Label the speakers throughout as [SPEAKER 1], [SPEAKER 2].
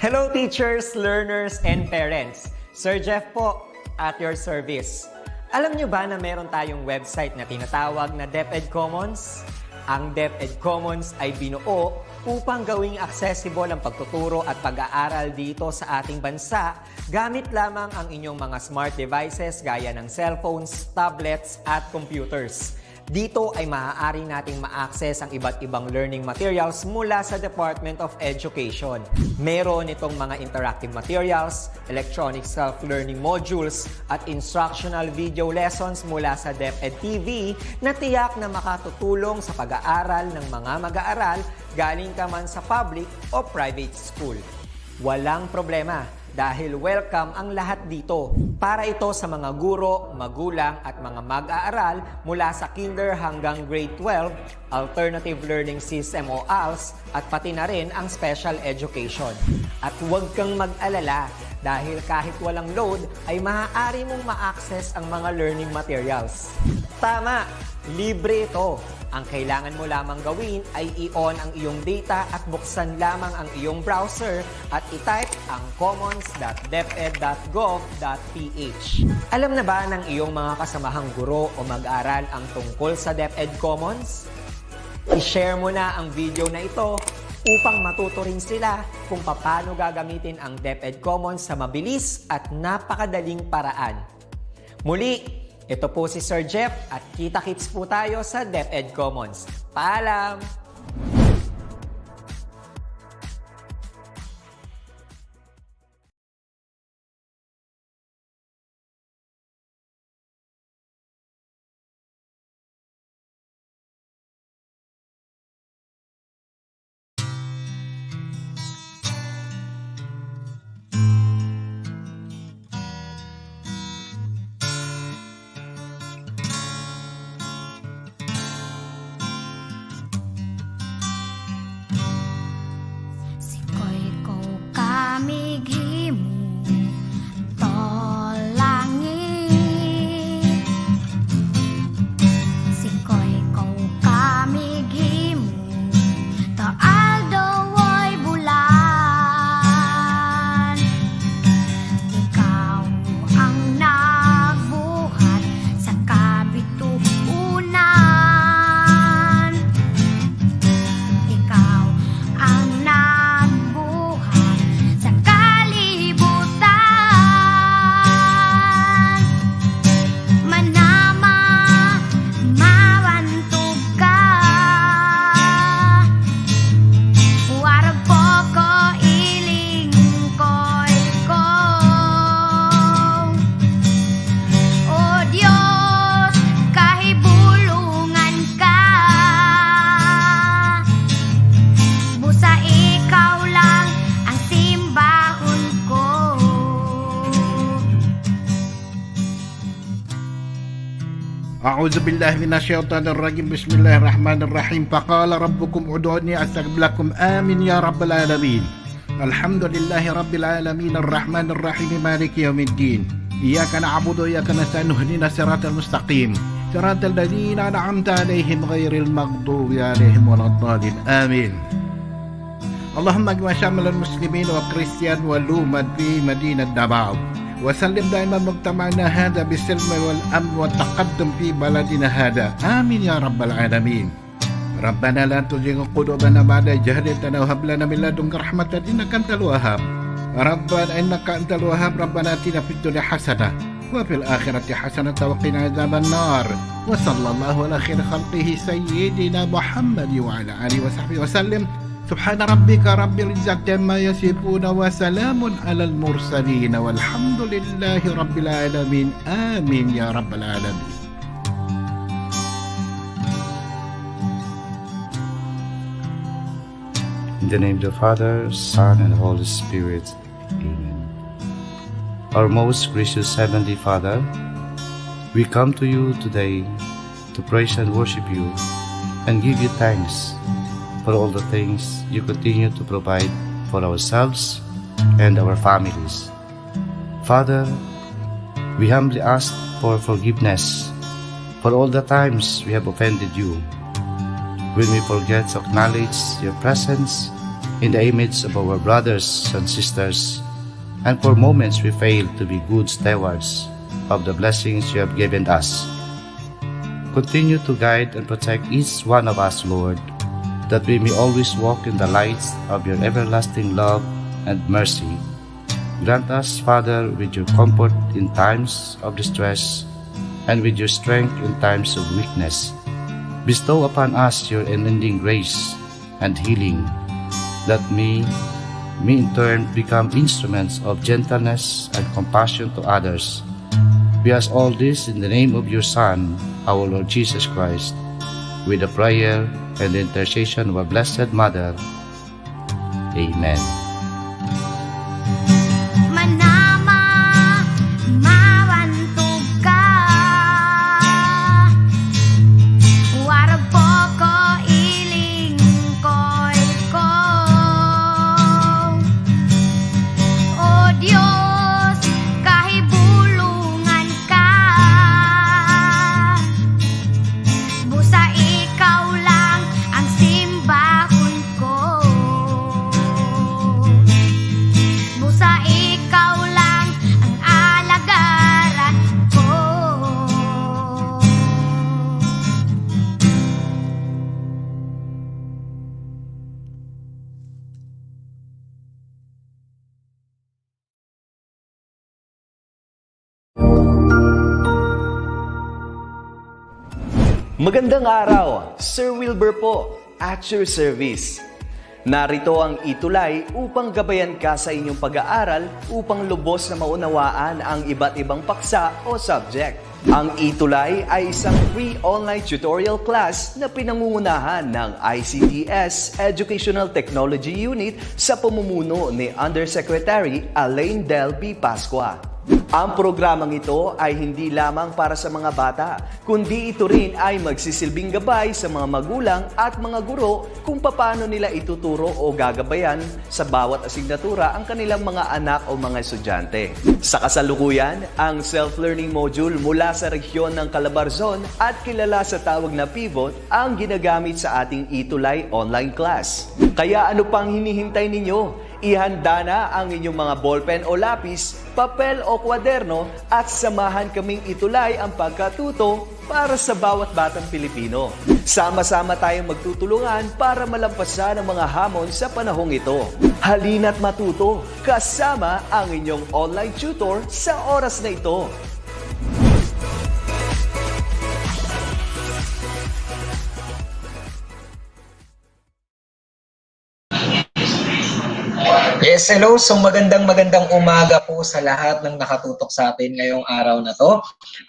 [SPEAKER 1] Hello teachers, learners, and parents. Sir Jeff po, at your service. Alam nyo ba na meron tayong website na tinatawag na DepEd Commons? Ang DepEd Commons ay binuo upang gawing accessible ang pagtuturo at pag-aaral dito sa ating bansa gamit lamang ang inyong mga smart devices gaya ng cellphones, tablets, at computers. Dito ay maaari nating ma-access ang iba't ibang learning materials mula sa Department of Education. Meron itong mga interactive materials, electronic self-learning modules, at instructional video lessons mula sa DepEd TV na tiyak na makatutulong sa pag-aaral ng mga mag-aaral galing ka man sa public o private school. Walang problema dahil welcome ang lahat dito. Para ito sa mga guro, magulang at mga mag-aaral mula sa kinder hanggang grade 12, alternative learning system o ALS, at pati na rin ang special education. At huwag kang mag-alala dahil kahit walang load ay maaari mong ma-access ang mga learning materials. Tama! Libre ito. Ang kailangan mo lamang gawin ay i-on ang iyong data at buksan lamang ang iyong browser at i-type ang commons.deped.gov.ph. Alam na ba ng iyong mga kasamahang guro o mag-aral ang tungkol sa DepEd Commons? I-share mo na ang video na ito upang matuto rin sila kung paano gagamitin ang DepEd Commons sa mabilis at napakadaling paraan. Muli, ito po si Sir Jeff at kita-kits po tayo sa DepEd Commons. Paalam!
[SPEAKER 2] أعوذ بالله من الشيطان الرجيم بسم الله الرحمن الرحيم فقال ربكم ادعوني أستجب لكم آمين يا رب العالمين الحمد لله رب العالمين الرحمن الرحيم مالك يوم الدين إياك نعبد وإياك نستعين اهدنا الصراط المستقيم صراط الذين أنعمت عليهم غير المغضوب عليهم ولا الضالين آمين اللهم اجمع شمل المسلمين والكريستيان والأمة في مدينة دبعو وسلم دائما مجتمعنا هذا بالسلم والأمن والتقدم في بلدنا هذا آمين يا رب العالمين ربنا لا تزغ قلوبنا بعد إذ هديتنا وهب لنا من لدنك رحمة إنك أنت الوهاب ربنا إنك أنت الوهاب ربنا آتنا في الدنيا حسنة وفي الآخرة حسنة وقنا عذاب النار وصلى الله على خير خلقه سيدنا محمد وعلى آله وصحبه وسلم سبحان ربك رب العزة عما يصفون وسلام على المرسلين والحمد لله رب العالمين آمين يا رب العالمين.
[SPEAKER 3] In the name of the Father, Son, and Holy Spirit. Amen. Our most gracious Heavenly Father, we come to you today to praise and worship you and give you thanks for all the things you continue to provide for ourselves and our families. Father, we humbly ask for forgiveness for all the times we have offended you. When we forget to acknowledge your presence in the image of our brothers and sisters, and for moments we fail to be good stewards of the blessings you have given us. Continue to guide and protect each one of us, Lord, that we may always walk in the lights of your everlasting love and mercy. Grant us, Father, with your comfort in times of distress and with your strength in times of weakness. Bestow upon us your unending grace and healing, that we may in turn become instruments of gentleness and compassion to others. We ask all this in the name of your Son, our Lord Jesus Christ, with the prayer and the intercession of our Blessed Mother. Amen.
[SPEAKER 4] Manama, mawantog ka. Warag po ko ilingkoy ko. O Diyos, kahibulungan ka. Busa ikaw lang ang simbahon ko. Busa ikaw lang ang alagaran ko.
[SPEAKER 5] Magandang araw, Sir Wilbur po, at your service. Narito ang ETULay upang gabayan ka sa inyong pag-aaral upang lubos na maunawaan ang iba't ibang paksa o subject. Ang ETULay ay isang free online tutorial class na pinangungunahan ng DepEd Educational Technology Unit sa pamumuno ni Undersecretary Elaine Del B. Pascua. Ang programang ito ay hindi lamang para sa mga bata, kundi ito rin ay magsisilbing gabay sa mga magulang at mga guro kung paano nila ituturo o gagabayan sa bawat asignatura ang kanilang mga anak o mga estudyante. Sa kasalukuyan, ang self-learning module mula sa rehiyon ng Calabarzon at kilala sa tawag na pivot ang ginagamit sa ating ETULay online class. Kaya ano pang hinihintay ninyo? Ihanda na ang inyong mga ballpen o lapis, papel o kwaderno at samahan kaming itulay ang pagkatuto para sa bawat batang Pilipino. Sama-sama tayong magtutulungan para malampasan ang mga hamon sa panahong ito. Halina't matuto kasama ang inyong online tutor sa oras na ito.
[SPEAKER 6] Yes, hello. So magandang umaga po sa lahat ng nakatutok sa atin ngayong araw na to.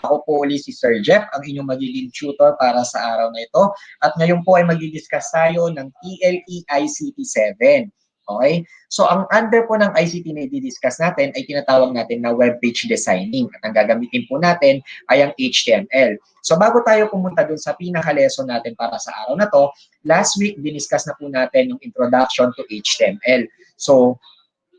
[SPEAKER 6] Ako po ulit si Sir Jeff, ang inyong magiging tutor para sa araw na ito. At ngayon po ay magdi-discuss tayo ng ETULay ICT 7. Okay? So ang under po ng ICT na i-discuss natin ay tinatawag natin na web page designing. At ang gagamitin po natin ay ang HTML. So bago tayo pumunta dun sa pinaka-lesson natin para sa araw na to, last week diniscuss na po natin yung introduction to HTML. So,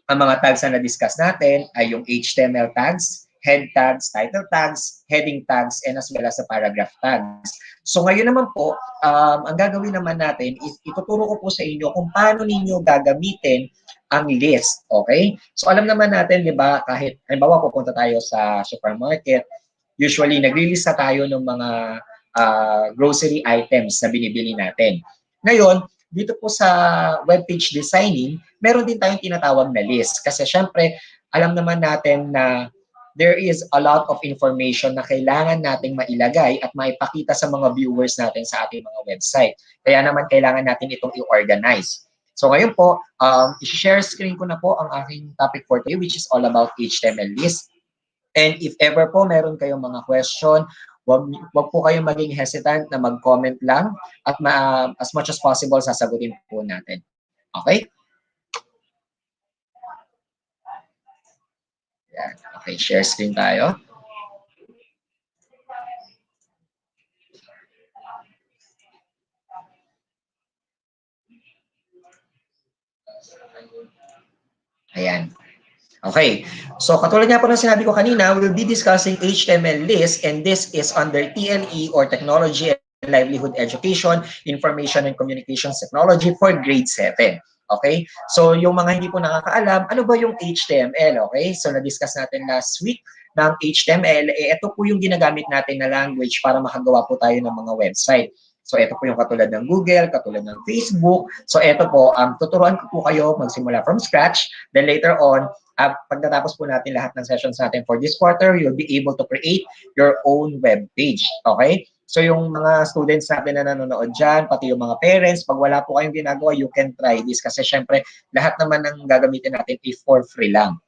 [SPEAKER 6] ang mga tags na na-discuss natin ay yung HTML tags, head tags, title tags, heading tags, and as well as the paragraph tags. So, ngayon naman po, ang gagawin naman natin is ituturo ko po sa inyo kung paano ninyo gagamitin ang list. Okay? So, alam naman natin, di ba, kahit, halimbawa, pupunta tayo sa supermarket, usually, nagre-lista tayo ng mga grocery items na binibili natin. Ngayon, dito po sa web page designing, meron din tayong tinatawag na list. Kasi syempre, alam naman natin na there is a lot of information na kailangan nating mailagay at maipakita sa mga viewers natin sa ating mga website. Kaya naman kailangan natin itong i-organize. So ngayon po, i-share screen ko na po ang aking topic for today, which is all about HTML list. And if ever po meron kayong mga question, wag po kayong maging hesitant na mag-comment lang at as much as possible sasagutin po natin. Okay? Yan. Okay, share screen tayo. Ayan. Okay, so katulad nga po ng sinabi ko kanina, we'll be discussing HTML list, and this is under TLE or Technology and Livelihood Education, Information and Communications Technology for grade 7. Okay? So, yung mga hindi po nakakaalam, ano ba yung HTML? Okay? So, na-discuss natin last week ng HTML. Ito po yung ginagamit natin na language para makagawa po tayo ng mga website. So, ito po yung katulad ng Google, katulad ng Facebook. So, ito po, tuturuan ko po kayo magsimula from scratch. Then later on, pagkatapos po natin lahat ng sessions natin for this quarter, you'll be able to create your own web page. Okay? So, yung mga students natin na nanonood dyan, pati yung mga parents, pag wala po kayong ginagawa, you can try this. Kasi syempre, lahat naman ng gagamitin natin is for free lang.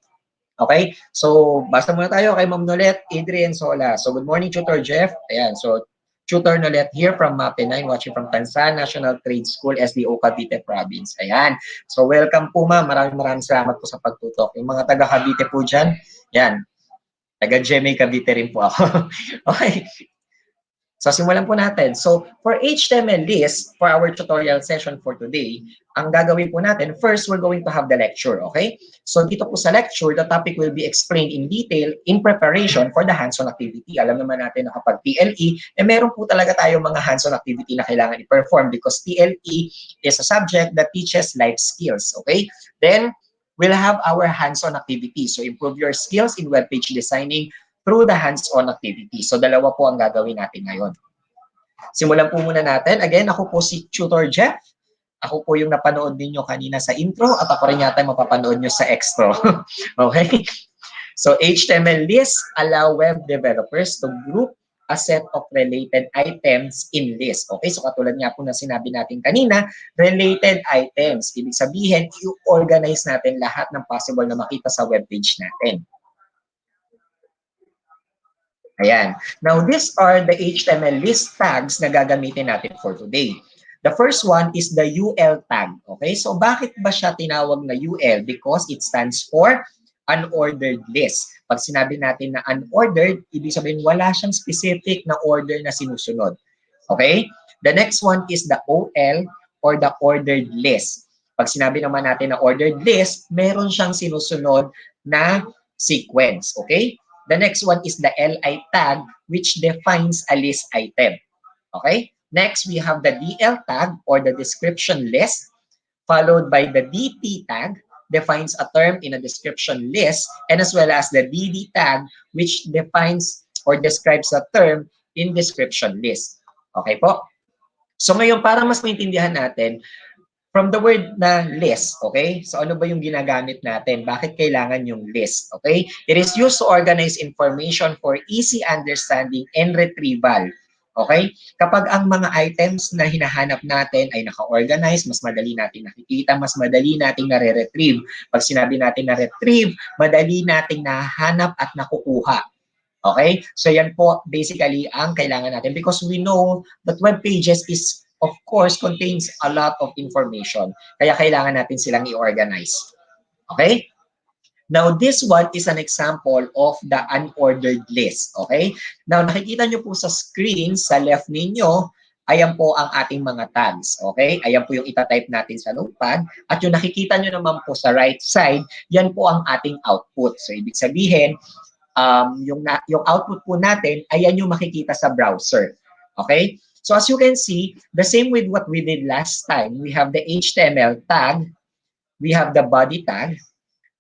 [SPEAKER 6] Okay? So, basta muna tayo kay Ma'am Nolet, Adrian Sola. So, good morning, Tutor Jeff. Ayan, so, Tutor Nolet here from MAPE 9, watching from Tansan National Trade School, SDO Cavite Province. Ayan. So, welcome po, ma'am. Maraming salamat po sa pagtutok. Yung mga taga Cavite po dyan, yan. Taga GMA Cavite rin po ako. Okay. So, simulan po natin. So, for HTML list, for our tutorial session for today, ang gagawin po natin, first, we're going to have the lecture, okay? So, dito po sa lecture, the topic will be explained in detail in preparation for the hands-on activity. Alam naman natin na kapag TLE, meron po talaga tayo mga hands-on activity na kailangan i-perform because TLE is a subject that teaches life skills, okay? Then, we'll have our hands-on activity. So, improve your skills in web page designing through the hands-on activity. So, dalawa po ang gagawin natin ngayon. Simulan po muna natin. Again, ako po si Tutor Jeff. Ako po yung napanood ninyo kanina sa intro at ako rin yata mapapanood nyo sa extra. Okay? So, HTML lists allow web developers to group a set of related items in list. Okay? So, katulad nga po na sinabi natin kanina, related items. Ibig sabihin, i-organize natin lahat ng possible na makita sa web page natin. Ayan. Now, these are the HTML list tags na gagamitin natin for today. The first one is the UL tag. Okay? So, bakit ba siya tinawag na UL? Because it stands for unordered list. Pag sinabi natin na unordered, ibig sabihin wala siyang specific na order na sinusunod. Okay? The next one is the OL or the ordered list. Pag sinabi naman natin na ordered list, meron siyang sinusunod na sequence. Okay? The next one is the LI tag, which defines a list item. Okay? Next, we have the DL tag or the description list, followed by the DT tag, defines a term in a description list, and as well as the DD tag, which defines or describes a term in description list. Okay po? So ngayon, para mas maintindihan natin, from the word na list, okay? So ano ba yung ginagamit natin? Bakit kailangan yung list, okay? It is used to organize information for easy understanding and retrieval. Okay? Kapag ang mga items na hinahanap natin ay naka-organize, mas madali natin nakikita, mas madali nating nare-retrieve. Pag sinabi natin na retrieve, madali nating nahanap at nakukuha. Okay? So yan po basically ang kailangan natin because we know that web pages is of course contains a lot of information. Kaya kailangan natin silang i-organize. Okay? Now, this one is an example of the unordered list. Okay? Now, nakikita nyo po sa screen, sa left ninyo, ayan po ang ating mga tags. Okay? Ayan po yung itatype natin sa notepad. At yung nakikita nyo naman po sa right side, yan po ang ating output. So, ibig sabihin, yung output po natin, ayan yung makikita sa browser. Okay? So as you can see, the same with what we did last time, we have the HTML tag, we have the body tag.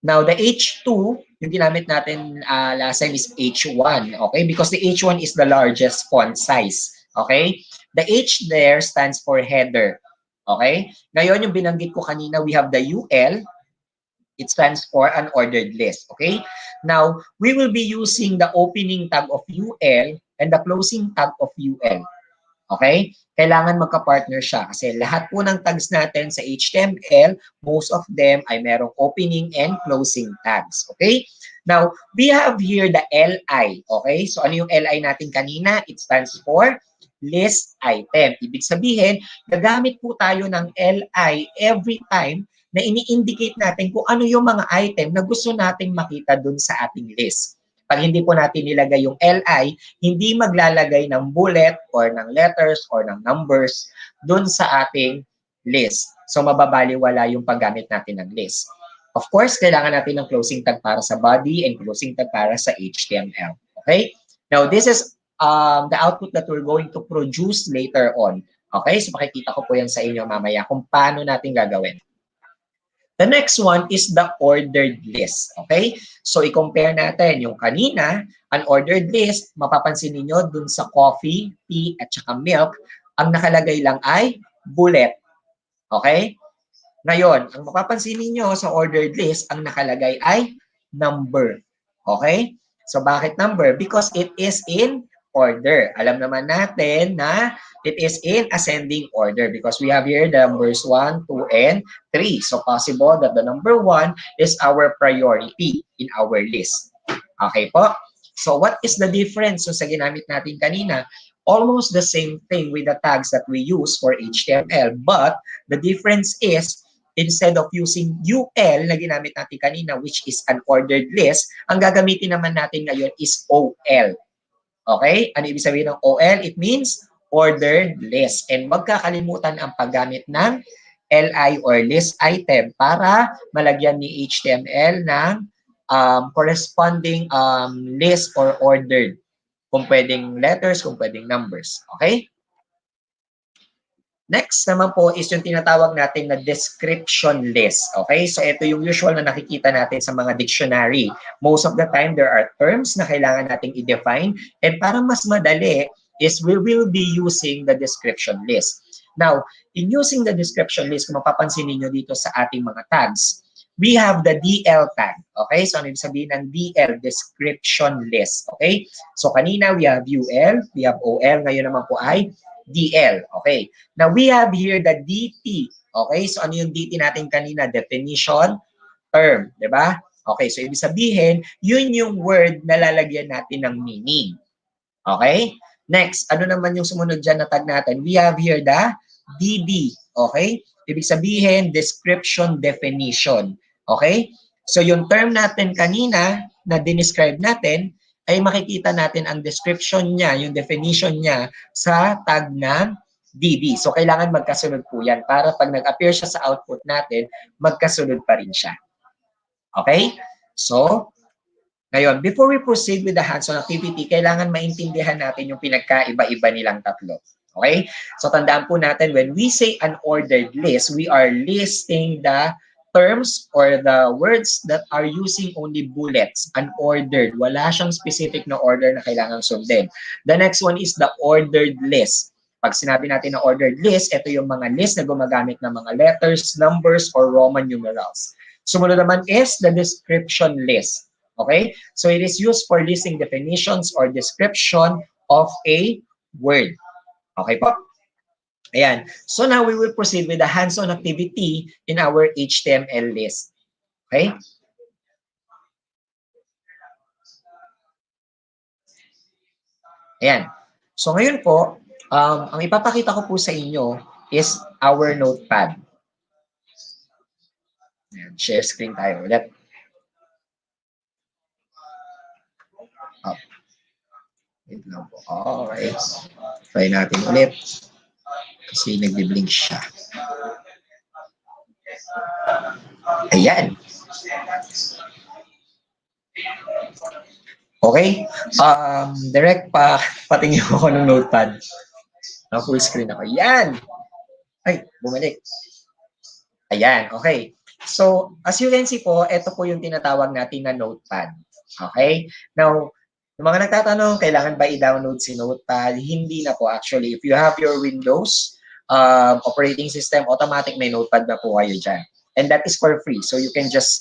[SPEAKER 6] Now the H2, yung ginamit natin last time is H1, okay? Because the H1 is the largest font size, okay? The H there stands for header, okay? Ngayon yung binanggit ko kanina, we have the UL, it stands for unordered list, okay? Now, we will be using the opening tag of UL and the closing tag of UL. Okay? Kailangan magka-partner siya kasi lahat po ng tags natin sa HTML, most of them ay merong opening and closing tags. Okay? Now, we have here the LI. Okay? So, ano yung LI natin kanina? It stands for list item. Ibig sabihin, gagamit po tayo ng LI every time na ini-indicate natin kung ano yung mga item na gusto nating makita dun sa ating list. Pag hindi po natin nilagay yung LI, hindi maglalagay ng bullet or ng letters or ng numbers dun sa ating list. So, mababaliwala yung paggamit natin ng list. Of course, kailangan natin ng closing tag para sa body and closing tag para sa HTML. Okay? Now, this is the output that we're going to produce later on. Okay? So, makikita ko po yan sa inyo mamaya kung paano natin gagawin. The next one is the ordered list. Okay? So, i-compare natin yung kanina, an ordered list, mapapansin niyo dun sa coffee, tea, at saka milk, ang nakalagay lang ay bullet. Okay? Ngayon, ang mapapansin niyo sa ordered list, ang nakalagay ay number. Okay? So, bakit number? Because it is in order. Alam naman natin na it is in ascending order because we have here the numbers 1, 2, and 3. So, possible that the number 1 is our priority in our list. Okay po? So, what is the difference? So, sa ginamit natin kanina, almost the same thing with the tags that we use for HTML. But, the difference is, instead of using UL na ginamit natin kanina, which is an ordered list, ang gagamitin naman natin ngayon is OL. Okay? Ano ibig sabihin ng OL? It means ordered list. And magkakalimutan ang paggamit ng LI or list item para malagyan ni HTML ng corresponding list or ordered. Kung pwedeng letters, kung pwedeng numbers. Okay? Next naman po is yung tinatawag natin na description list. Okay? So ito yung usual na nakikita natin sa mga dictionary. Most of the time, there are terms na kailangan nating i-define. And para mas madali is we will be using the description list. Now, in using the description list, kung mapapansin niyo dito sa ating mga tags, we have the DL tag. Okay? So ano ibig sabihin ng DL? Description list. Okay? So kanina, we have UL, we have OL. Ngayon naman po ay DL. Okay. Now, we have here the DT. Okay. So, ano yung DT natin kanina? Definition, term. Diba? Okay. So, ibig sabihin, yun yung word na lalagyan natin ng meaning. Okay. Next, ano naman yung sumunod dyan na tag natin? We have here the DD. Okay. Ibig sabihin, description, definition. Okay. So, yung term natin kanina na dinescribe natin, ay makikita natin ang description niya, yung definition niya sa tag ng DB. So, kailangan magkasunod po yan para pag nag-appear siya sa output natin, magkasunod pa rin siya. Okay? So, ngayon, before we proceed with the hands-on activity, kailangan maintindihan natin yung pinagkaiba-iba nilang tatlo. Okay? So, tandaan po natin, when we say an ordered list, we are listing the terms or the words that are using only bullets, unordered. Wala siyang specific na order na kailangan sundin. The next one is the ordered list. Pag sinabi natin na ordered list, ito yung mga list na gumagamit ng mga letters, numbers, or Roman numerals. Sumunod naman is the description list. Okay? So it is used for listing definitions or description of a word. Okay po? Ayan. So now we will proceed with the hands-on activity in our HTML list. Okay? Ayan. So ngayon po, ang ipapakita ko po sa inyo is our notepad. Ayan. Share screen tayo ulit. Up. Wait lang po. Alright. Try natin ulit. Kasi nagbi-blink siya. Ayan. Okay? Direct patingin ako ng notepad. Full screen ako. Ayan! Ay, bumalik. Ayan, okay. So, as you can see po, ito po yung tinatawag natin na notepad. Okay? Now, yung mga nagtatanong, kailangan ba i-download si notepad? Hindi na po actually. If you have your Windows operating system, automatic may notepad na po kayo dyan. And that is for free. So, you can just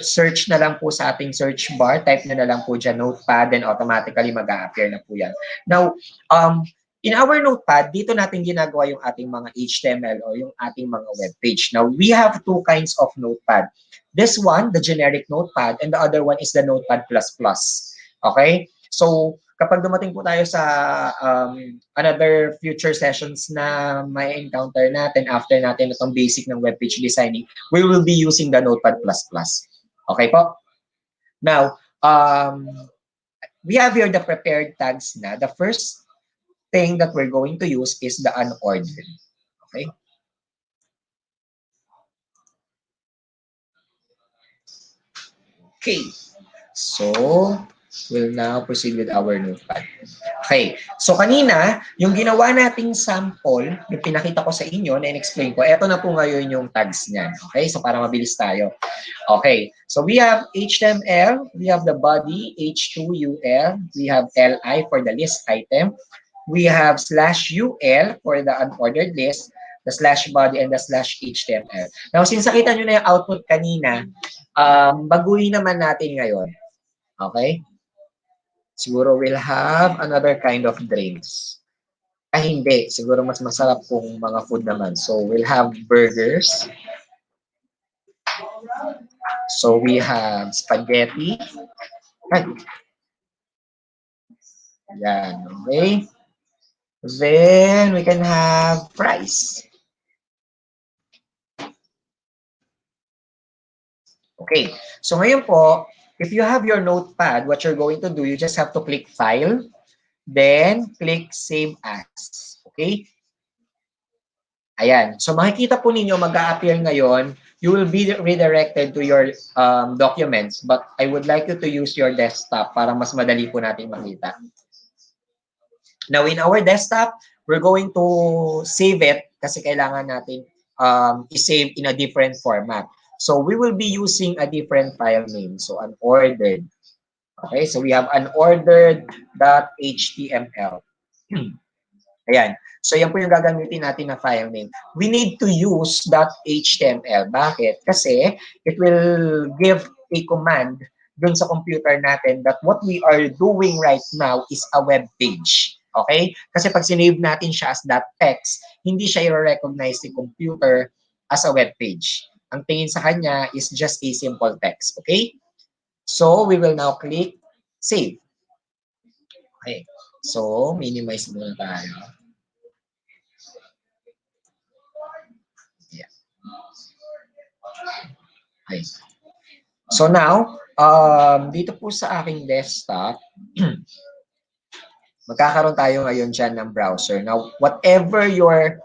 [SPEAKER 6] search na lang po sa ating search bar, type na lang po dyan notepad, then automatically mag-a-appear na po yan. Now, in our notepad, dito natin ginagawa yung ating mga HTML o yung ating mga web page. Now, we have two kinds of notepad. This one, the generic notepad, and the other one is the notepad++. Okay? So, kapag dumating po tayo sa another future sessions na may encounter natin after natin itong basic ng web page designing, we will be using the notepad++. Okay po? Now, we have here the prepared tags na. The first thing that we're going to use is the unordered. Okay? Okay. So, We'll now proceed with our notepad. Okay. So kanina, yung ginawa nating sample, yung pinakita ko sa inyo, na in-explain ko, eto na po ngayon yung tags niyan. Okay? So para mabilis tayo. Okay. So we have HTML, we have the body, H2UL, we have LI for the list item, we have /UL for the unordered list, the /body, and the /HTML. Now, since nakita nyo na yung output kanina, baguhin naman natin ngayon. Okay? Siguro we'll have another kind of drinks. Hindi. Siguro mas masarap kung mga food naman. So, we'll have burgers. So, we have spaghetti. Yan. Okay. Then, we can have fries. Okay. So, ngayon po, if you have your notepad, what you're going to do, you just have to click File, then click Save As. Okay? Ayan. So, makikita po ninyo, mag-a-appear ngayon, you will be redirected to your documents, but I would like you to use your desktop para mas madali po natin makita. Now, in our desktop, we're going to save it kasi kailangan natin i-save in a different format. So, we will be using a different file name. So, unordered. Okay, so we have unordered.html. Ayan. So, yan po yung gagamitin natin na file name. We need to use .html. Bakit? Kasi it will give a command dun sa computer natin that what we are doing right now is a web page. Okay? Kasi pag sinave natin siya as .text, hindi siya i-recognize ni computer as a web page. Ang tingin sa kanya is just a simple text. Okay? So, we will now click Save. Okay. So, minimize muna tayo. Yeah. Okay. So now, dito po sa aking desktop, magkakaroon tayo ngayon dyan ng browser. Now, whatever your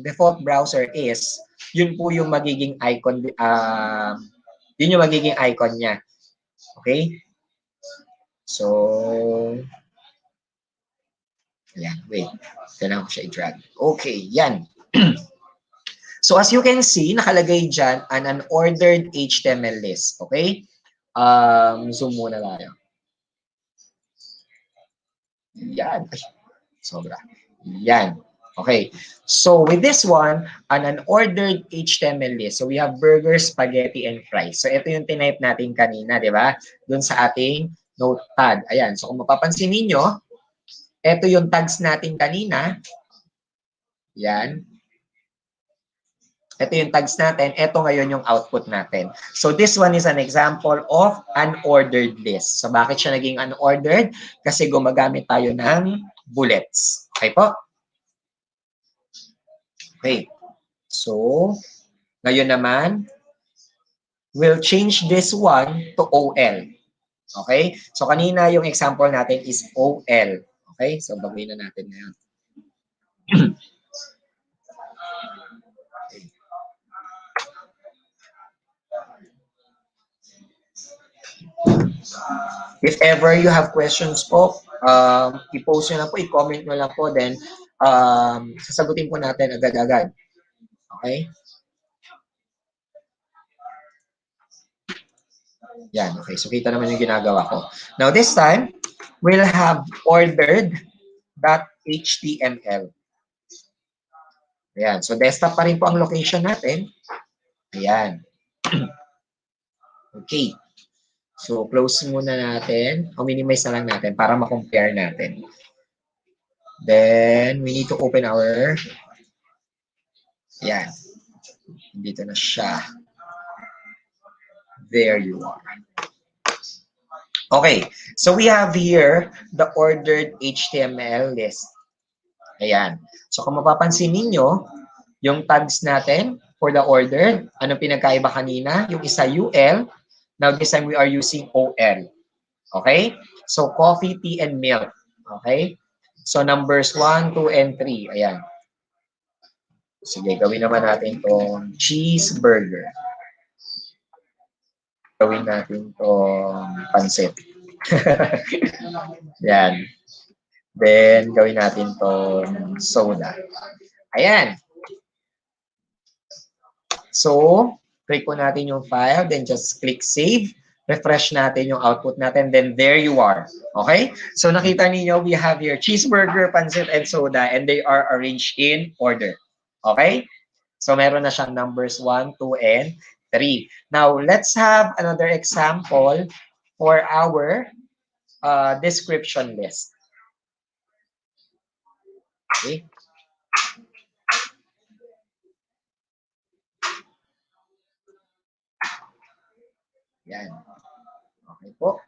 [SPEAKER 6] default browser is, yun po yung magiging icon, yun yung magiging icon niya. Okay? So, yan, wait. Kailangan ko siya i-drag. Okay, yan. So, as you can see, nakalagay dyan an unordered HTML list. Okay? Zoom muna tayo. Yan. Ay, sobra. Yan. Okay. So, with this one, an unordered HTML list. So, we have burgers, spaghetti, and fries. So, ito yung tinype natin kanina, di ba? Doon sa ating notepad. Ayan. So, kung mapapansin ninyo, ito yung tags natin kanina. Yan. Ito yung tags natin. Ito ngayon yung output natin. So, this one is an example of unordered list. So, bakit siya naging unordered? Kasi gumagamit tayo ng bullets. Okay po? Okay. So, ngayon naman, we'll change this one to OL. Okay? So, kanina yung example natin is OL. Okay? So, baguhin na natin ngayon. If ever you have questions po, i-post nyo lang po, i-comment nyo lang po, then sasagutin po natin agad-agad. Okay? Yan, okay. So, kita naman yung ginagawa ko. Now, this time, we'll have ordered.html. Ayan. So, desktop pa rin po ang location natin. Ayan. Okay. So, close muna natin. O minimize na lang natin para ma-compare natin. Then, we need to open our... Ayan. Dito na siya. There you are. Okay. So, we have here the ordered HTML list. Ayan. So, kung mapapansin ninyo, yung tags natin for the ordered, anong pinagkaiba kanina? Yung isa UL. Now, this time we are using OL. Okay? So, coffee, tea, and milk. Okay? So, numbers 1, 2, and 3. Ayan. Sige, gawin naman natin itong cheeseburger. Gawin natin itong pansit. Yan. Then, gawin natin tong soda. Ayan. So, click po natin yung file, then just click save. Refresh natin yung output natin, then there you are. Okay? So, nakita niyo we have here cheeseburger, pancit, and soda, and they are arranged in order. Okay? So, meron na siyang numbers 1, 2, and 3. Now, let's have another example for our description list. Okay? Yan. Okay po.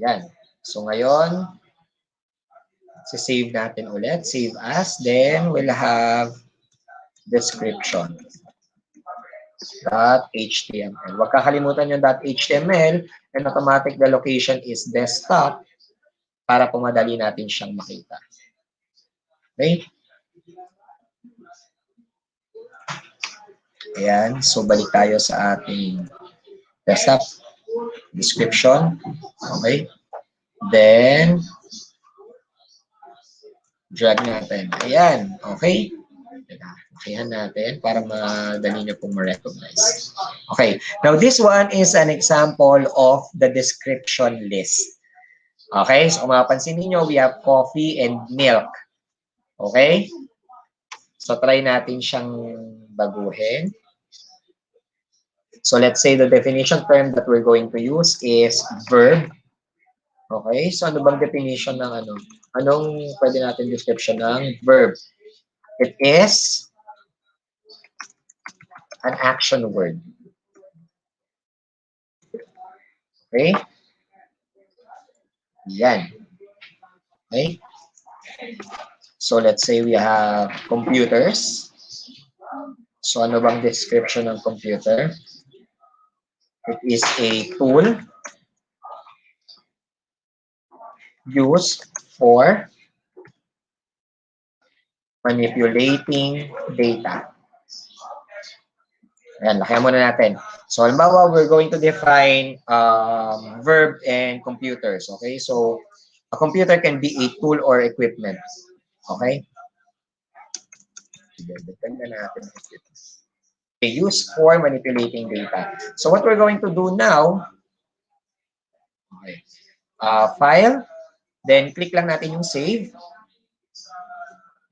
[SPEAKER 6] Yan. So, ngayon, save natin ulit. Save as. Then, we'll have description. .html. Huwag kakalimutan yung .html and automatic the location is desktop para pumadali natin siyang makita. Okay? Ayan. So, balik tayo sa ating desktop. Description. Okay? Then, drag natin. Ayan. Okay? Ayan natin para madali nyo pong ma-recognize. Okay. Now, this one is an example of the description list. Okay? So, kung mapapansin niyo, we have coffee and milk. Okay? So, try natin siyang baguhin. So, let's say the definition term that we're going to use is verb. Okay? So, ano bang definition ng ano? Anong pwede natin description ng verb? It is an action word. Okay? Yan. Okay? So, let's say we have computers. So, ano bang description ng computer? It is a tool used for manipulating data. Ayan, lakihan muna natin. So, halimbawa, we're going to define verb and computers. Okay? So, a computer can be a tool or equipment. Okay? Depende natin. Used for manipulating data. So, what we're going to do now, okay, file, then click lang natin yung save.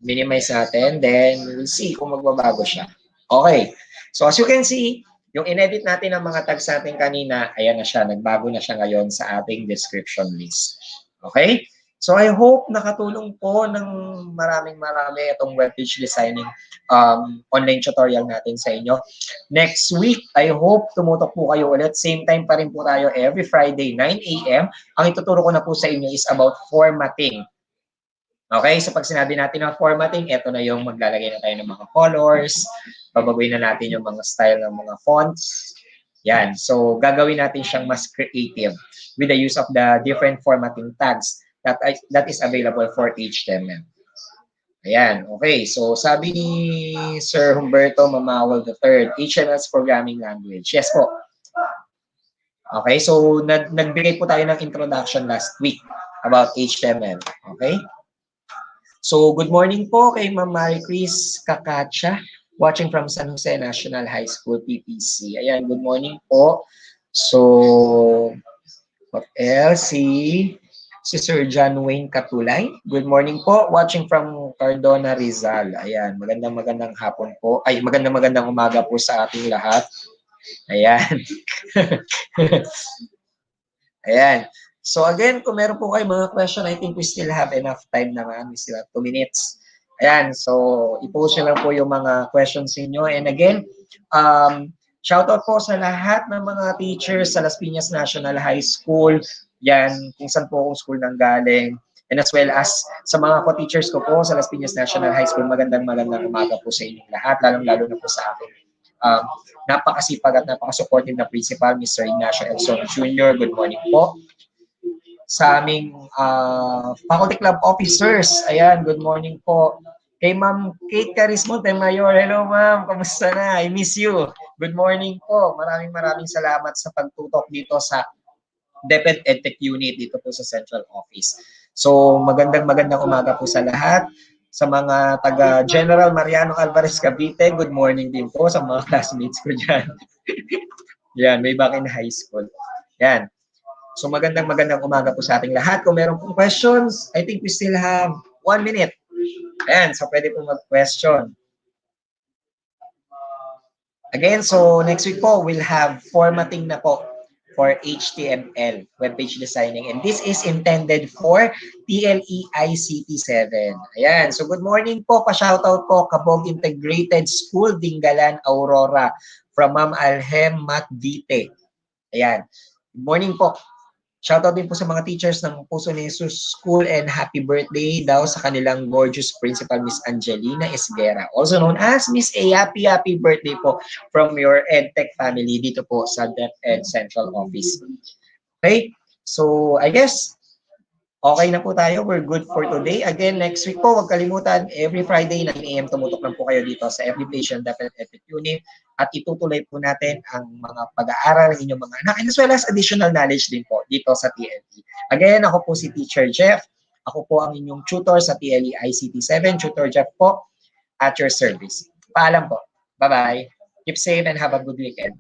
[SPEAKER 6] Minimize natin, then we'll see kung magbabago siya. Okay. So, as you can see, yung inedit natin ng mga tags natin kanina, ayan na siya, nagbago na siya ngayon sa ating description list. Okay? So, I hope nakatulong po ng maraming itong web page designing online tutorial natin sa inyo. Next week, I hope tumutok po kayo ulit. Same time pa rin po tayo every Friday, 9 a.m. Ang ituturo ko na po sa inyo is about formatting. Okay, so pag sinabi natin ng formatting, ito na yung maglalagay na tayo ng mga colors, babaguhin na natin yung mga style ng mga fonts. Yan, so gagawin natin siyang mas creative with the use of the different formatting tags that is available for HTML. Ayan, okay, so sabi ni Sir Humberto Mamawal III, HTML's programming language. Yes po. Okay, so nagbigay po tayo ng introduction last week about HTML. Okay? So, good morning po kay Ma'am Marie Chris Kakacha, watching from San Jose National High School, PPC. Ayan, good morning po. So, what else? Si Sir John Wayne Katulay. Good morning po, watching from Cardona, Rizal. Ayan, magandang hapon po. Ay, magandang umaga po sa ating lahat. Ayan. Ayan. So again, kung meron po kayo mga question, I think we still have enough time naman. We still have 2 minutes. Ayan. So, i-post nyo lang po yung mga questions niyo. And again, shoutout po sa lahat ng mga teachers sa Las Piñas National High School. Yan, kung saan po akong school nang galing. And as well as sa mga co-teachers ko po sa Las Piñas National High School, magandang umaga po sa inyong lahat, lalong-lalo na po sa akin. Napakasipag at napakasupportive na principal, Mr. Ignacio Elson Jr. Good morning po. Sa aming faculty club officers, ayan, good morning po. Kay Ma'am Kate Carismonte Mayor, hello ma'am, kamusta na? I miss you. Good morning po. Maraming salamat sa pagtutok dito sa DepEd EdTech Unit dito po sa Central Office. So magandang umaga po sa lahat. Sa mga taga General Mariano Alvarez Cavite, good morning din po sa mga classmates ko dyan. Yan, may back in high school. Yan. So magandang umaga po sa ating lahat. Kung meron pong questions, I think we still have 1 minute. Ayan, so pwede po mag-question. Again, so next week po, we'll have formatting na po for HTML, web page designing. And this is intended for TLE ICT 7. Ayan, so good morning po, pa-shoutout po, Kabog Integrated School, Dingalan, Aurora, from Ma'am Alhem Matdite. Ayan, good morning po. Shoutout din po sa mga teachers ng Puso ni Jesus School and happy birthday daw sa kanilang gorgeous principal, Miss Angelina Esguera. Also known as Miss A. Happy birthday po from your EdTech family dito po sa DepEd Central Office. Okay? So, I guess, okay na po tayo. We're good for today. Again, next week po, huwag kalimutan, every Friday, 9 a.m. tumutok lang po kayo dito sa FB page ng DepEd Educational Unit at itutuloy po natin ang mga pag-aaral ng inyong mga anak and as well as additional knowledge din po dito sa TLE. Again, ako po si Teacher Jeff. Ako po ang inyong tutor sa TLE ICT 7. Tutor Jeff po at your service. Paalam po. Bye-bye. Keep safe and have a good weekend.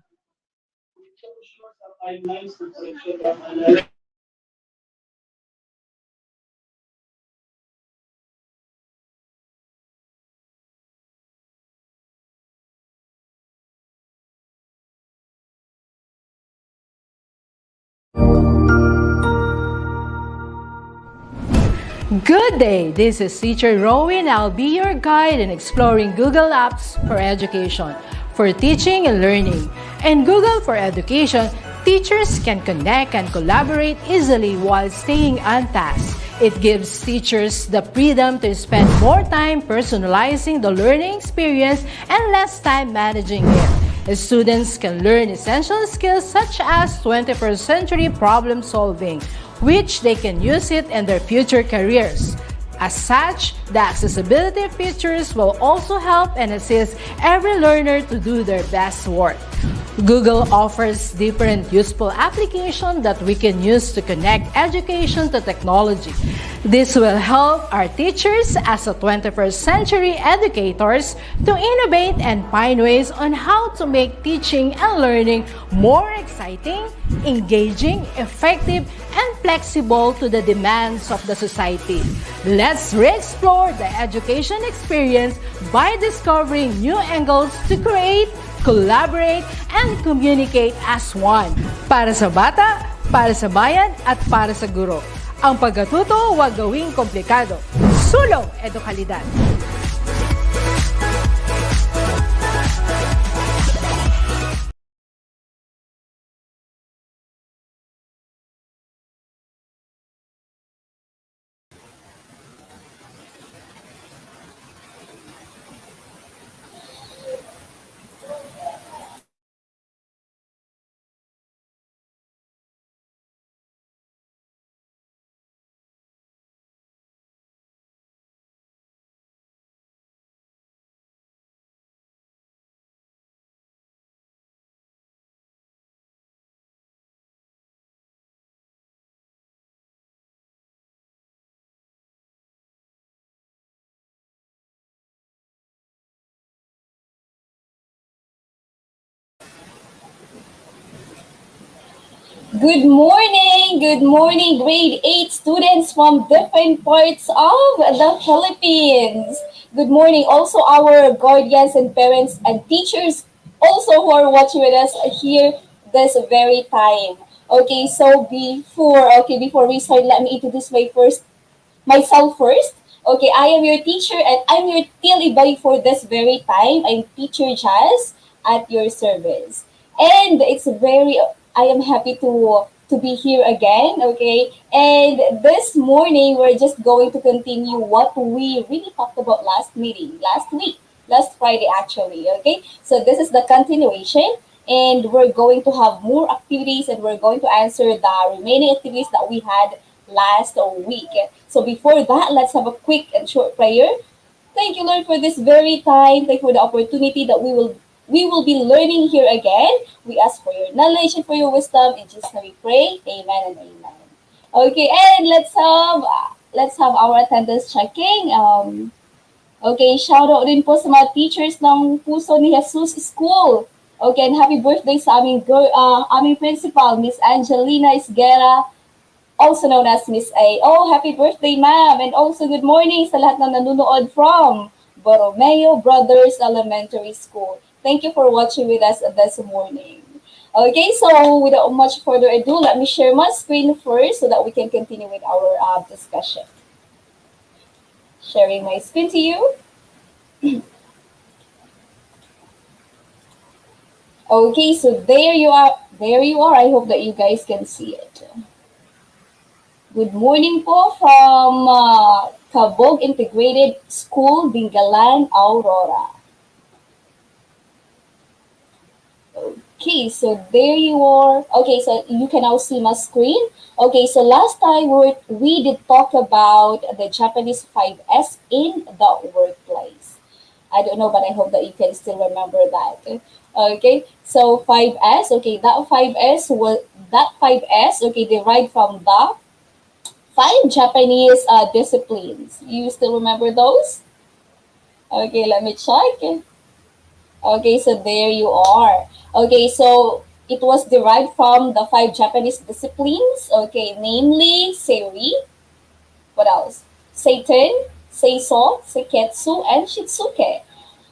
[SPEAKER 7] Good day, this is Teacher Rowan. I'll be your guide in exploring Google Apps for education, for teaching and learning. In Google for Education, teachers can connect and collaborate easily while staying on task. It gives teachers the freedom to spend more time personalizing the learning experience and less time managing it. Students can learn essential skills such as 21st century problem solving, which they can use it in their future careers. As such, the accessibility features will also help and assist every learner to do their best work. Google offers different useful applications that we can use to connect education to technology. This will help our teachers as a 21st century educators to innovate and find ways on how to make teaching and learning more exciting, engaging, effective, and flexible to the demands of the society. Let's re-explore the education experience by discovering new angles to create, collaborate, and communicate as one. Para sa bata, para sa bayan, at para sa guro. Ang pagkatuto, huwag gawing komplikado. Sulong edukalidad.
[SPEAKER 8] Good morning, grade 8 students from different parts of the Philippines. Good morning also our guardians and parents and teachers also who are watching with us here this very time. Okay, so before we start, let me introduce myself first. Okay, I am your teacher and I'm your TLE buddy for this very time. I'm Teacher Jazz at your service. And I am happy to be here again, okay? And this morning, we're just going to continue what we really talked about last Friday actually, okay? So this is the continuation, and we're going to have more activities, and we're going to answer the remaining activities that we had last week. So before that, let's have a quick and short prayer. Thank you, Lord, for this very time. Thank you for the opportunity that we will we will be learning here again. We ask for your knowledge and for your wisdom. In Jesus' name we pray. Amen and amen. Okay, and let's have our attendance checking. Okay, shout out din po sa mga teachers ng Puso ni Jesus School. Okay, and happy birthday sa aming principal, Miss Angelina Isguera, also known as Miss A. Oh, happy birthday, ma'am! And also good morning sa lahat ng nanonood from Borromeo Brothers Elementary School. Thank you for watching with us this morning. Okay, so without much further ado, let me share my screen first so that we can continue with our discussion. Sharing my screen to you. Okay, so there you are. There you are. I hope that you guys can see it. Good morning po from Cabog Integrated School, Dingalan, Aurora. Okay, so there you are. Okay, so you can now see my screen. Okay, so last time we did talk about the Japanese 5S in the workplace. I don't know, but I hope that you can still remember that. Okay, so 5S. Okay, that 5S. Okay, derived from the 5 Japanese disciplines. You still remember those? Okay, let me check. Okay, so there you are. Okay, so it was derived from the 5 Japanese disciplines. Okay, namely Seiri. What else? Seiten, Seiso, Seiketsu, and Shitsuke.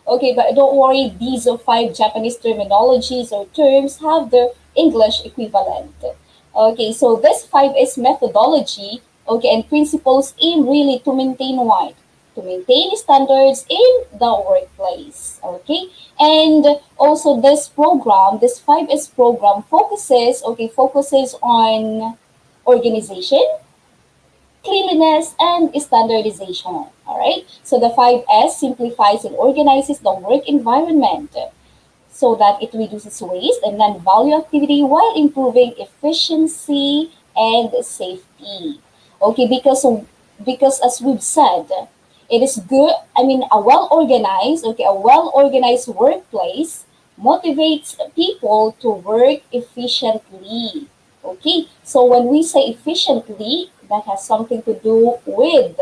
[SPEAKER 8] Okay, but don't worry, these 5 Japanese terminologies or terms have their English equivalent. Okay, so this 5S methodology, okay, and principles aim really to maintain what? To maintain standards in the workplace. Okay, and also this program, this 5S program focuses on organization, cleanliness, and standardization. All right, so the 5S simplifies and organizes the work environment so that it reduces waste and non-value activity while improving efficiency and safety. Okay, because as we've said, it is good. I mean, a well-organized workplace motivates people to work efficiently. Okay, so when we say efficiently, that has something to do with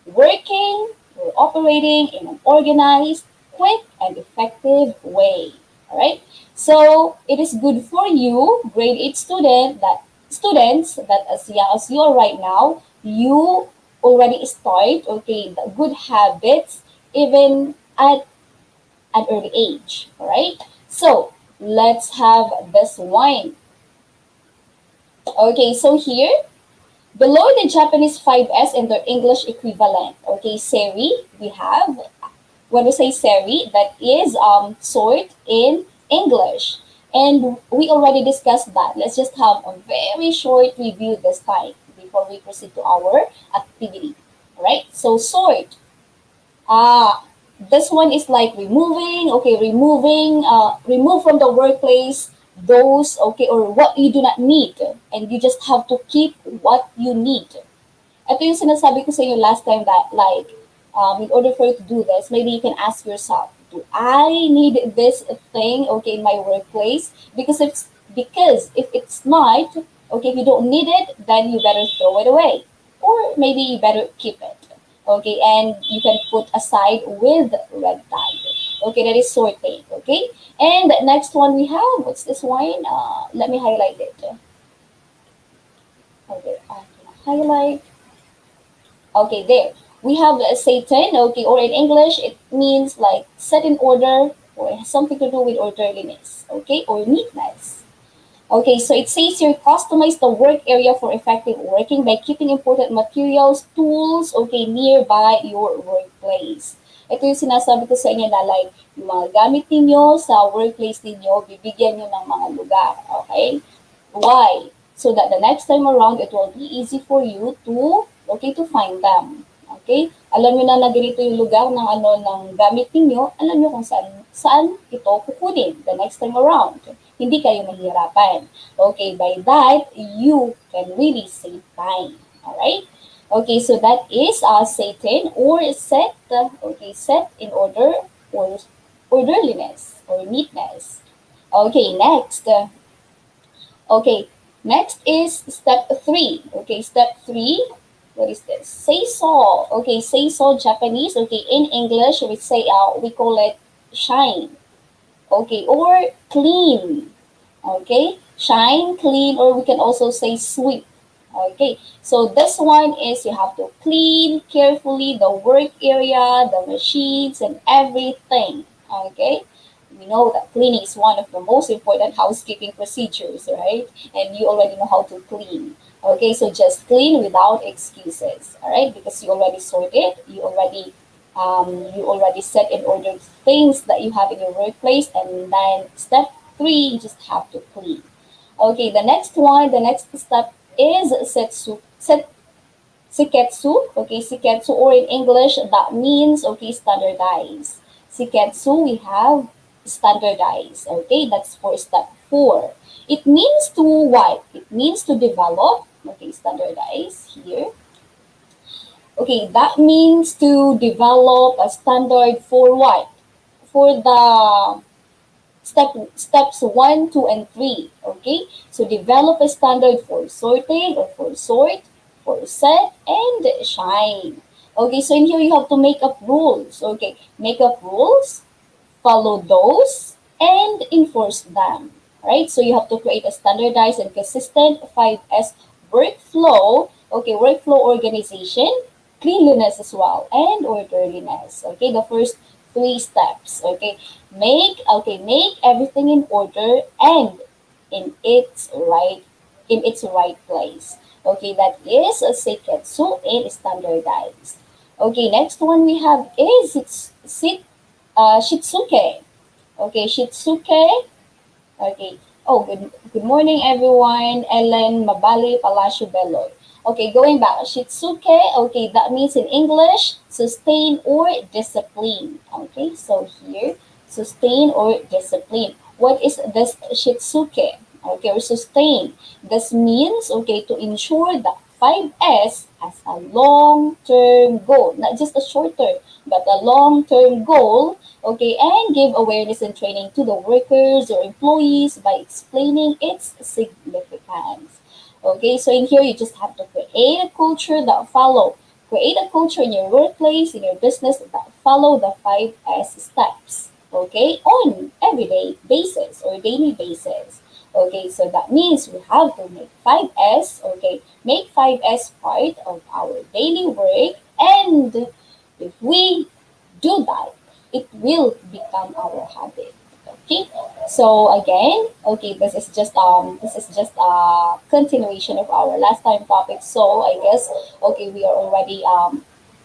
[SPEAKER 8] working or operating in an organized, quick, and effective way. All right. So it is good for you, grade 8 students that as young as you are right now, you already start the good habits even at an early age. All right. So let's have this one. Okay. So here, below the Japanese 5S and their English equivalent, okay, Seri, we have, when we say Seri, that is sort in English. And we already discussed that. Let's just have a very short review this time before we proceed to our activity. All right, so sort. This one is like remove from the workplace those, or what you do not need, and you just have to keep what you need. Ito yung sinasabi ko sa inyo last time that in order for you to do this, maybe you can ask yourself, do I need this thing, in my workplace? Because if it's not, if you don't need it, then you better throw it away. Or maybe you better keep it. Okay, and you can put aside with red tag. Okay, that is sorting. Okay, and next one we have, what's this one? Let me highlight it. Okay, I can highlight. Okay, there. We have Satan, or in English, it means like set in order or has something to do with orderliness, or neatness. Okay, so it says here, customize the work area for effective working by keeping important materials, tools, nearby your workplace. Ito yung sinasabi ko sa inyo na yung mga gamit ninyo sa workplace ninyo, bibigyan nyo ng mga lugar, okay? Why? So that the next time around, it will be easy for you to find them. Okay? Alam nyo na ganito yung lugar ng gamit ninyo, alam nyo kung saan ito kukunin the next time around. Hindi kayo mahirapan. Okay, by that, you can really save time. Alright? Okay, so that is Satan or set in order or orderliness. or neatness. Okay, next. Okay, next is step 3. Okay, step 3. What is this? Say so. Okay, say so Japanese. Okay, in English we say we call it shine. Okay, or clean. Okay, shine, clean, or we can also say sweep. Okay, so this one is you have to clean carefully the work area, the machines, and everything. Okay, we know that cleaning is one of the most important housekeeping procedures, right? And you already know how to clean. Okay, so just clean without excuses. All right, because you already sorted, you already set in order things that you have in your workplace, and then step 3, you just have to clean. Okay, the next step is Siketsu, okay, Siketsu, or in English, that means, okay, standardize. Siketsu, we have standardize, okay, that's for step 4. It means to what? It means to develop, okay, standardize here. Okay, that means to develop a standard for what? For the steps 1, 2, and 3. Okay, so develop a standard for sorting or for sort, for set, and shine. Okay, so in here you have to make up rules. Okay, make up rules, follow those, and enforce them. Right? So you have to create a standardized and consistent 5S workflow. Okay, workflow organization, cleanliness as well, and orderliness. Okay, the first 3 steps. Make everything in order and in its right place. Okay, that is a seiketsu and standardized. Okay, next one we have is shitsuke. Okay, shitsuke. Okay. Oh, good morning, everyone. Ellen Mabali Palacio Beloy. Okay, going back. Shitsuke, okay, that means in English, sustain or discipline. Okay, so here, sustain or discipline. What is this shitsuke? Okay, or sustain. This means, okay, to ensure that 5S has a long-term goal, not just a short-term, but a long-term goal. Okay, and give awareness and training to the workers or employees by explaining its significance. Okay, so in here you just have to create a culture that create a culture in your workplace, in your business that follow the 5S steps. Okay, on everyday basis or daily basis. Okay, so that means we have to make 5S, okay, make 5S part of our daily work, and if we do that, it will become our habit. Okay, so again, okay, this is just a continuation of our last time topic. So I guess, okay, we are already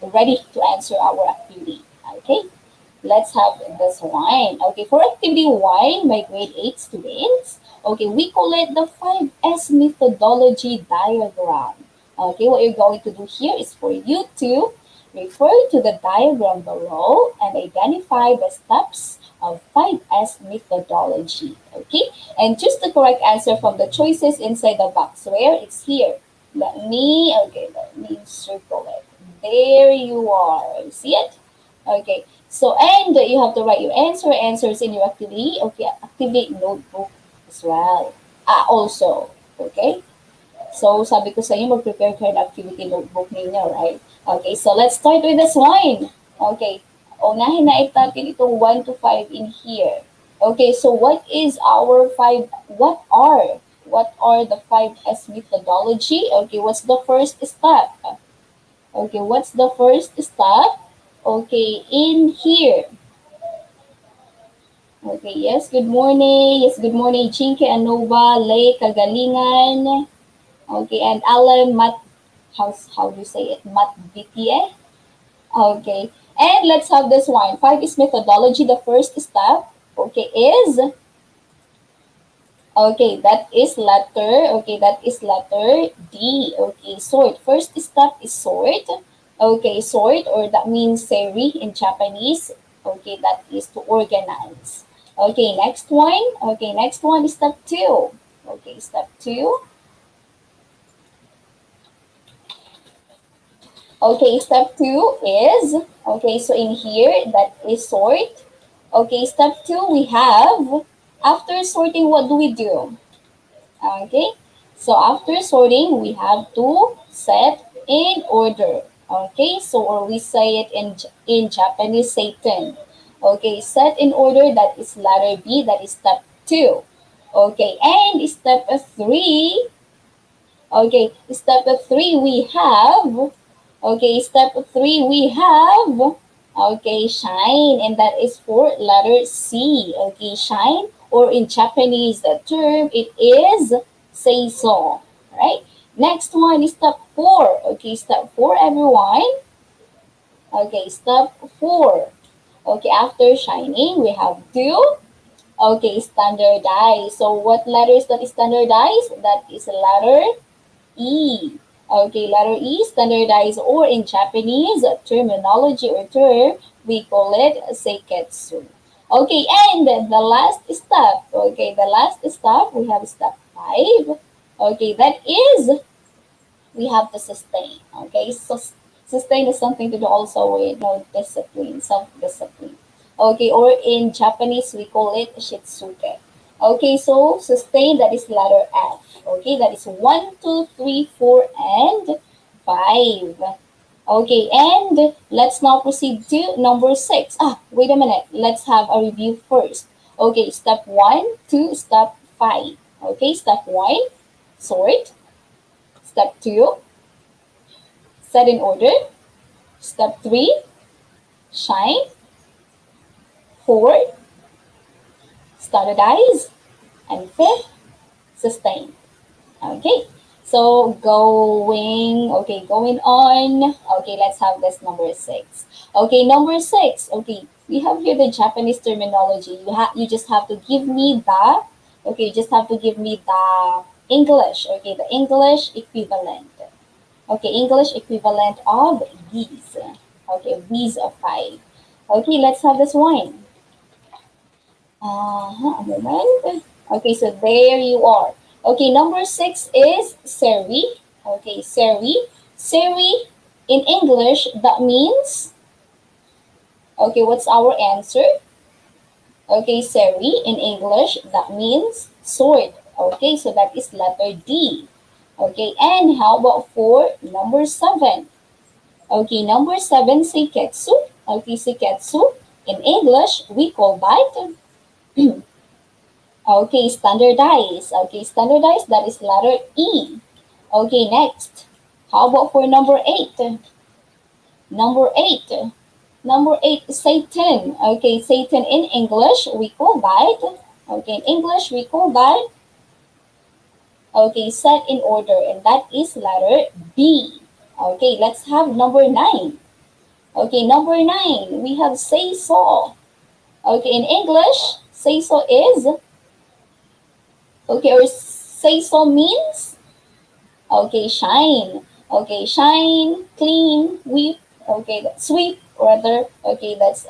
[SPEAKER 8] ready to answer our activity. Okay, let's have this one. Okay, for activity 1, my grade 8 students, okay, we call it the 5S methodology diagram. Okay, what you're going to do here is for you to refer to the diagram below and identify the steps of 5S methodology. Okay, and choose the correct answer from the choices inside the box where it's here. Let me circle it. There you are. You see it? Okay, so and you have to write your answers in your activity. Okay, activity notebook as well. Also, okay? So, sabi ko sa inyo, mag-prepare kayo ng activity notebook ninyo, right? Okay, so let's start with this one. Okay, unahin na natin itong 1 to 5 in here. Okay, so what are the 5S methodology? Okay, what's the first step? Okay, what's the first step? Okay, in here. Okay, yes, good morning. Yes, good morning, Chinke Anova, Lay Kagalingan. Okay, and Alan how do you say it? Matvitie. Okay, and let's have this one. 5 is methodology. The first step, okay, is that is letter D. Okay, sort. First step is sort. Okay, sort, or that means seri in Japanese. Okay, that is to organize. Okay, next one. Okay, next one is step 2. Okay, step 2. Okay, step 2 is, okay, so in here, that is sort. Okay, step 2, we have, after sorting, what do we do? Okay, so after sorting, we have to set in order. Okay, so or we say it in Japanese, Satan. Okay, set in order, that is letter B, that is step 2. Okay, and step 3, okay, step 3 we have, okay, step 3 we have, okay, shine, and that is for letter C. Okay, shine, or in Japanese, the term, it is say so, right? Next one is step 4. Okay, step 4, everyone. Okay, step 4. Okay, after shining, we have to, okay, standardize. So what letter is that is standardized? That is letter E. Okay, letter E, standardized, or in Japanese terminology or term, we call it seiketsu. Okay, and the last step, okay, the last step, we have step 5. Okay, that is, we have to sustain. Okay, so sustain is something to do also with, discipline, self-discipline. Okay, or in Japanese, we call it shitsuke. Okay, so sustain, that is letter F. Okay, that is 1, 2, 3, 4, and 5. Okay, and let's now proceed to number 6. Wait a minute. Let's have a review first. Okay, step 1 to step 5. Okay, step 1, sort. Step 2, set in order. Step 3, shine. 4, standardize. And 5th, sustain. Okay, so going on. Okay, let's have this number 6. Okay, number 6. Okay, we have here the Japanese terminology. You just have to give me the, okay, you just have to give me the English. Okay, the English equivalent. Okay, English equivalent of these. Okay, these are 5. Okay, let's have this one. A moment. Okay, so there you are. Okay, number 6 is seri. Okay, seri. Seri in English, that means, okay, what's our answer? Okay, seri in English, that means sword. Okay, so that is letter D. Okay, and how about for number 7? Okay, number 7, seiketsu. Okay, seiketsu. In English, we call that okay, standardize. Okay, standardize, that is letter E. Okay, next. How about for number 8? Number 8. Number 8, Satan. Okay, Satan in English, we call that. Okay, in English, we call that. Okay, set in order, and that is letter B. Okay, let's have number 9. Okay, number 9, we have say so. Okay, in English, say so is, okay, or say so means, okay, shine. Okay, shine, clean, weep. Okay, sweep rather. Okay, that's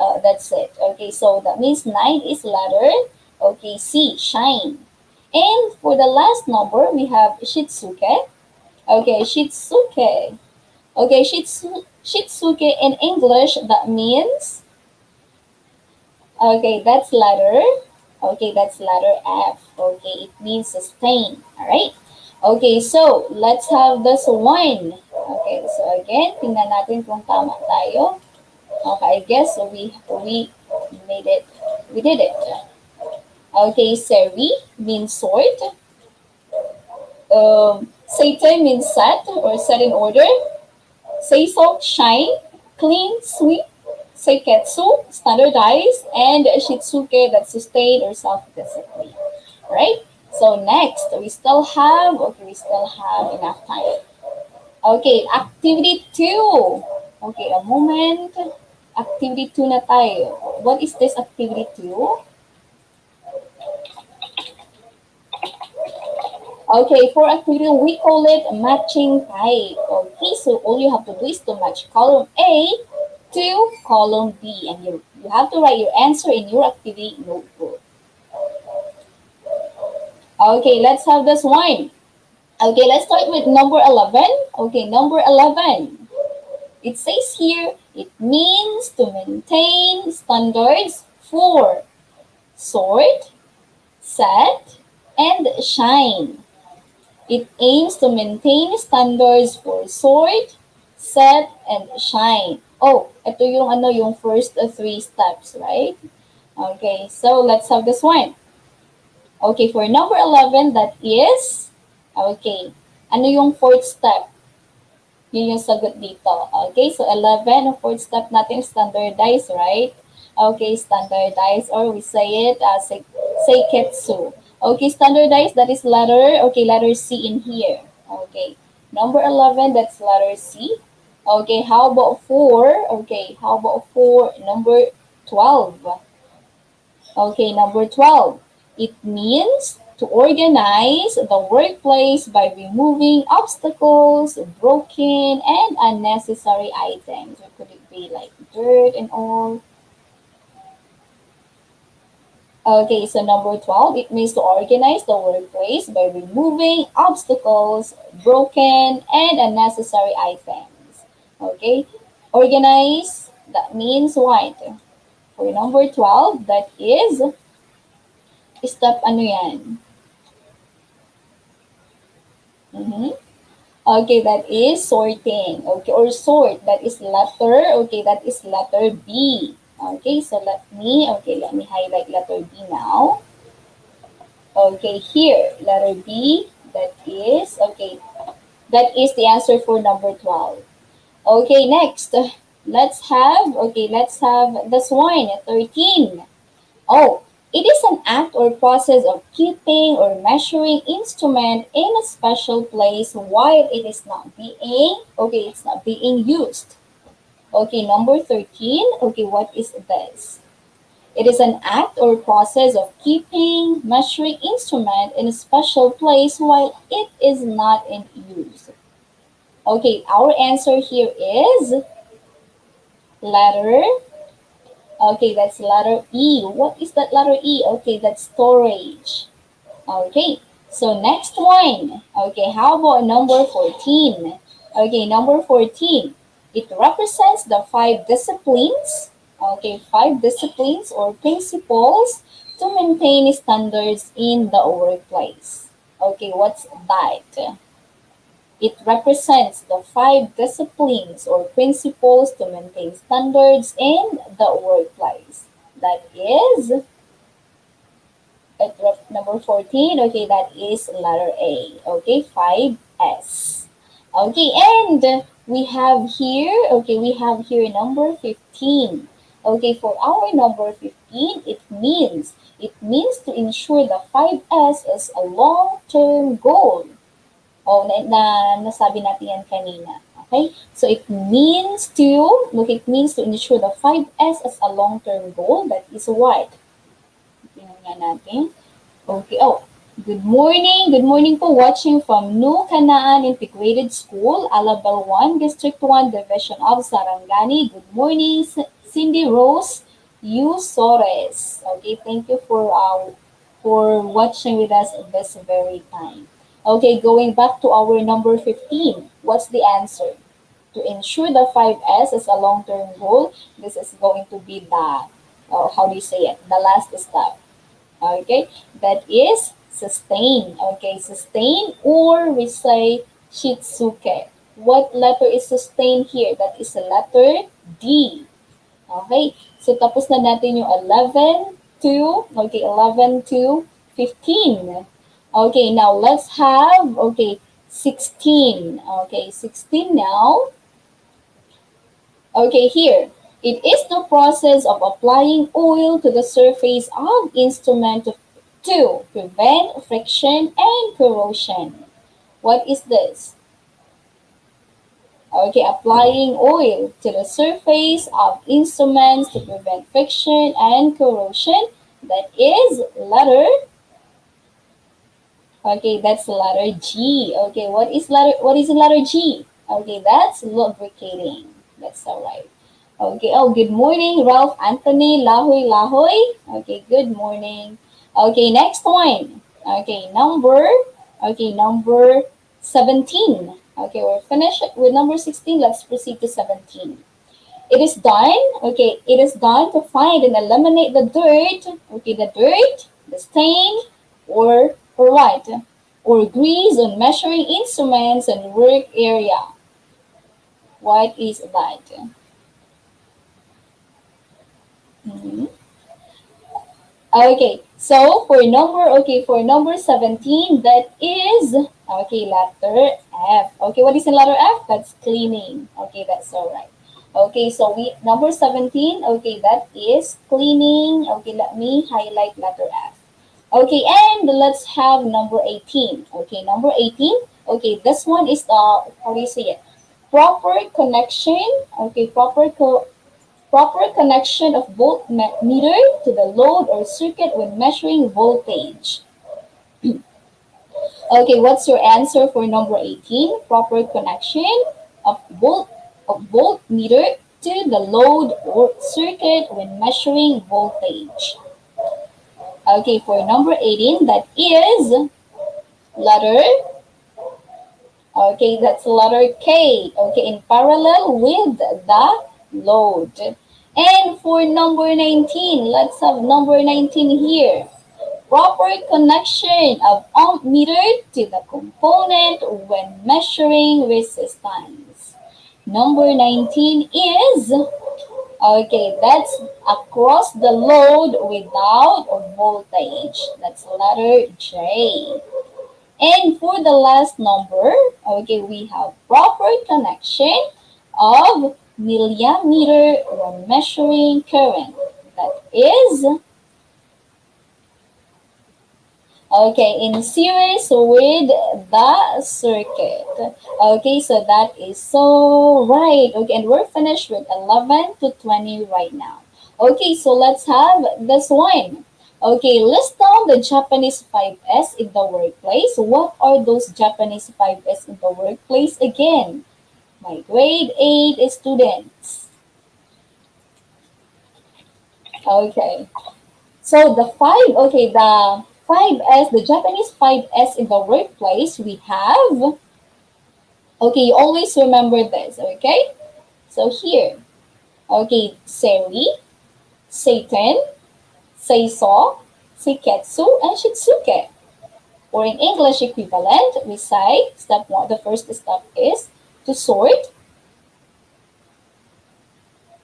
[SPEAKER 8] it. Okay, so that means 9 is letter, okay, C, shine. And for the last number, we have shitsuke. Okay, shitsuke. Okay, shitsuke in English, that means, okay, that's letter, okay, that's letter F. Okay, it means sustain. All right. Okay, so let's have this one. Okay, so again, tingnan natin kung tama tayo. Okay, I guess we made it. We did it. Okay, seri means sword. Satan means set or set in order. Seiso, shine, clean, sweep. Seiketsu, standardize, and shitsuke, that's sustain or self-discipline. Right? So next, we still have enough time. Okay, activity 2. Okay, a moment. Activity 2 na tayo. What is this activity 2? Okay, for activity, we call it matching type. Okay, so all you have to do is to match column A to column B, and you have to write your answer in your activity notebook. Okay, let's have this one. Okay, let's start with number 11. Okay, number 11. It says here, it means to maintain standards 4. Sort, set, and shine. It aims to maintain standards for sort, set, and shine. Oh, ito yung yung first 3 steps, right? Okay, so let's have this one. Okay, for number 11, that is, okay, ano yung fourth step? Yun yung sagot dito. Okay, so 11, ang fourth step natin, standardize, right? Okay, standardize, or we say it as seiketsu. Okay, standardize, that is letter, okay, letter C in here. Okay, number 11, that's letter C. Okay, how about 4? Okay, how about 4? Number 12. Okay, number 12. It means to organize the workplace by removing obstacles, broken, and unnecessary items. Or could it be like dirt and all? Okay, so number 12, it means to organize the workplace by removing obstacles, broken, and unnecessary items. Okay, organize, that means what? For number 12, that is step ano yan? Okay, that is sorting. Okay, or sort, that is letter. Okay, that is letter B. Okay, so let me highlight letter B now. Okay, here, letter B, that is the answer for number 12. Okay, next, let's have this one, 13. Oh, it is an act or process of keeping or measuring instrument in a special place while it is not being used. Okay, number 13. Okay, what is this? It is an act or process of keeping, measuring instrument in a special place while it is not in use. Okay, our answer here is letter. Okay, that's letter E. What is that letter E? Okay, that's storage. Okay, so next one. Okay, how about number 14? Okay, number 14. It represents the 5 disciplines. Okay, 5 disciplines or principles to maintain standards in the workplace. Okay, what's that? It represents the 5 disciplines or principles to maintain standards in the workplace. That is number 14. Okay, that is letter A. Okay, 5S. Okay, and we have here number 15. Okay, for our number 15, it means to ensure the 5S is a long-term goal. Oh, nasabi natin yan kanina. Okay? So it means to ensure the 5S as a long-term goal. That is what? Tingnan nga natin. Okay. Oh, good morning. Good morning po, watching from New Canaan Integrated School, Alabel 1, District 1, Division of Sarangani. Good morning, Cindy Rose Sores. Okay, thank you for watching with us at this very time. Okay, going back to our number 15. What's the answer? To ensure the 5S is a long-term goal, this is going to be the, the last step. Okay, that is sustain. Okay, sustain, or we say shitsuke. What letter is sustain here? That is the letter D. Okay, so tapos na natin yung 11 to 15. Okay, now let's have, 16. Okay, 16 now. Okay, here. It is the process of applying oil to the surface of instrument to prevent friction and corrosion. What is this? Okay, applying oil to the surface of instruments to prevent friction and corrosion. That is letter. Okay, that's letter G. Okay, what is letter G? Okay, that's lubricating. That's all right. Okay, oh, good morning, Ralph Anthony Lahoy. Okay, good morning. Okay, next one. Okay, number 17. Okay, we're finished with number 16. Let's proceed to 17. It is done, okay, it is done to find and eliminate the dirt, okay, the stain, or what? Or grease on measuring instruments and work area. What is that? Mhm. Okay, so for number 17, that is, okay, letter F. Okay, what is in letter F? That's cleaning. Okay, that's all right. Okay, so number 17, okay, that is cleaning. Okay, let me highlight letter F. Okay, and let's have number 18. Okay, number 18. Okay, this one is how do you say it? Proper connection. Okay, proper connection of voltmeter to the load or circuit when measuring voltage. Okay, what's your answer for number 18? Proper connection of voltmeter to the load or circuit when measuring voltage. Okay, for number 18, that is letter, okay, that's letter K. Okay, in parallel with the load. And for number 19, let's have number 19 here. Proper connection of ohm meter to the component when measuring resistance. Number 19 is, okay, that's across the load without voltage. That's letter J. And for the last number, okay, we have proper connection of milliammeter when measuring current. That is, okay, in series with the circuit. Okay, so that is so right. Okay, and we're finished with 11 to 20 right now. Okay, so let's have this one. Okay, list down the Japanese 5S in the workplace. What are those Japanese 5S in the workplace again? My grade 8 students. Okay. So the 5S, the Japanese 5S in the workplace, we have, okay, you always remember this, okay? So here, okay, Seri, Satan, Seiso, Seiketsu, and Shitsuke. Or in English equivalent, we say, step one, the first step is to sort,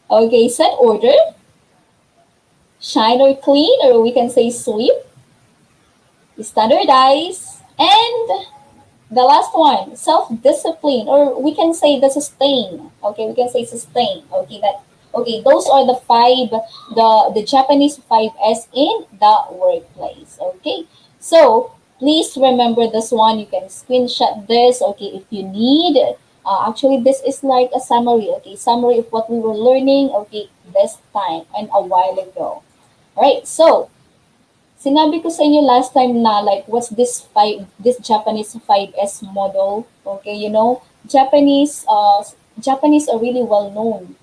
[SPEAKER 8] okay, set order, shine or clean, or we can say sweep, standardize, and the last one, self-discipline, or we can say the sustain. Okay, we can say sustain. Okay, those are the the Japanese 5S in the workplace. Okay, so please remember this one. You can screenshot this. Okay, if you need. Actually, this is like a summary. Okay, summary of what we were learning. Okay, this time and a while ago. All right, so sinabi ko sa inyo last time na like what's this Japanese 5S model. Okay, you know, Japanese are really well known,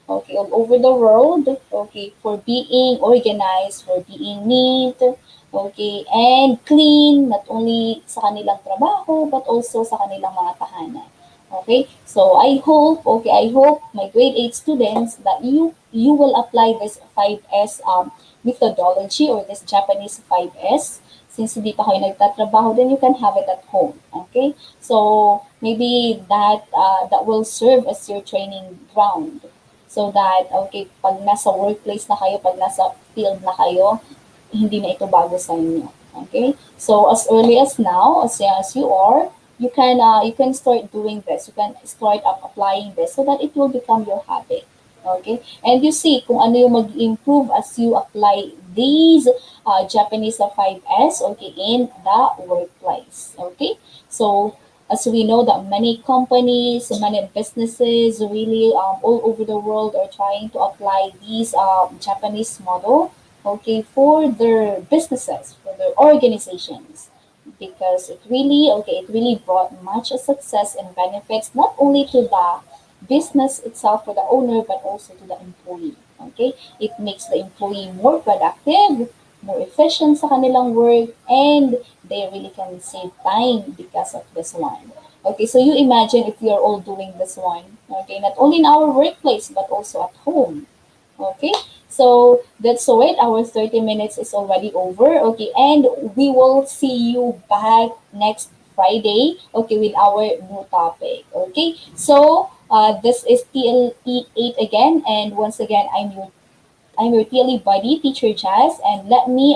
[SPEAKER 8] okay, all over the world, okay, for being organized, for being neat, okay, and clean, not only sa kanilang trabaho but also sa kanilang mga tahanan. Okay, so I hope my grade 8 students that you will apply this 5S methodology or this Japanese 5S. Since hindi pa kayo nagtatrabaho, then you can have it at home. Okay, so maybe that will serve as your training ground. So that, okay, pag nasa workplace na kayo, pag nasa field na kayo, hindi na ito bago sa inyo. Okay? So, as early as now, as young as you are, you can start doing this. You can start applying this so that it will become your habit. Okay? And you see kung ano yung mag-improve as you apply these Japanese 5S, okay, in the workplace. Okay? So, as we know that many companies, many businesses really all over the world are trying to apply these Japanese model, okay, for their businesses, for their organizations, because it really brought much success and benefits not only to the business itself for the owner but also to the employee. Okay, it makes the employee more productive, more efficient sa kanilang work, and they really can save time because of this one. Okay, so you imagine if we are all doing this one. Okay, not only in our workplace but also at home. Okay, so that's so it. Our 30 minutes is already over. Okay, and we will see you back next Friday. Okay, with our new topic. Okay, so this is TLE 8 again, and once again, I'm your TLE buddy, Teacher Jazz, and let me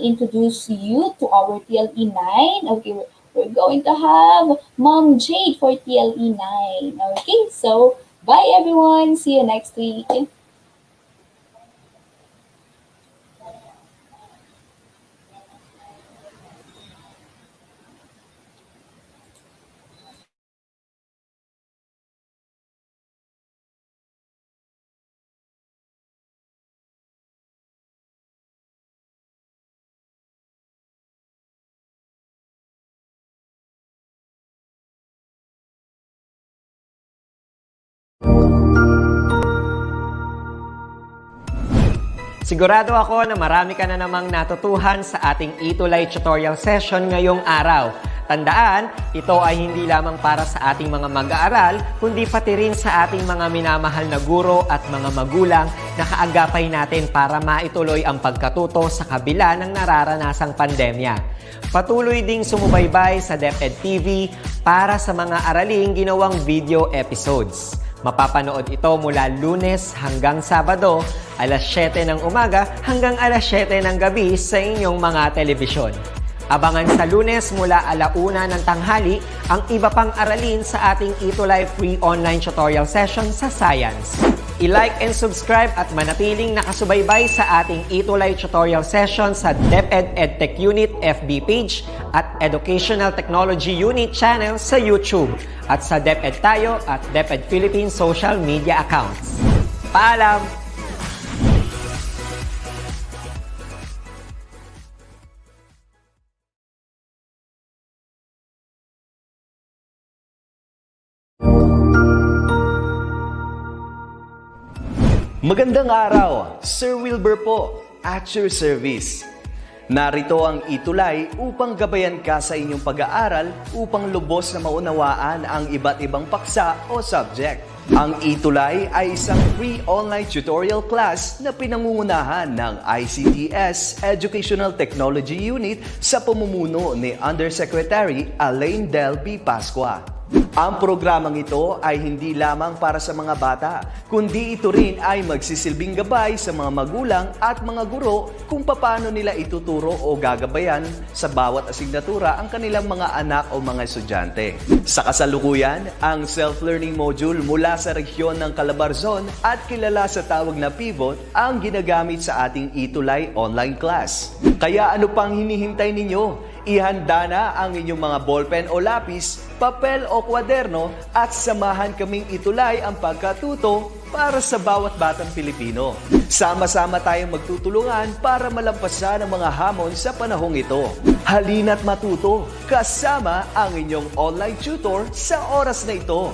[SPEAKER 8] introduce you to our TLE 9. Okay, we're going to have Mom Jade for TLE 9. Okay, so bye everyone. See you next week.
[SPEAKER 1] Sigurado ako na marami ka na namang natutuhan sa ating ETULay tutorial session ngayong araw. Tandaan, ito ay hindi lamang para sa ating mga mag-aaral, kundi pati rin sa ating mga minamahal na guro at mga magulang na kaagapay natin para maituloy ang pagkatuto sa kabila ng nararanasang pandemya. Patuloy ding sumubaybay sa DepEd TV para sa mga araling ginawang video episodes. Mapapanood ito mula Lunes hanggang Sabado, alas 7 ng umaga hanggang alas 7 ng gabi sa inyong mga telebisyon. Abangan sa Lunes mula 1:00 ng tanghali ang iba pang aralin sa ating ETULay free online tutorial session sa Science. I-like and subscribe at manatiling nakasubaybay sa ating ETULay tutorial session sa DepEd EdTech Unit FB page at Educational Technology Unit channel sa YouTube at sa DepEd Tayo at DepEd Philippines social media accounts. Paalam!
[SPEAKER 5] Magandang araw, Sir Wilbur po, at your service. Narito ang ETULay upang gabayan ka sa inyong pag-aaral upang lubos na maunawaan ang iba't ibang paksa o subject. Ang ETULay ay isang free online tutorial class na pinangungunahan ng ICTS Educational Technology Unit sa pamumuno ni Undersecretary Elaine Del B. Pascua. Ang programang ito ay hindi lamang para sa mga bata, kundi ito rin ay magsisilbing gabay sa mga magulang at mga guro kung paano nila ituturo o gagabayan sa bawat asignatura ang kanilang mga anak o mga estudyante. Sa kasalukuyan, ang self-learning module mula sa rehiyon ng Calabarzon at kilala sa tawag na pivot ang ginagamit sa ating ETULay online class. Kaya ano pang hinihintay ninyo? Ihanda na ang inyong mga ballpen o lapis, papel o kwaderno at samahan kaming itulay ang pagkatuto para sa bawat batang Pilipino. Sama-sama tayong magtutulungan para malampasan ang mga hamon sa panahong ito. Halina't matuto kasama ang inyong online tutor sa oras na ito.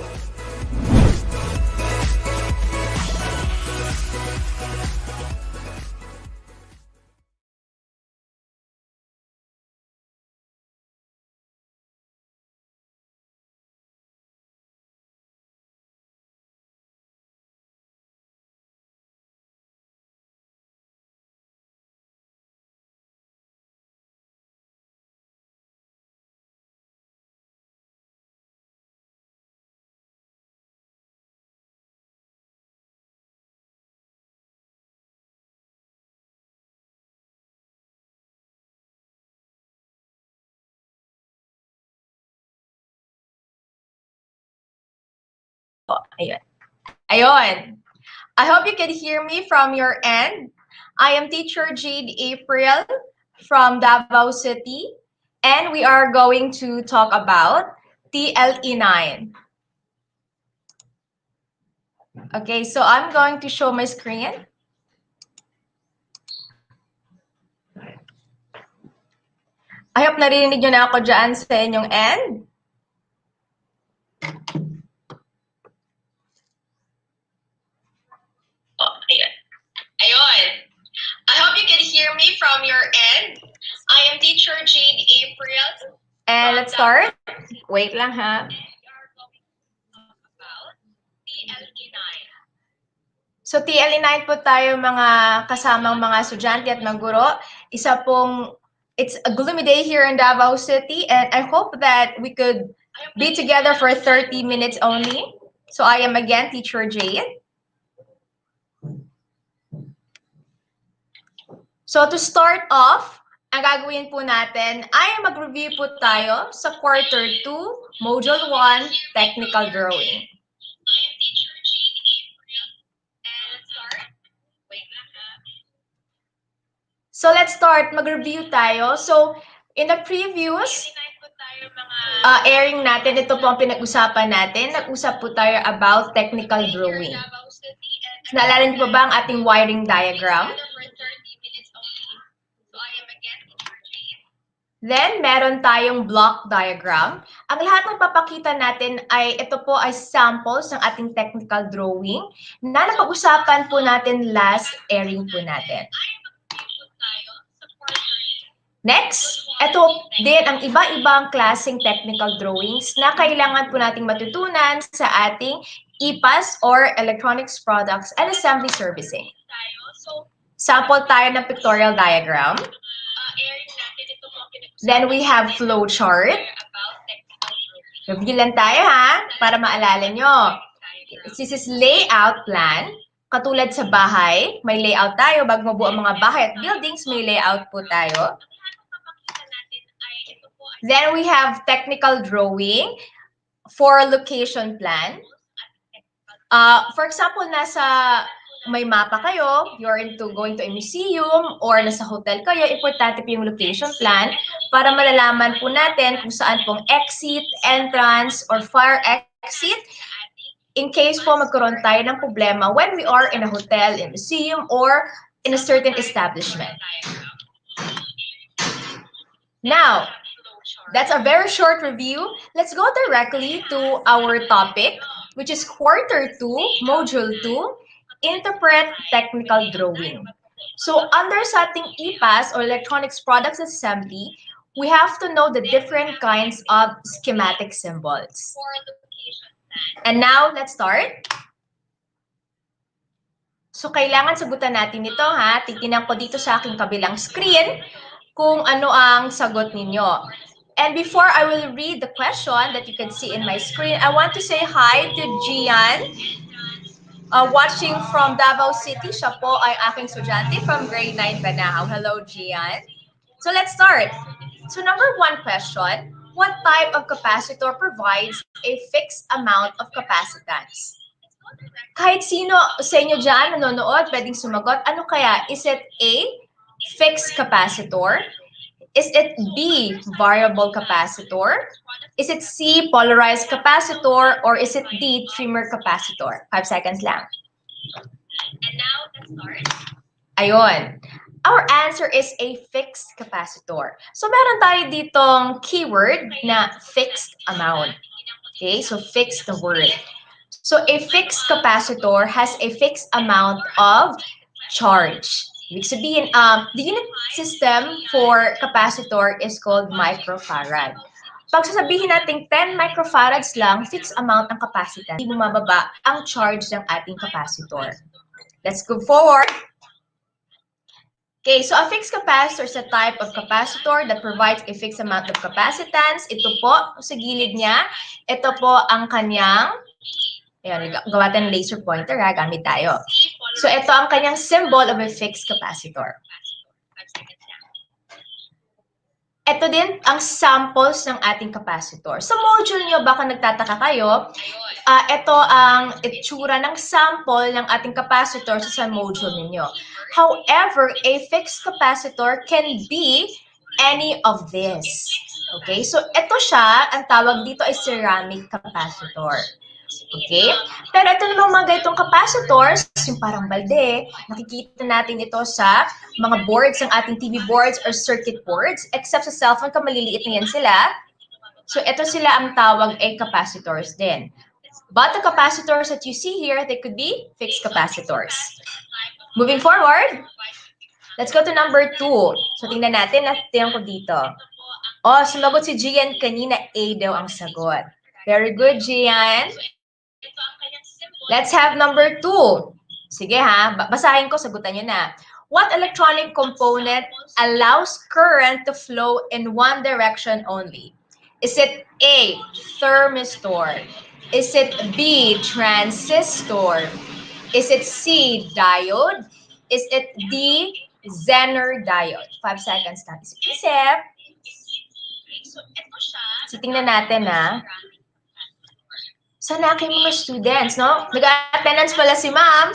[SPEAKER 9] Ayun. Ayun. I hope you can hear me from your end. I am teacher Jade April from Davao City, and we are going to talk about TLE 9. Okay, so I'm going to show my screen. I hope narinig nyo na ako dyan sa inyong end. Ayun. I hope you can hear me from your end. I am teacher Jade April. And let's start. Wait lang ha. So TLE9 po tayo mga kasamang mga estudyante at mga guro. It's a gloomy day here in Davao City and I hope that we could be together for 30 minutes only. So I am again Teacher Jade. So to start off, ang gagawin po natin ay mag-review po tayo sa Quarter 2, Module 1, Technical Drawing. So let's start, mag-review tayo. So in the previous airing natin, ito po ang pinag-usapan natin. Nag-usap po tayo about technical drawing. Naalala niyo pa ba ang ating wiring diagram? Then, meron tayong block diagram. Ang lahat ng papakita natin ay, ito po ay samples ng ating technical drawing na napag-usapan po natin last airing po natin. Next, ito din ang iba-ibang klaseng technical drawings na kailangan po nating matutunan sa ating EPAS or Electronics Products and Assembly Servicing. Sample tayo ng pictorial diagram. Then we have flow chart. Review lang tayo ha, para maalala nyo. This is layout plan. Katulad sa bahay, may layout tayo. Bago mabuo ang mga bahay at buildings, may layout po tayo. Then we have technical drawing for location plan. For example, may mapa kayo, you're going to a museum or nasa hotel kayo, importante po yung location plan para malalaman po natin kung saan pong exit, entrance, or fire exit in case po magkaroon tayo ng problema when we are in a hotel, in a museum, or in a certain establishment. Now, that's a very short review. Let's go directly to our topic, which is Quarter 2, Module 2, Interpret Technical Drawing. So under sa ating EPAS or Electronics Products Assembly, we have to know the different kinds of schematic symbols. And now, let's start. So kailangan sagutan natin ito ha. Titingnan ko dito sa aking kabilang screen kung ano ang sagot ninyo. And before I will read the question that you can see in my screen, I want to say hi to Gian. Watching from Davao City, siya po ay aking estudyante from grade 9 Banahaw. Hello, Gian. So let's start. So number 1 question, what type of capacitor provides a fixed amount of capacitance? Kahit sino sa inyo dyan nanonood, pwedeng sumagot. Ano kaya? Is it A, fixed capacitor? Is it B, variable capacitor? Is it C, polarized capacitor? Or is it D, trimmer capacitor? 5 seconds lang. And now, let's start. Ayun. Our answer is a fixed capacitor. So, meron tayo ditong keyword na fixed amount. Okay, so fixed the word. So, a fixed capacitor has a fixed amount of charge. Ibig sabihin, the unit system for capacitor is called microfarad. Pag sasabihin natin 10 microfarads lang, fixed amount ng capacitance, hindi bumababa ang charge ng ating capacitor. Let's go forward. Okay, so a fixed capacitor is a type of capacitor that provides a fixed amount of capacitance. Ito po, sa gilid niya, ito po ang kanyang, ayan, gawa tayo ng laser pointer ha, gamit tayo. So ito ang kanyang symbol of a fixed capacitor. Ito din ang samples ng ating capacitor. Sa module nyo, baka nagtataka kayo, ito ang itsura ng sample ng ating capacitor sa module ninyo. However, a fixed capacitor can be any of this. Okay? So ito siya, ang tawag dito ay ceramic capacitor. Okay? Pero ito namang mga ganitong capacitors, yung parang balde, nakikita natin ito sa mga boards ng ating TV boards or circuit boards, except sa cellphone, maliliit na yan sila. So ito sila ang tawag ay capacitors din. But the capacitors that you see here, they could be fixed capacitors. Moving forward, let's go to number 2. So tingnan natin, tingnan ko dito. Oh, sumagot si Gian kanina. A daw ang sagot. Very good, Gian. Let's have number 2. Sige ha, basahin ko, sagutan nyo na. What electronic component allows current to flow in one direction only? Is it A, thermistor? Is it B, transistor? Is it C, diode? Is it D, Zener diode? 5 seconds na. Isip. So, tingnan natin na. Sana aking mga students, no? Nag-attendance pala si ma'am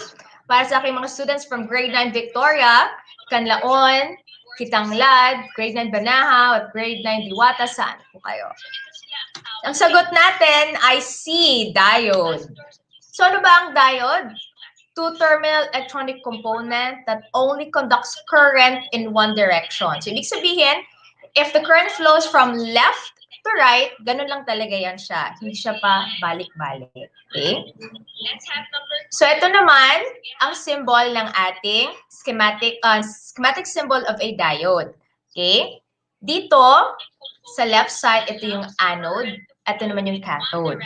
[SPEAKER 9] para sa aking mga students from grade 9 Victoria, Canlaon, Kitanglad, grade 9 Banahaw, at grade 9 Diwata. Saan po kayo? Ang sagot natin ay C, diode. So ano ba ang diode? Two-terminal electronic component that only conducts current in one direction. So, ibig sabihin, if the current flows from left to right, ganun lang talaga yan siya. Hindi siya pa balik-balik. Okay? So, ito naman, ang symbol ng ating schematic symbol of a diode. Okay? Dito, sa left side, ito yung anode. Ito naman yung cathode.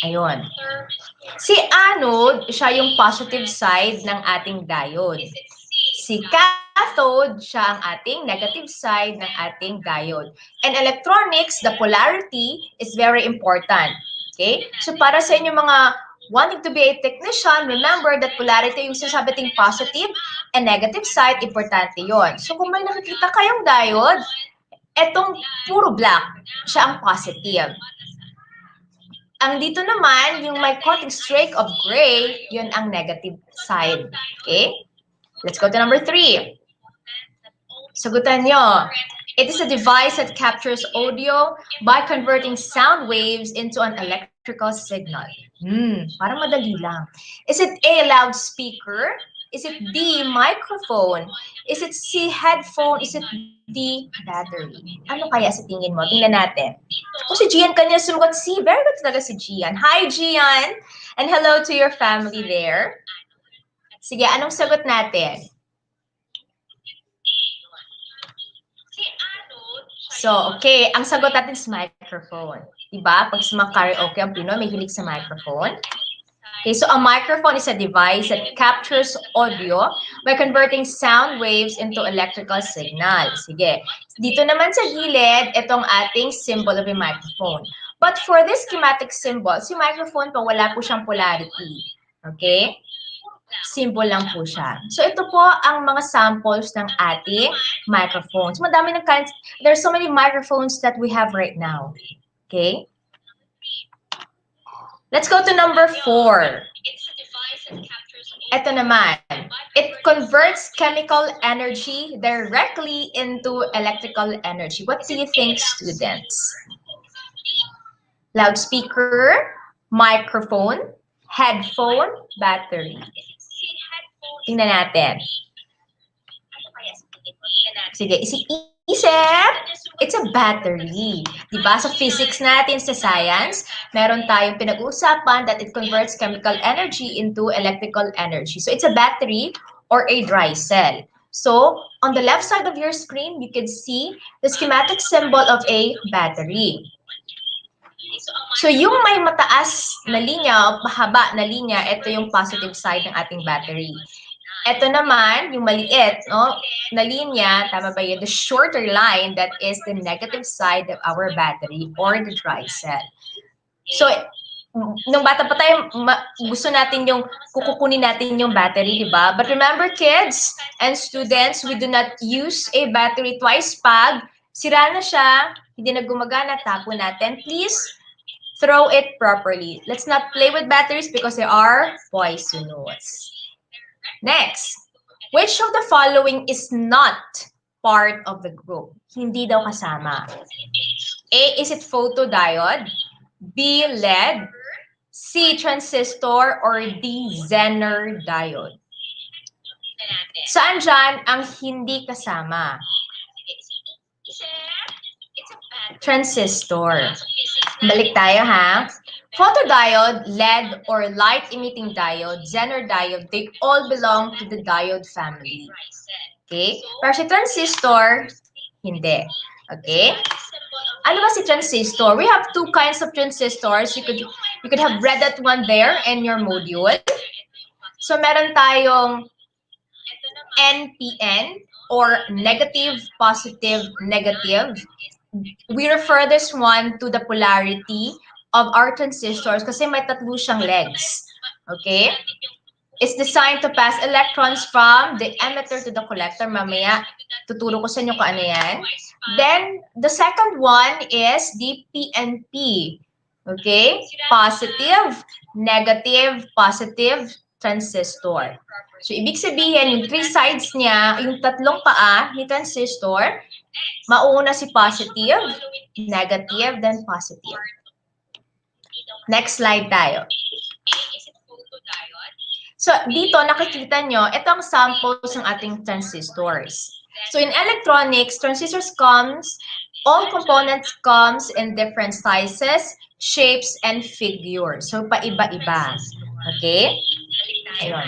[SPEAKER 9] Ayun. Si anode, siya yung positive side ng ating diode. Si cathode, siya ang ating negative side ng ating diode. And electronics, the polarity is very important. Okay? So para sa inyo mga wanting to be a technician, remember that polarity, yung sinasabi ting positive and negative side, importante yon. So kung may nakikita kayong diode, etong puro black, siya ang positive. Ang dito naman, yung may cutting streak of gray, yun ang negative side. Okay? Let's go to number 3. Sagutan nyo. It is a device that captures audio by converting sound waves into an electrical signal. Parang madali lang. Is it A, loudspeaker? Is it D, microphone? Is it C, headphone? Is it D, battery? Ano kaya sa tingin mo? Tingnan natin. Kung si Gian kanya sumagot C, very good talaga si Gian. Hi, Gian! And hello to your family there. Sige, anong sagot natin? So, okay. Ang sagot natin is microphone. Diba? Pag sa mga karaoke ang Pinoy, may hilig sa microphone. Okay, so a microphone is a device that captures audio by converting sound waves into electrical signal. Sige. Dito naman sa gilid, itong ating symbol of a microphone. But for this schematic symbol, si microphone po, wala po siyang polarity. Okay? Symbol lang po siya. So ito po ang mga samples ng ating microphones. Madami ng kinds. There's so many microphones that we have right now. Okay? Let's go to number 4. Ito naman. It converts chemical energy directly into electrical energy. What do you think, students? Loudspeaker, microphone, headphone, battery. Tingnan natin. Sige, isip. It's a battery. Diba? Sa physics natin, sa science, meron tayong pinag-uusapan that it converts chemical energy into electrical energy. So, it's a battery or a dry cell. So, on the left side of your screen, you can see the schematic symbol of a battery. So, yung may mataas na linya, mahaba na linya, ito yung positive side ng ating battery. Ito naman, yung maliit, no, na linya, tama ba yun? The shorter line, that is the negative side of our battery or the dry cell. So, nung bata pa tayo, gusto natin yung, kukunin natin yung battery, di ba? But remember, kids and students, we do not use a battery twice. Pag sira na siya, hindi na gumagana, tapon natin. Please, throw it properly. Let's not play with batteries because they are poisonous. Next, which of the following is not part of the group? Hindi daw kasama. A, is it photodiode? B, LED? C, transistor? Or D, Zener diode? Saan dyan ang hindi kasama? Transistor. Balik tayo, ha? Photodiode, LED, or light-emitting diode, Zener diode, they all belong to the diode family. Okay? Pero si transistor, Hindi. Okay? Ano ba si transistor? We have two kinds of transistors. You could have read that one there in your module. So meron tayong NPN or negative, positive, negative. We refer this one to the polarity of our transistors kasi may tatlo siyang legs. Okay? It's designed to pass electrons from the emitter to the collector. Mamaya, tuturo ko sa inyo kung ano yan. Then, the second one is the PNP. Okay? Positive, negative, positive transistor. So, ibig sabihin, yung three sides niya, yung tatlong paa ni transistor, mauuna si positive, negative, then positive. Next slide tayo. So, dito nakikita nyo, ito ang samples ng ating transistors. So, in electronics, transistors all components comes in different sizes, shapes, and figures. So, paiba-iba. Okay? Ayun.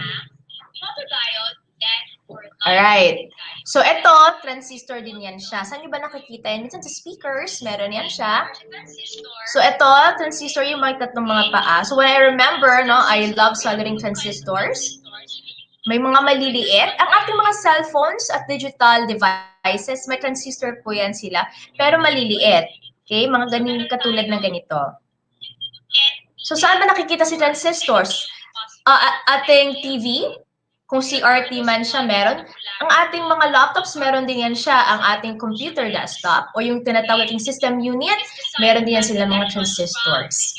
[SPEAKER 9] Alright. So, ito, transistor din yan siya. Saan nyo ba nakikita yan? Minsan sa speakers, meron yan siya. So, ito, transistor yung may tatlong mga paa. So, when I remember, no, I love soldering transistors. May mga maliliit. Ang ating mga cellphones at digital devices, may transistor po yan sila. Pero maliliit. Okay? Mga ganing katulad ng ganito. So, saan ba nakikita si transistors? Ating TV, kung CRT man siya meron. Ang ating mga laptops, meron din yan siya. Ang ating computer desktop o yung tinatawag nating system unit, meron din yan sila mga transistors.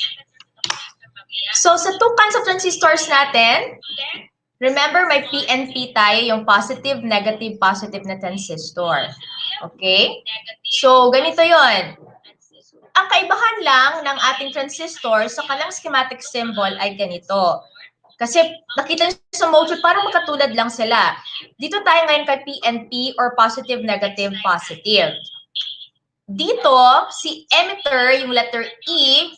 [SPEAKER 9] So, sa two kinds of transistors natin, remember may PNP tayo, yung positive, negative, positive na transistor. Okay? So, ganito yon. Ang kaibahan lang ng ating transistor sa kanilang schematic symbol ay ganito. Kasi nakita nyo sa module, parang makatulad lang sila. Dito tayo ngayon kay PNP or positive, negative, positive. Dito, si emitter, yung letter E,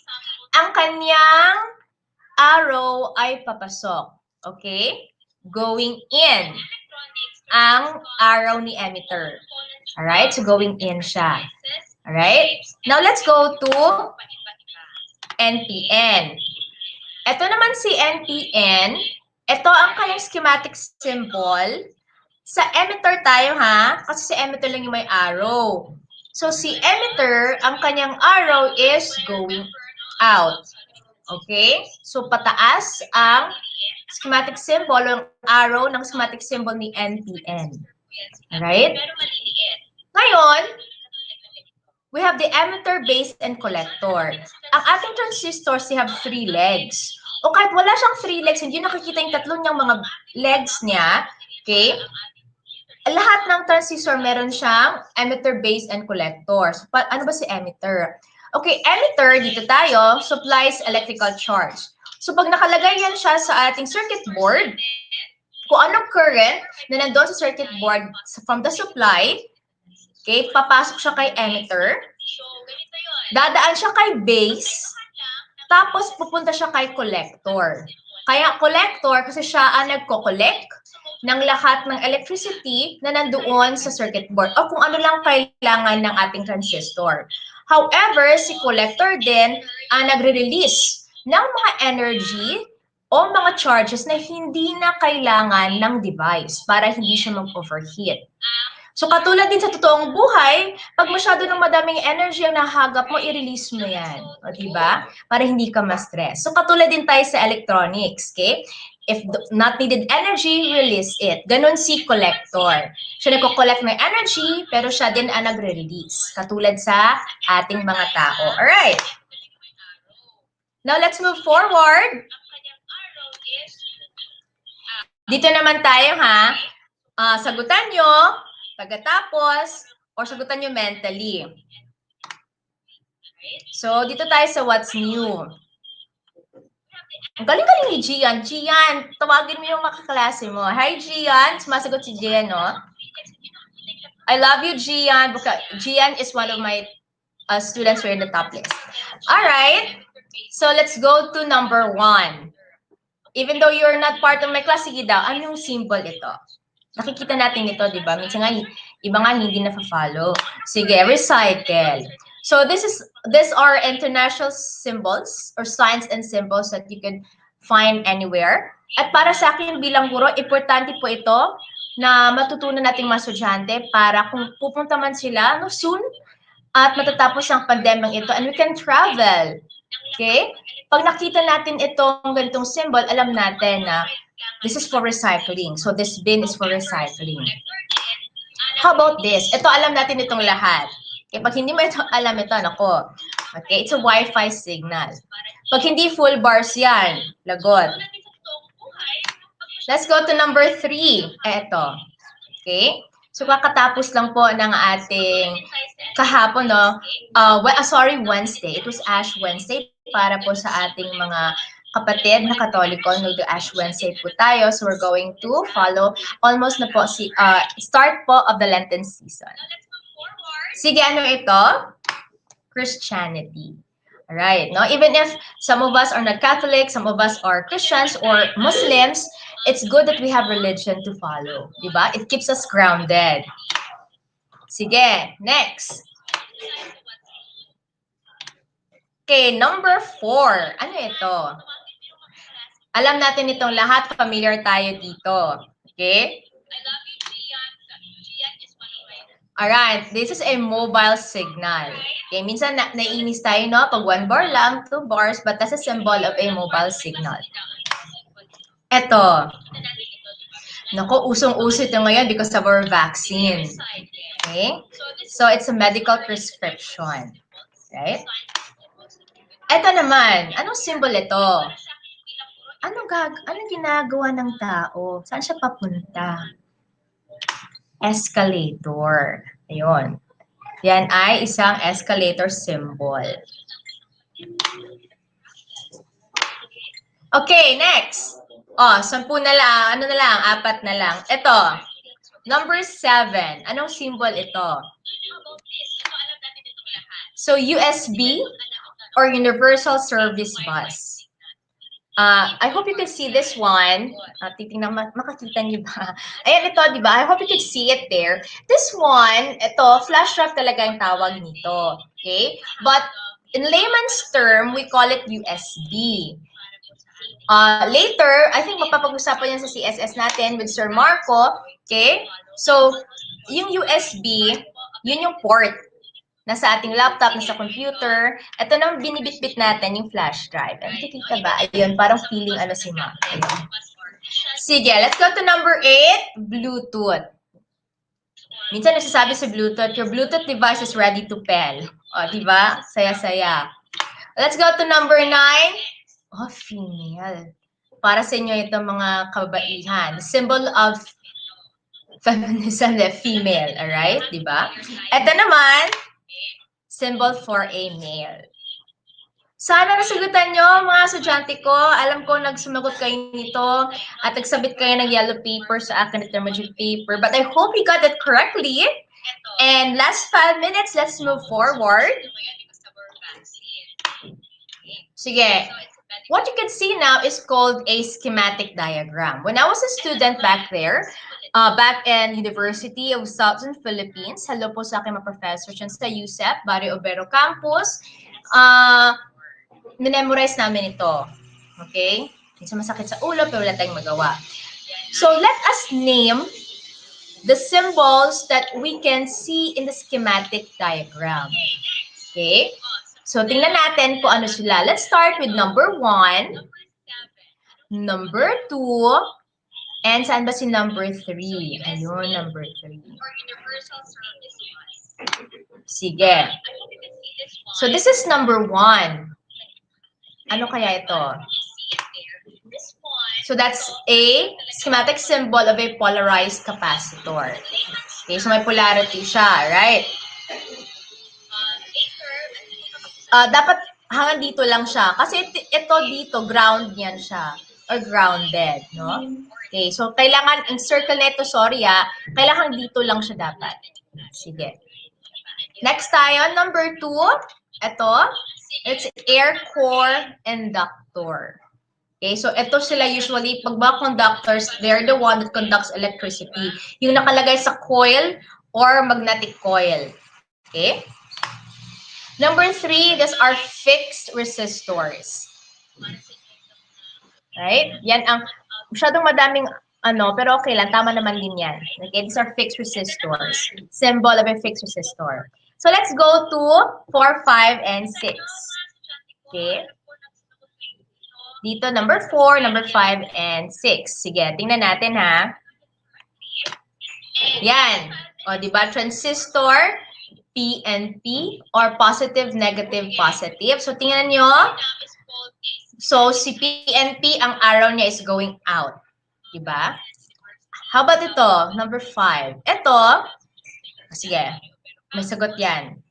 [SPEAKER 9] ang kanyang arrow ay papasok. Okay? Going in. Ang arrow ni emitter. Alright? So, going in siya. Alright? Now, let's go to NPN. Ito naman si NPN, ito ang kanyang schematic symbol. Sa emitter tayo ha, kasi si emitter lang yung may arrow. So si emitter, ang kanyang arrow is going out. Okay? So pataas ang schematic symbol, ang arrow ng schematic symbol ni NPN. Alright? Ngayon, we have the emitter, base, and collector. Ang ating transistors, they have 3 legs. O kahit wala siyang 3 legs, hindi nakikita yung tatlo niyang mga legs niya. Okay? Lahat ng transistor, meron siyang emitter, base, and collector. So, ano ba si emitter? Okay, emitter, dito tayo, supplies electrical charge. So, pag nakalagay yan siya sa ating circuit board, kung anong current na nandun sa circuit board from the supply, okay, papasok siya kay emitter. Dadaan siya kay base. Tapos pupunta siya kay collector. Kaya collector kasi siya ang nagko-collect ng lahat ng electricity na nandoon sa circuit board o kung ano lang kailangan ng ating transistor. However, si collector din ang nagre-release ng mga energy o mga charges na hindi na kailangan ng device para hindi siya mag-overheat. So katulad din sa totoong buhay, pag masyado ng madaming energy ang nahagap mo, i-release mo yan. O diba? Para hindi ka ma-stress. So katulad din tayo sa electronics, okay? If not needed energy, release it. Ganon si collector. Siya nagko-collect ng energy, pero siya din ang nagre-release. Katulad sa ating mga tao. Alright. Now let's move forward. Dito naman tayo ha. Sagutan nyo. Pagkatapos, or sagutan nyo mentally. So, dito tayo sa what's new. Ang galing-galing ni Gian. Gian, tawagin mo yung makaklase mo. Hi, Gian. Sumasagot si Gian, no? I love you, Gian. Gian is one of my students who are in the top list. Alright. So, let's go to number 1. Even though you're not part of my class, sige daw, anong symbol ito? Nakikita natin ito, di ba? Minsan nga, Iba nga hindi na-follow. Sige, recycle. So these are international symbols or signs and symbols that you can find anywhere. At para sa akin bilang guro, importante po ito na matutunan nating mga estudyante para kung pupunta man sila soon at matatapos ang pandemyang ito and we can travel. Okay? Pag nakita natin itong ganitong symbol, alam natin na this is for recycling. So this bin is for recycling. How about this? Ito, alam natin itong lahat. Okay, pag hindi mo ito alam ito, nako. Okay, it's a Wi-Fi signal. Pag hindi full bars yan, lagot. Let's go to number 3. Ito. Okay? So, kakatapos lang po ng ating kahapon, no? Wednesday. It was Ash Wednesday para po sa ating mga kapatid na Katoliko. Nag-Ash Wednesday po tayo. So, we're going to follow almost na po start po of the Lenten season. Sige, ano ito? Christianity. Alright, no? Even if some of us are not Catholic, some of us are Christians or Muslims, it's good that we have religion to follow. Diba? It keeps us grounded. Sige, next. Okay, number 4. Ano ito? Alam natin itong lahat. Familiar tayo dito. Okay? Alright, this is a mobile signal. Okay, minsan naiinis tayo, no? Pag 1 bar lang, 2 bars, but that's a symbol of a mobile signal. Ito. Naku, usong-uso ito ngayon because of our vaccine. Okay? So, it's a medical prescription. Right? Ito naman, anong symbol ito? Anong ginagawa ng tao? Saan siya papunta? Escalator. Ayun. Yan ay isang escalator symbol. Okay, next. 10 na lang. 4 na lang. Ito. Number 7. Anong symbol ito? So, USB or Universal Service Bus. I hope you can see this one. Titingnan, makakita niyo ba? Ayan, ito, di ba? I hope you can see it there. This one, ito, flash drive talaga yung tawag nito. Okay? But in layman's term, we call it USB. Later, I think mapapag-usapan yan sa CSS natin with Sir Marco. Okay? So, yung USB, yun yung port. Nasa ating laptop, nasa computer. Ito nang binibitbit natin, yung flash drive. Nakikita ba? Ayun, parang feeling si Ma'am. Sige, let's go to number 8, Bluetooth. Minsan nasasabi sa Bluetooth, your Bluetooth device is ready to pair. Diba? Saya-saya. Let's go to number 9. Female. Para sa inyo itong mga kabaihan. The symbol of feminism, the female. Alright? Diba? Ito naman, symbol for a male. Sana nasagutan nyo, mga estudyante ko. Alam ko, nagsumagot kayo nito at nagsabit kayo ng yellow paper sa akin at magic paper. But I hope you got it correctly. And last 5 minutes, let's move forward. Sige. What you can see now is called a schematic diagram. When I was a student back there, back in University of Southern Philippines. Hello po sa aking mga professors dyan sa USEP, Barrio Obrero Campus. Minemorize namin ito. Okay? Minsan masakit sa ulo, pero wala tayong magawa. So, let us name the symbols that we can see in the schematic diagram. Okay? So, tingnan natin kung ano sila. Let's start with number 1, number 2, and saan ba si number 3? Ayun, number 3. Sige. So, this is number 1. Ano kaya ito? So, that's a schematic symbol of a polarized capacitor. Okay, so may polarity siya, right? Dapat hanggang dito lang siya. Kasi ito dito, ground niyan siya. Or grounded, no? Okay, so kailangan, in circle na ito, kailangan dito lang siya dapat. Sige. Next tayo, number 2. Ito, it's air core inductor. Okay, so ito sila usually, pag mga conductors, they're the one that conducts electricity. Yung nakalagay sa coil or magnetic coil. Okay? Number 3, these are fixed resistors. Right? Yan ang masyadong madaming pero okay lang, tama naman din yan. Okay, these are fixed resistors. Symbol of a fixed resistor. So let's go to 4, 5, and 6. Okay? Dito, number 4, number 5, and 6. Sige, tingnan natin ha. Yan. O, diba? Transistor, PNP, or positive, negative, positive. So, tingnan nyo. So, si PNP, ang arrow niya is going out. Diba? How about ito? Number 5. Ito, sige, may sagot yan.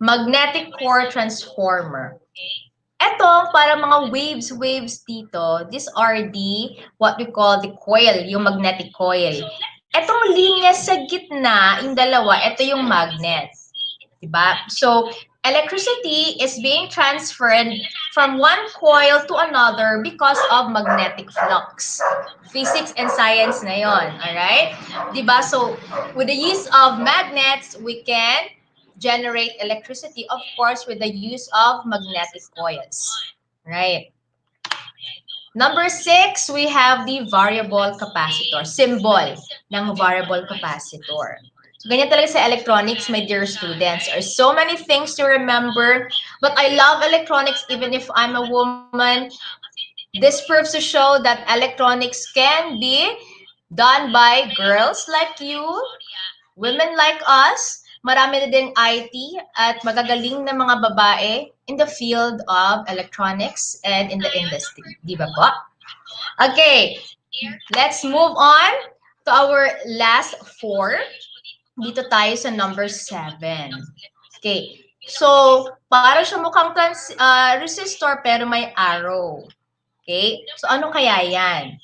[SPEAKER 9] Magnetic core transformer. Ito, para mga waves dito, these are what we call the coil, yung magnetic coil. Etong linya sa gitna, yung dalawa, ito yung magnet. Diba? So, electricity is being transferred from one coil to another because of magnetic flux. Physics and science na yon, alright? Diba? So, with the use of magnets, we can generate electricity, of course, with the use of magnetic coils. Right? Number 6, we have the variable capacitor, symbol ng variable capacitor. So, ganyan talaga sa electronics, my dear students. There are so many things to remember, but I love electronics even if I'm a woman. This proves to show that electronics can be done by girls like you, women like us. Marami na din IT at magagaling na mga babae in the field of electronics and in the industry. Di ba po? Okay, let's move on to our last 4. Dito tayo sa number 7. Okay. So, parang siya mukhang resistor pero may arrow. Okay? So, ano kaya yan?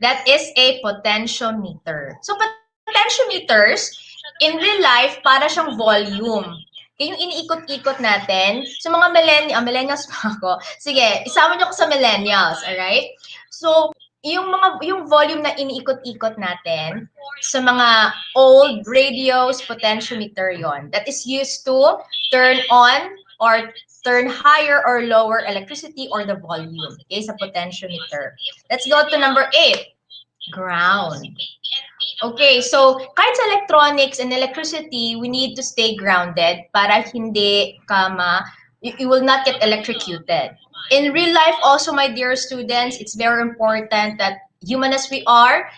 [SPEAKER 9] That is a potentiometer. So, potentiometers, in real life, para siyang volume. Okay, yung iniikot-ikot natin. So, mga millennials pa ako. Sige, isama niyo ko sa millennials. Alright? So, yung volume na iniikot-ikot natin sa mga old radios, potentiometer yon, that is used to turn on or turn higher or lower electricity or the volume, okay, sa potentiometer. Let's go to number 8, ground. Okay, so kahit sa electronics and electricity, we need to stay grounded para hindi you will not get electrocuted. In real life also, my dear students, it's very important that human as we are,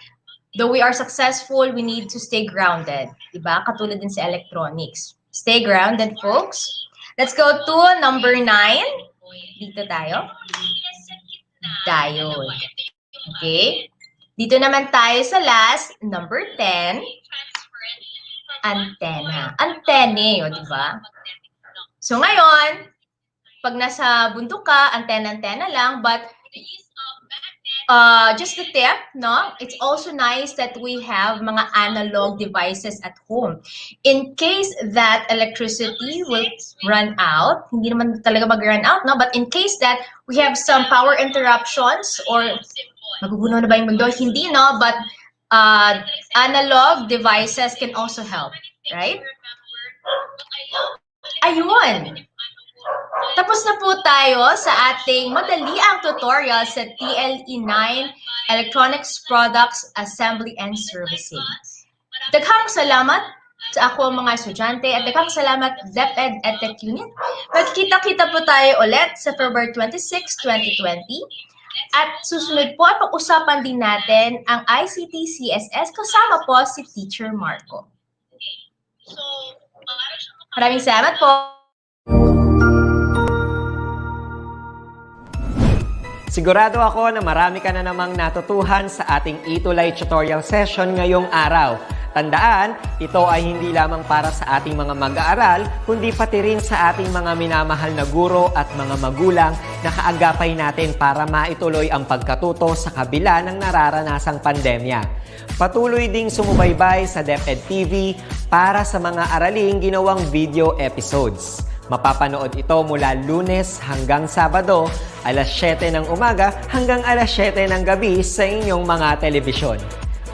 [SPEAKER 9] though we are successful, we need to stay grounded. Diba? Katulad din sa electronics. Stay grounded, folks. Let's go to number 9. Dito tayo. Diode. Okay? Dito naman tayo sa last, number 10. Antenna. Antenne, diba? So ngayon, pag nasa bundok ka, antena lang, but just the tip, no? It's also nice that we have mga analog devices at home. In case that electricity will run out, hindi naman talaga mag-run out, no? But in case that we have some power interruptions or magugunaw na ba yung mundo? Hindi, no? But analog devices can also help, right? Ayun! Tapos na po tayo sa ating madaliang tutorial sa TLE 9 Electronics Products Assembly and Servicing. Daghang salamat sa ako mga estudyante at daghang salamat DepEd Edtech Unit. Magkita-kita po tayo ulit sa February 26, 2020. At susunod po at pag-usapan din natin ang ICT CSS kasama po si Teacher Marco. Maraming salamat po.
[SPEAKER 1] Sigurado ako na marami ka na namang natutuhan sa ating ETULay tutorial session ngayong araw. Tandaan, ito ay hindi lamang para sa ating mga mag-aaral, kundi pati rin sa ating mga minamahal na guro at mga magulang na kaagapay natin para maituloy ang pagkatuto sa kabila ng nararanasang pandemya. Patuloy ding sumubaybay sa DepEd TV para sa mga araling ginawang video episodes. Mapapanood ito mula Lunes hanggang Sabado, alas 7 ng umaga hanggang alas 7 ng gabi sa inyong mga telebisyon.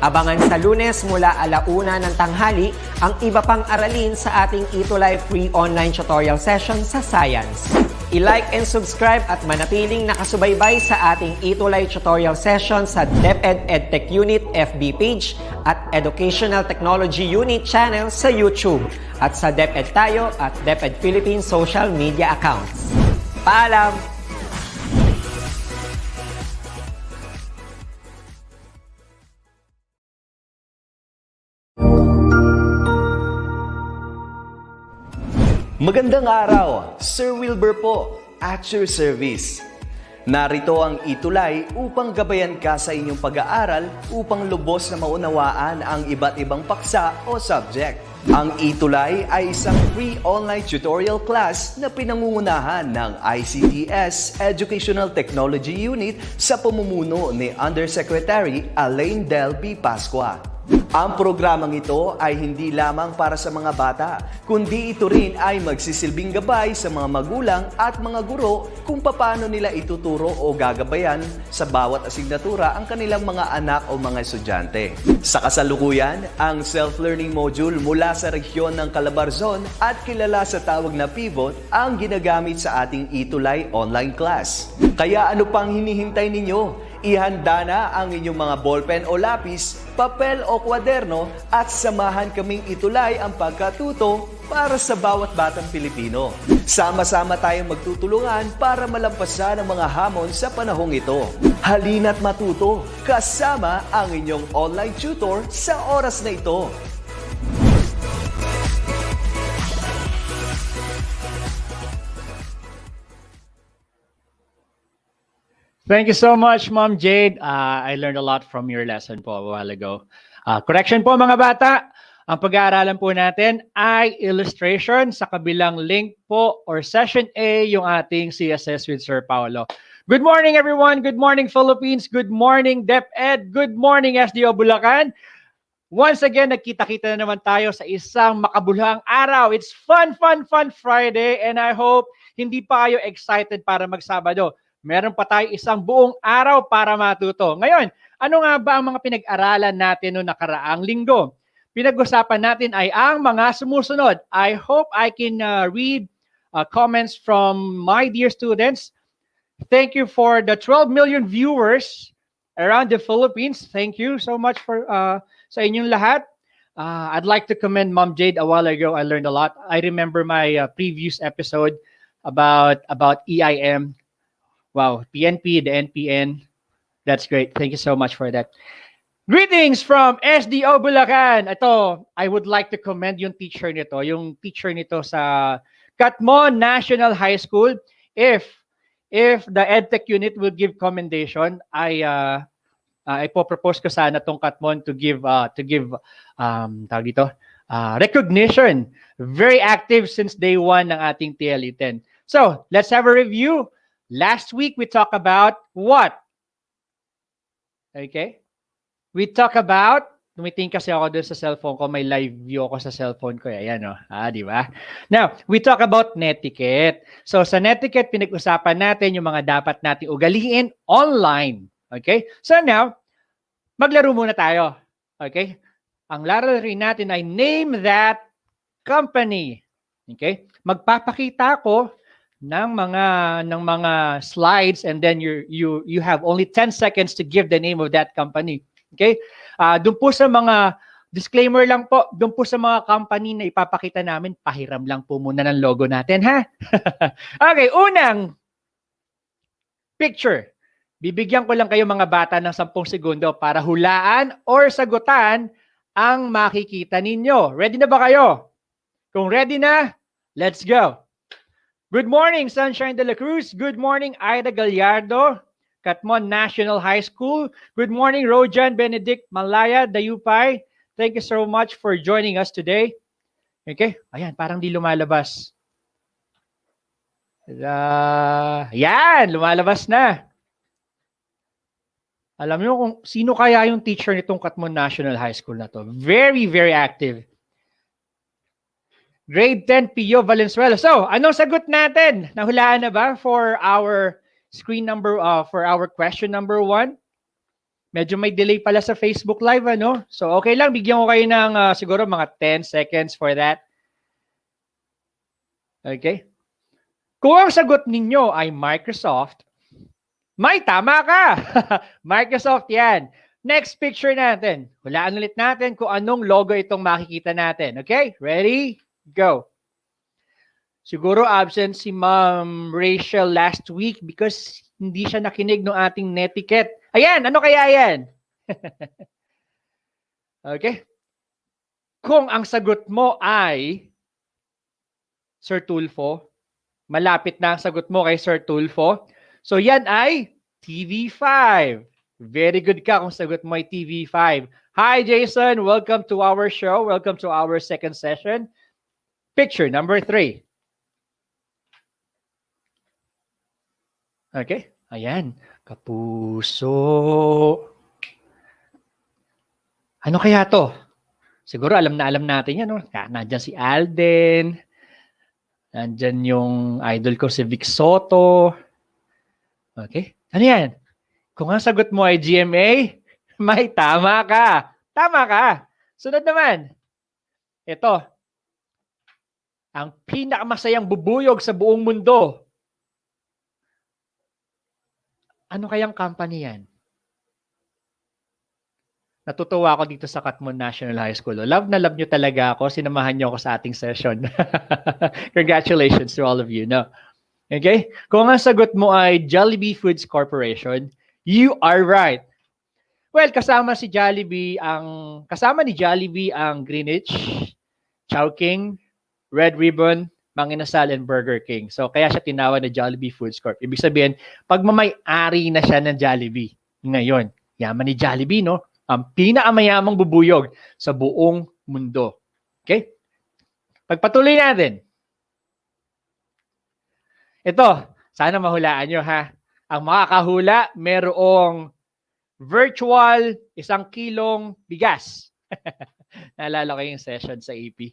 [SPEAKER 1] Abangan sa Lunes mula 1:00 ng tanghali ang iba pang aralin sa ating ETULay free online tutorial session sa Science. I-like and subscribe at manatiling nakasubaybay sa ating ETULay tutorial session sa DepEd EdTech Unit FB page at Educational Technology Unit channel sa YouTube at sa DepEd Tayo at DepEd Philippines social media accounts. Paalam!
[SPEAKER 5] Magandang araw, Sir Wilbur po, at your service. Narito ang ETULay upang gabayan ka sa inyong pag-aaral upang lubos na maunawaan ang iba't ibang paksa o subject. Ang ETULay ay isang free online tutorial class na pinangungunahan ng ICTS Educational Technology Unit sa pamumuno ni Undersecretary Elaine Del B. Pascua. Ang programang ito ay hindi lamang para sa mga bata, kundi ito rin ay magsisilbing gabay sa mga magulang at mga guro kung paano nila ituturo o gagabayan sa bawat asignatura ang kanilang mga anak o mga estudyante. Sa kasalukuyan, ang self-learning module mula sa rehiyon ng Calabarzon at kilala sa tawag na Pivot ang ginagamit sa ating ETULay online class. Kaya ano pang hinihintay ninyo? Ihanda na ang inyong mga ballpen o lapis, papel o kwaderno at samahan kaming itulay ang pagkatuto para sa bawat batang Pilipino. Sama-sama tayong magtutulungan para malampasan ang mga hamon sa panahong ito. Halina't matuto kasama ang inyong online tutor sa oras na ito.
[SPEAKER 10] Thank you so much, Ma'am Jade. I learned a lot from your lesson po a while ago. Correction po mga bata, ang pag-aaralan po natin ay illustration. Sa kabilang link po or session A yung ating CSS with Sir Paolo. Good morning everyone. Good morning Philippines. Good morning DepEd. Good morning SDO Bulacan. Once again, nagkita-kita na naman tayo sa isang makabuluhang araw. It's fun Friday and I hope hindi pa kayo excited para magsabado. Meron pa tayo isang buong araw para matuto. Ngayon, ano nga ba ang mga pinag-aralan natin noong nakaraang linggo? Pinag-usapan natin ay ang mga sumusunod. I hope I can read comments from my dear students. Thank you for the 12 million viewers around the Philippines. Thank you so much for sa inyong lahat. I'd like to commend Mom Jade a while ago. I learned a lot. I remember my previous episode about EIM. Wow, PNP, the NPN. That's great. Thank you so much for that. Greetings from SDO Bulacan. Ito, I would like to commend yung teacher nito sa Katmon National High School. If the EdTech unit will give commendation, I propose ko sana tong Katmon to give recognition. Very active since day one ng ating TLE10. So, let's have a review. Last week, we talked about what? Okay? We talk about, tumitingin kasi ako dun sa cellphone ko, may live view ako sa cellphone ko. Ayan, o. Di ba? Now, we talk about netiquette. So, sa netiquette, pinag-usapan natin yung mga dapat natin ugaliin online. Okay? So, now, maglaro muna tayo. Okay? Ang lararin natin ay name that company. Okay? Magpapakita ako ng mga slides and then you have only 10 seconds to give the name of that company. Okay? Doon po sa mga disclaimer lang po, doon po sa mga company na ipapakita namin, pahiram lang po muna ng logo natin, ha? Okay, unang picture. Bibigyan ko lang kayo mga bata ng 10 segundo para hulaan or sagutan ang makikita ninyo. Ready na ba kayo? Kung ready na, let's go. Good morning, Sunshine de la Cruz. Good morning, Aida Gallardo, Katmon National High School. Good morning, Rojan Benedict Malaya, Dayupay. Thank you so much for joining us today. Okay, ayan, parang di lumalabas. Yan, lumalabas na. Alam niyo kung sino kaya yung teacher nitong Katmon National High School na to. Very, very active. Grade 10, Pio Valenzuela. So, anong sagot natin? Nahulaan na ba for our screen number, for our question number 1? Medyo may delay pala sa Facebook Live, ano? So, okay lang. Bigyan ko kayo ng siguro mga 10 seconds for that. Okay? Kung ang sagot ninyo ay Microsoft, may tama ka! Microsoft yan. Next picture natin. Hulaan ulit natin kung anong logo itong makikita natin. Okay? Ready? Go. Siguro absent si Ma'am Rachel last week because hindi siya nakinig ng ating netiquette. Ayan, ano kaya yan? Okay? Kung ang sagot mo ay Sir Tulfo, malapit na ang sagot mo kay Sir Tulfo. So yan ay TV5. Very good ka kung sagot mo ay TV5. Hi Jason, welcome to our show. Welcome to our second session. Picture number 3. Okay, ayan. Kapuso. Ano kaya to? Siguro alam na alam natin yan. No? Nandyan si Alden. Nandyan yung idol ko si Vic Soto. Okay, ano yan? Kung ang sagot mo ay GMA, may tama ka. Tama ka. Sunod naman. Ito. Ang pinakamasayang bubuyog sa buong mundo. Ano kayang company yan? Natutuwa ako dito sa Katmon National High School. Love na love nyo talaga ako. Sinamahan nyo ako sa ating session. Congratulations to all of you. No? Okay? Kung ang sagot mo ay Jollibee Foods Corporation, you are right. Well, kasama ni Jollibee ang Greenwich, Chowking, Red Ribbon, Mang Inasal, and Burger King. So, kaya siya tinawag na Jollibee Foods Corp. Ibig sabihin, pagmamay-ari na siya ng Jollibee. Ngayon, yaman ni Jollibee, no? Ang pinakamayamang bubuyog sa buong mundo. Okay? Pagpatuloy natin. Ito, sana mahulaan nyo, ha? Ang makakahula, merong virtual 1 kilong bigas. Naalala ko yung session sa AP.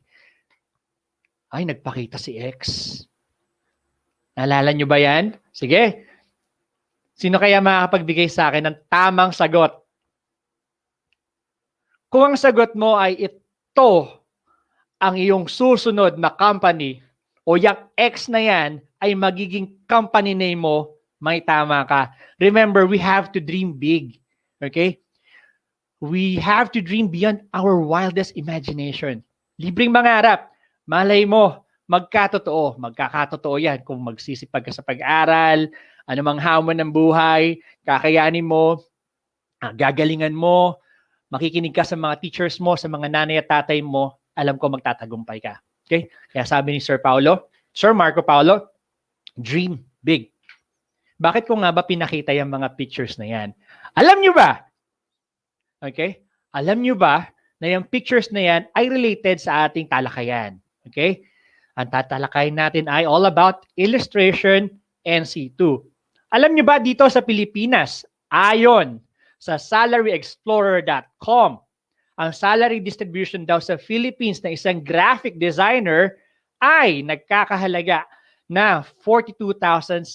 [SPEAKER 10] Ay, nagpakita si X. Naalala nyo ba yan? Sige. Sino kaya makakapagbigay sa akin ng tamang sagot? Kung ang sagot mo ay ito ang iyong susunod na company o yung X na yan ay magiging company name mo, may tama ka. Remember, we have to dream big. Okay? We have to dream beyond our wildest imagination. Libreng mangarap. Malay mo, magkakatotoo yan kung magsisipag ka sa pag-aral, anumang hamon ng buhay, kakayanin mo, gagalingan mo, makikinig ka sa mga teachers mo, sa mga nanay at tatay mo, alam ko magtatagumpay ka. Okay? Kaya sabi ni Sir Marco Paulo, dream big. Bakit ko nga ba pinakita yung mga pictures na yan? Alam nyo ba? Okay? Alam nyo ba na yung pictures na yan ay related sa ating talakayan? Okay? Ang tatalakayin natin ay all about illustration NC2. Alam nyo ba dito sa Pilipinas, ayon sa salaryexplorer.com, ang salary distribution daw sa Philippines na isang graphic designer ay nagkakahalaga na 42,700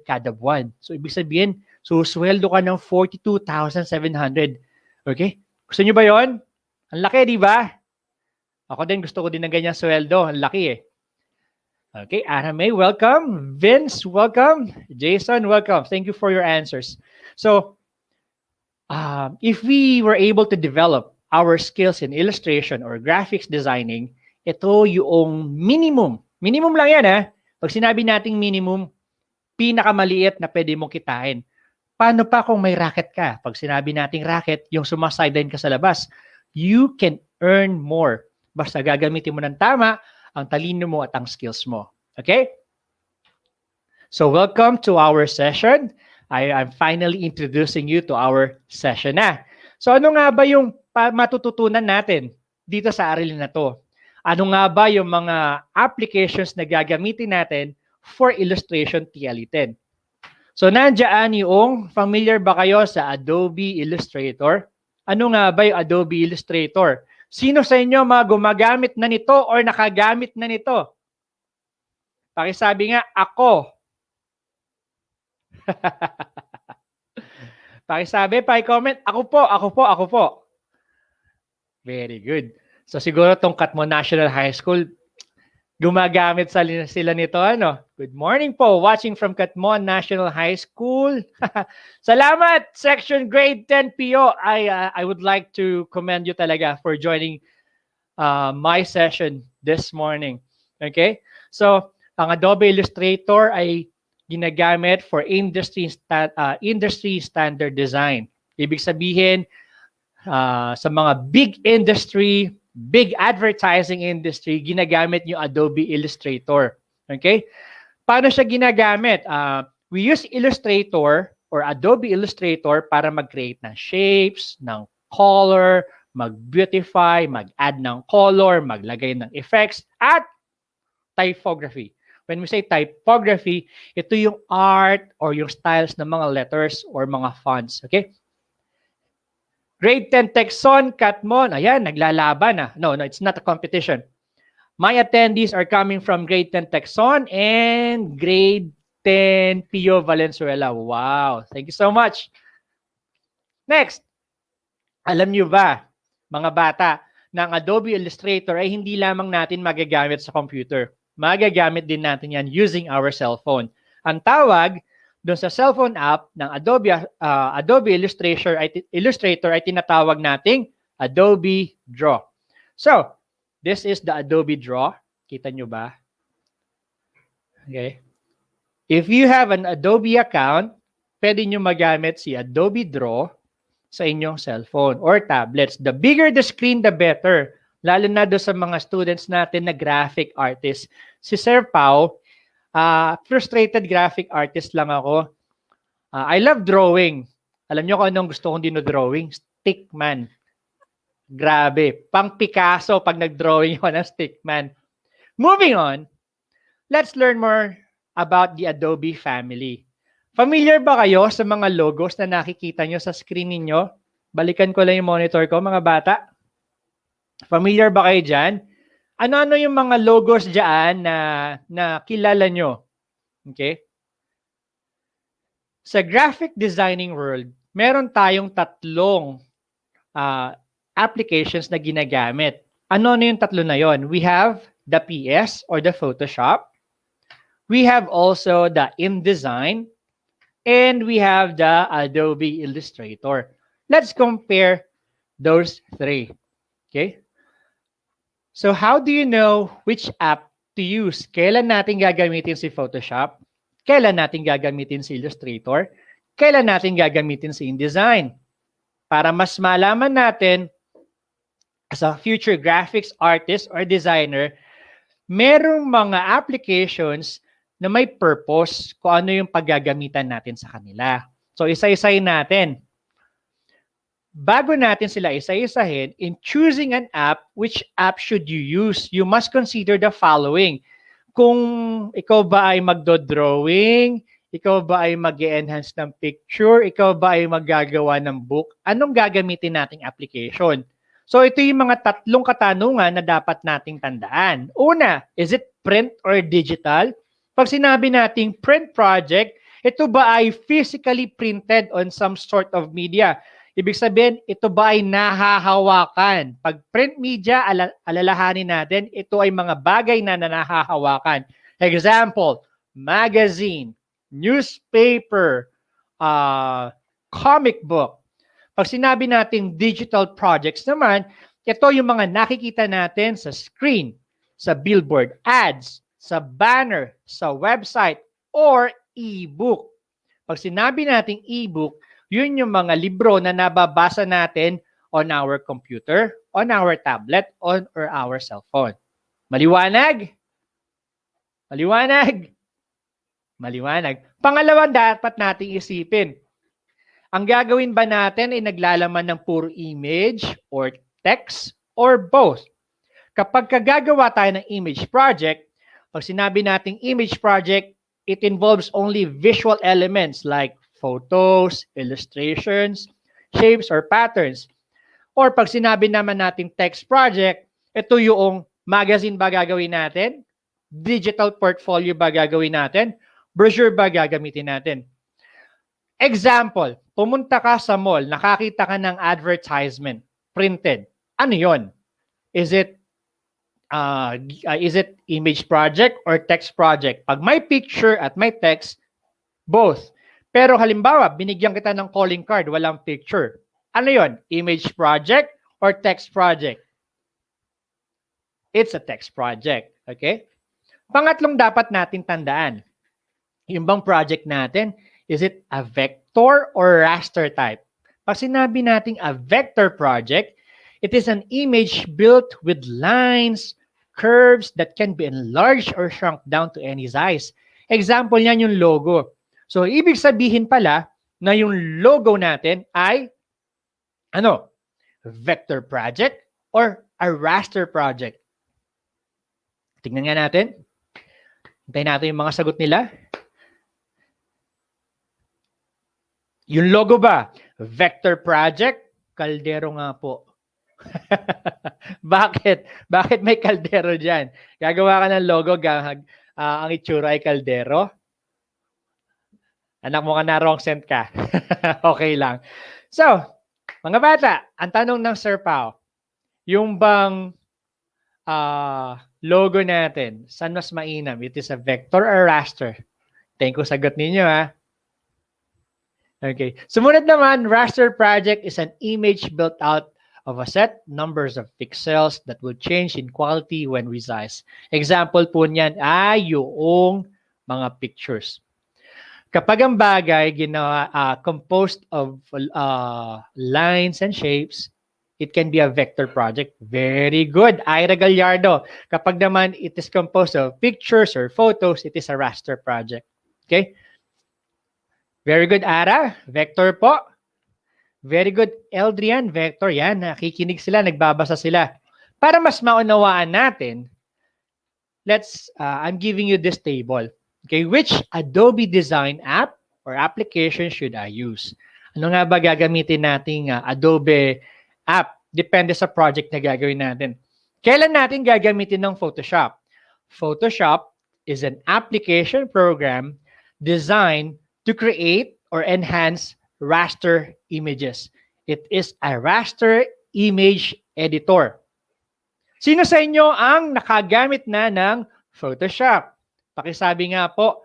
[SPEAKER 10] kada buwan. So, ibig sabihin, susweldo ka ng 42,700. Okay? Gusto nyo ba yon? Ang laki, di ba? Ako din, gusto ko din ng ganyang sweldo. Ang laki eh. Okay, Arame, welcome. Vince, welcome. Jason, welcome. Thank you for your answers. So, if we were able to develop our skills in illustration or graphics designing, ito yung minimum. Minimum lang yan, ha? Pag sinabi nating minimum, pinakamaliit na pwede mong kitain. Paano pa kung may racket ka? Pag sinabi nating racket, yung sumasideline ka sa labas, you can earn more. Basta gagamitin mo ng tama ang talino mo at ang skills mo. Okay? So welcome to our session. I'm finally introducing you to our session na. So ano nga ba yung matututunan natin dito sa aralin na to? Ano nga ba yung mga applications na gagamitin natin for illustration TLE10? So nandiyan yung familiar ba kayo sa Adobe Illustrator? Ano nga ba yung Adobe Illustrator? Sino sa inyo mga gumagamit na nito or nakagamit na nito? Pakisabi nga, ako. Pakisabi, paki-comment. Ako po, ako po, ako po. Very good. So siguro tong Katmon National High School, gumagamit sila nito. Ano? Good morning po. Watching from Katmon National High School. Salamat, Section Grade 10 PO. I would like to commend you talaga for joining my session this morning. Okay? So, ang Adobe Illustrator ay ginagamit for industry standard design. Ibig sabihin, sa mga big industry, big advertising industry, ginagamit yung Adobe Illustrator. Okay? Paano siya ginagamit? We use Illustrator or Adobe Illustrator para mag-create ng shapes, ng color, mag-beautify, mag-add ng color, maglagay ng effects, at typography. When we say typography, ito yung art or yung styles ng mga letters or mga fonts. Okay? Grade 10 Texon, Katmon. Ayan, naglalaban na. No, it's not a competition. My attendees are coming from Grade 10 Texon and Grade 10 Pio Valenzuela. Wow, thank you so much. Next, alam nyo ba, mga bata, na ang Adobe Illustrator ay hindi lamang natin magagamit sa computer. Magagamit din natin yan using our cellphone. Ang tawag doon sa cellphone app ng Adobe Illustrator ay tinatawag nating Adobe Draw. So, this is the Adobe Draw. Kita nyo ba? Okay. If you have an Adobe account, pwede nyo magamit si Adobe Draw sa inyong cellphone or tablets. The bigger the screen, the better. Lalo na doon sa mga students natin na graphic artists. Si Sir Pao, frustrated graphic artist lang ako. I love drawing. Alam nyo kung anong gusto kong dinodrawing? Stickman. Grabe. Pang Picasso pag nag-drawing ako ng stickman. Moving on, let's learn more about the Adobe family. Familiar ba kayo sa mga logos na nakikita nyo sa screen ninyo? Balikan ko lang yung monitor ko, mga bata. Familiar ba kayo dyan? Ano-ano yung mga logos dyan na kilala nyo? Okay? Sa graphic designing world, meron tayong tatlong applications na ginagamit. Ano-ano yung tatlo na yon? We have the PS or the Photoshop. We have also the InDesign. And we have the Adobe Illustrator. Let's compare those three. Okay? So how do you know which app to use? Kailan natin gagamitin si Photoshop? Kailan natin gagamitin si Illustrator? Kailan natin gagamitin si InDesign? Para mas malaman natin as a future graphics artist or designer, merong mga applications na may purpose kung ano yung paggagamitan natin sa kanila. So isa-isahin natin. Bago natin sila isa-isahin, in choosing an app, which app should you use? You must consider the following. Kung ikaw ba ay magdo-drawing, ikaw ba ay mag-enhance ng picture, ikaw ba ay maggagawa ng book, anong gagamitin nating application? So ito yung mga tatlong katanungan na dapat nating tandaan. Una, is it print or digital? Pag sinabi nating print project, ito ba ay physically printed on some sort of media? Ibig sabihin, ito ba ay nahahawakan? Pag print media, alalahanin natin, ito ay mga bagay na nahahawakan. Example, magazine, newspaper, comic book. Pag sinabi natin digital projects naman, ito yung mga nakikita natin sa screen, sa billboard, ads, sa banner, sa website, or e-book. Pag sinabi natin e-book, yun yung mga libro na nababasa natin on our computer, on our tablet, or our cell phone. Maliwanag? Maliwanag? Maliwanag. Pangalawang dapat nating isipin. Ang gagawin ba natin ay naglalaman ng puro image or text or both? Kapag gagawa tayo ng image project, pag sinabi nating image project, it involves only visual elements like photos, illustrations, shapes, or patterns. Or pag sinabi naman nating text project, ito yung magazine ba gagawin natin? Digital portfolio ba gagawin natin? Brochure ba gagamitin natin? Example, pumunta ka sa mall, nakakita ka ng advertisement, printed. Ano yon? Is it image project or text project? Pag may picture at may text, both. Pero halimbawa, binigyan kita ng calling card, walang picture. Ano yon? Image project or text project? It's a text project. Okay? Pangatlong dapat natin tandaan, yung bang project natin, is it a vector or raster type? Pag sinabi natin a vector project, it is an image built with lines, curves that can be enlarged or shrunk down to any size. Example niyan yung logo. So, ibig sabihin pala na yung logo natin ay ano? Vector project or a raster project. Tingnan nga natin. Hintayin natin yung mga sagot nila. Yung logo ba? Vector project? Kaldero nga po. Bakit? Bakit may kaldero dyan? Gagawa ka ng logo, ang itsura ay kaldero? Anak mo ka na, wrong sent ka. Okay lang. So, mga bata, ang tanong ng Sir Pao, yung bang logo natin, saan mas mainam? It is a vector or raster? Thank you, sagot ninyo ha. Okay. Sumunod naman, raster project is an image built out of a set numbers of pixels that will change in quality when resized. Example po niyan ay yung mga pictures. Kapag ang bagay ginawa composed of lines and shapes, it can be a vector project. Very good, Ira Gallardo. Kapag naman it is composed of pictures or photos, it is a raster project. Okay? Very good, Ara. Vector po. Very good, Eldrian. Vector. Yan, nakikinig sila, nagbabasa sila. Para mas maunawaan natin, I'm giving you this table. Okay, which Adobe design app or application should I use? Ano nga ba gagamitin nating Adobe app? Depende sa project na gagawin natin. Kailan natin gagamitin ng Photoshop? Photoshop is an application program designed to create or enhance raster images. It is a raster image editor. Sino sa inyo ang nakagamit na ng Photoshop? Pakisabi nga po,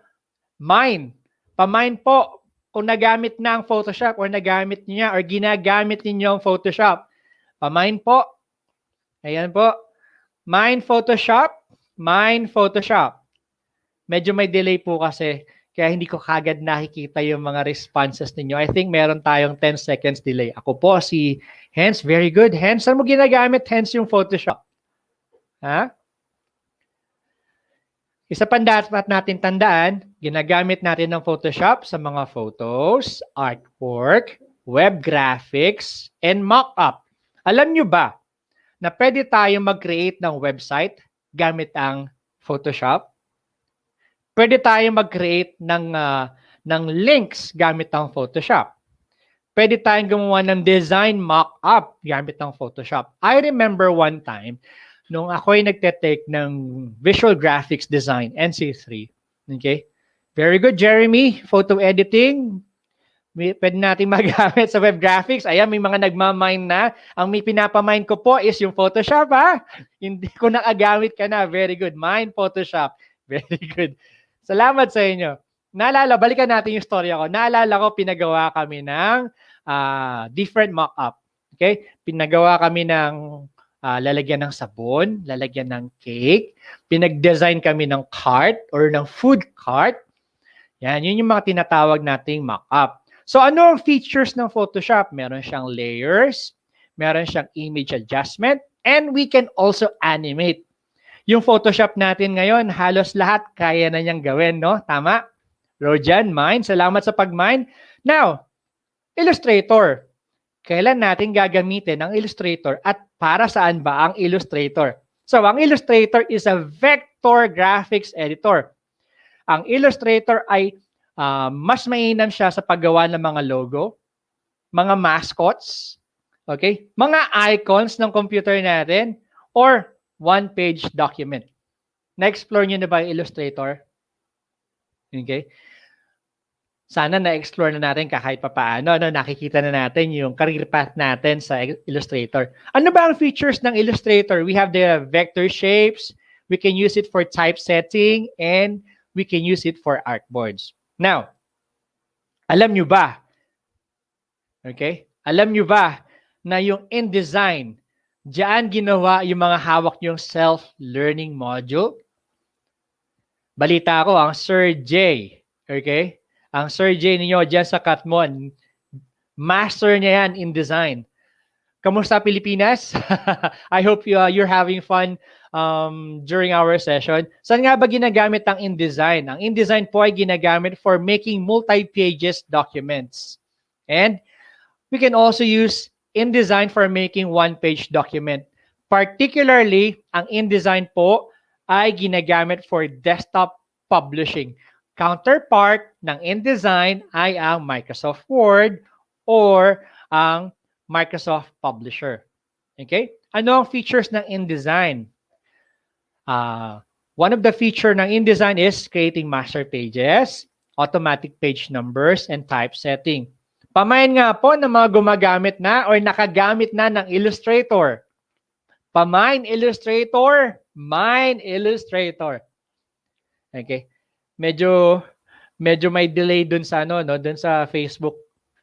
[SPEAKER 10] mine. Pa-mine po kung nagamit na ang Photoshop or nagamit niya or ginagamit ninyo ang Photoshop. Pa-mine po. Ayan po. Mine Photoshop. Mine Photoshop. Medyo may delay po kasi kaya hindi ko kagad nakikita yung mga responses ninyo. I think meron tayong 10 seconds delay. Ako po si Hens. Very good. Hens, saan mo ginagamit, Hens, yung Photoshop? Ha? Isa pa dapat natin tandaan, ginagamit natin ng Photoshop sa mga photos, artwork, web graphics, and mock-up. Alam nyo ba na pwede tayong mag-create ng website gamit ang Photoshop? Pwede tayong mag-create ng links gamit ang Photoshop. Pwede tayong gumawa ng design mock-up gamit ang Photoshop. I remember one time, nung ako ay nagte-take ng visual graphics design, NC3. Okay? Very good, Jeremy. Photo editing. Pwede natin magamit sa web graphics. Ayan, may mga nagmamine na. Ang may pinapamine ko po is yung Photoshop, ha? Hindi ko nakagamit ka na. Very good. Mine Photoshop. Very good. Salamat sa inyo. Naalala, balikan natin yung story ko. Naalala ko, pinagawa kami ng different mock-up. Okay? Pinagawa kami ng lalagyan ng sabon, lalagyan ng cake. Pinag-design kami ng cart or ng food cart. Yan, yun yung mga tinatawag nating mock-up. So, ano ang features ng Photoshop? Meron siyang layers, meron siyang image adjustment, and we can also animate. Yung Photoshop natin ngayon, halos lahat kaya na niyang gawin, no? Tama? Rojan, mine. Salamat sa pag-mine. Now, Illustrator. Kailan natin gagamitin ang Illustrator at para saan ba ang Illustrator? So, ang Illustrator is a vector graphics editor. Ang Illustrator ay mas mainam siya sa paggawa ng mga logo, mga mascots, okay? Mga icons ng computer natin, or one-page document. Na-explore nyo na ba yung Illustrator? Okay? sana na-explore na natin kahit papaano. No? Nakikita na natin yung career path natin sa Illustrator. Ano ba ang features ng Illustrator? We have the vector shapes. We can use it for typesetting and we can use it for artboards. Now, alam nyo ba? Okay? Alam nyo ba na yung InDesign, diyan ginawa yung mga hawak yung self-learning module? Balita ko, ang Sir J, okay? Ang Sir J ninyo dyan sa Katmon, master niya yan in design. Kamusta Pilipinas? I hope you're having fun during our session. Saan nga ba ginagamit ang InDesign? Ang InDesign po ay ginagamit for making multi-pages documents. And we can also use InDesign for making one-page document. Particularly, ang InDesign po ay ginagamit for desktop publishing. Counterpart ng InDesign ay ang Microsoft Word or ang Microsoft Publisher. Okay? Ano ang features ng InDesign? One of the feature ng InDesign is creating master pages, automatic page numbers, and typesetting. Pamayan nga po ng mga gumagamit na or nakagamit na ng Illustrator. Pamain Illustrator, Mine Illustrator. Okay? Medyo may delay dun sa dun sa Facebook.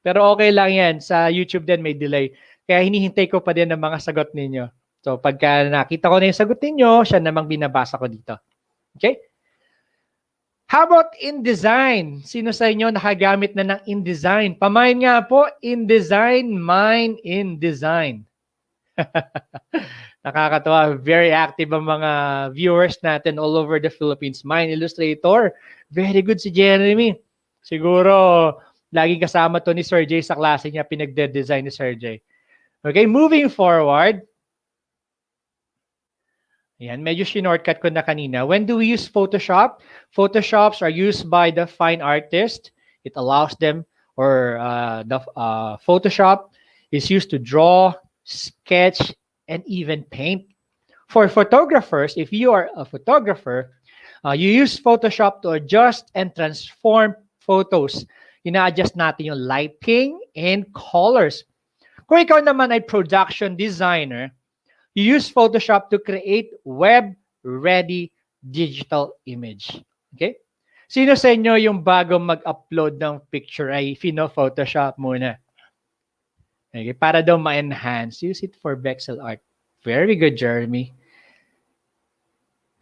[SPEAKER 10] Pero okay lang 'yan. Sa YouTube din may delay. Kaya hinihintay ko pa din ang mga sagot ninyo. So pagka nakita ko na 'yung sagot ninyo, siya namang binabasa ko dito. Okay? How about InDesign? Sino sa inyo nakagamit na ng InDesign? Pamain nga po, InDesign, Mine InDesign. Nakakatawa. Very active ang mga viewers natin all over the Philippines. Mine Illustrator. Very good si Jeremy. Siguro, laging kasama to ni Sir J sa klase niya. Pinagde-design ni Sir J. Okay, moving forward. Ayan, medyo shinortcut ko na kanina. When do we use Photoshop? Photoshops are used by the fine artist. It allows them, or Photoshop is used to draw, sketch, and even paint. For photographers, if you are a photographer, you use Photoshop to adjust and transform photos. Ina-adjust natin yung lighting and colors. Kung ikaw naman ay production designer, you use Photoshop to create web-ready digital image. Okay? Sino sa inyo yung bago mag-upload ng picture ay Photoshop muna? Okay, para daw ma-enhance, use it for vexel art. Very good, Jeremy.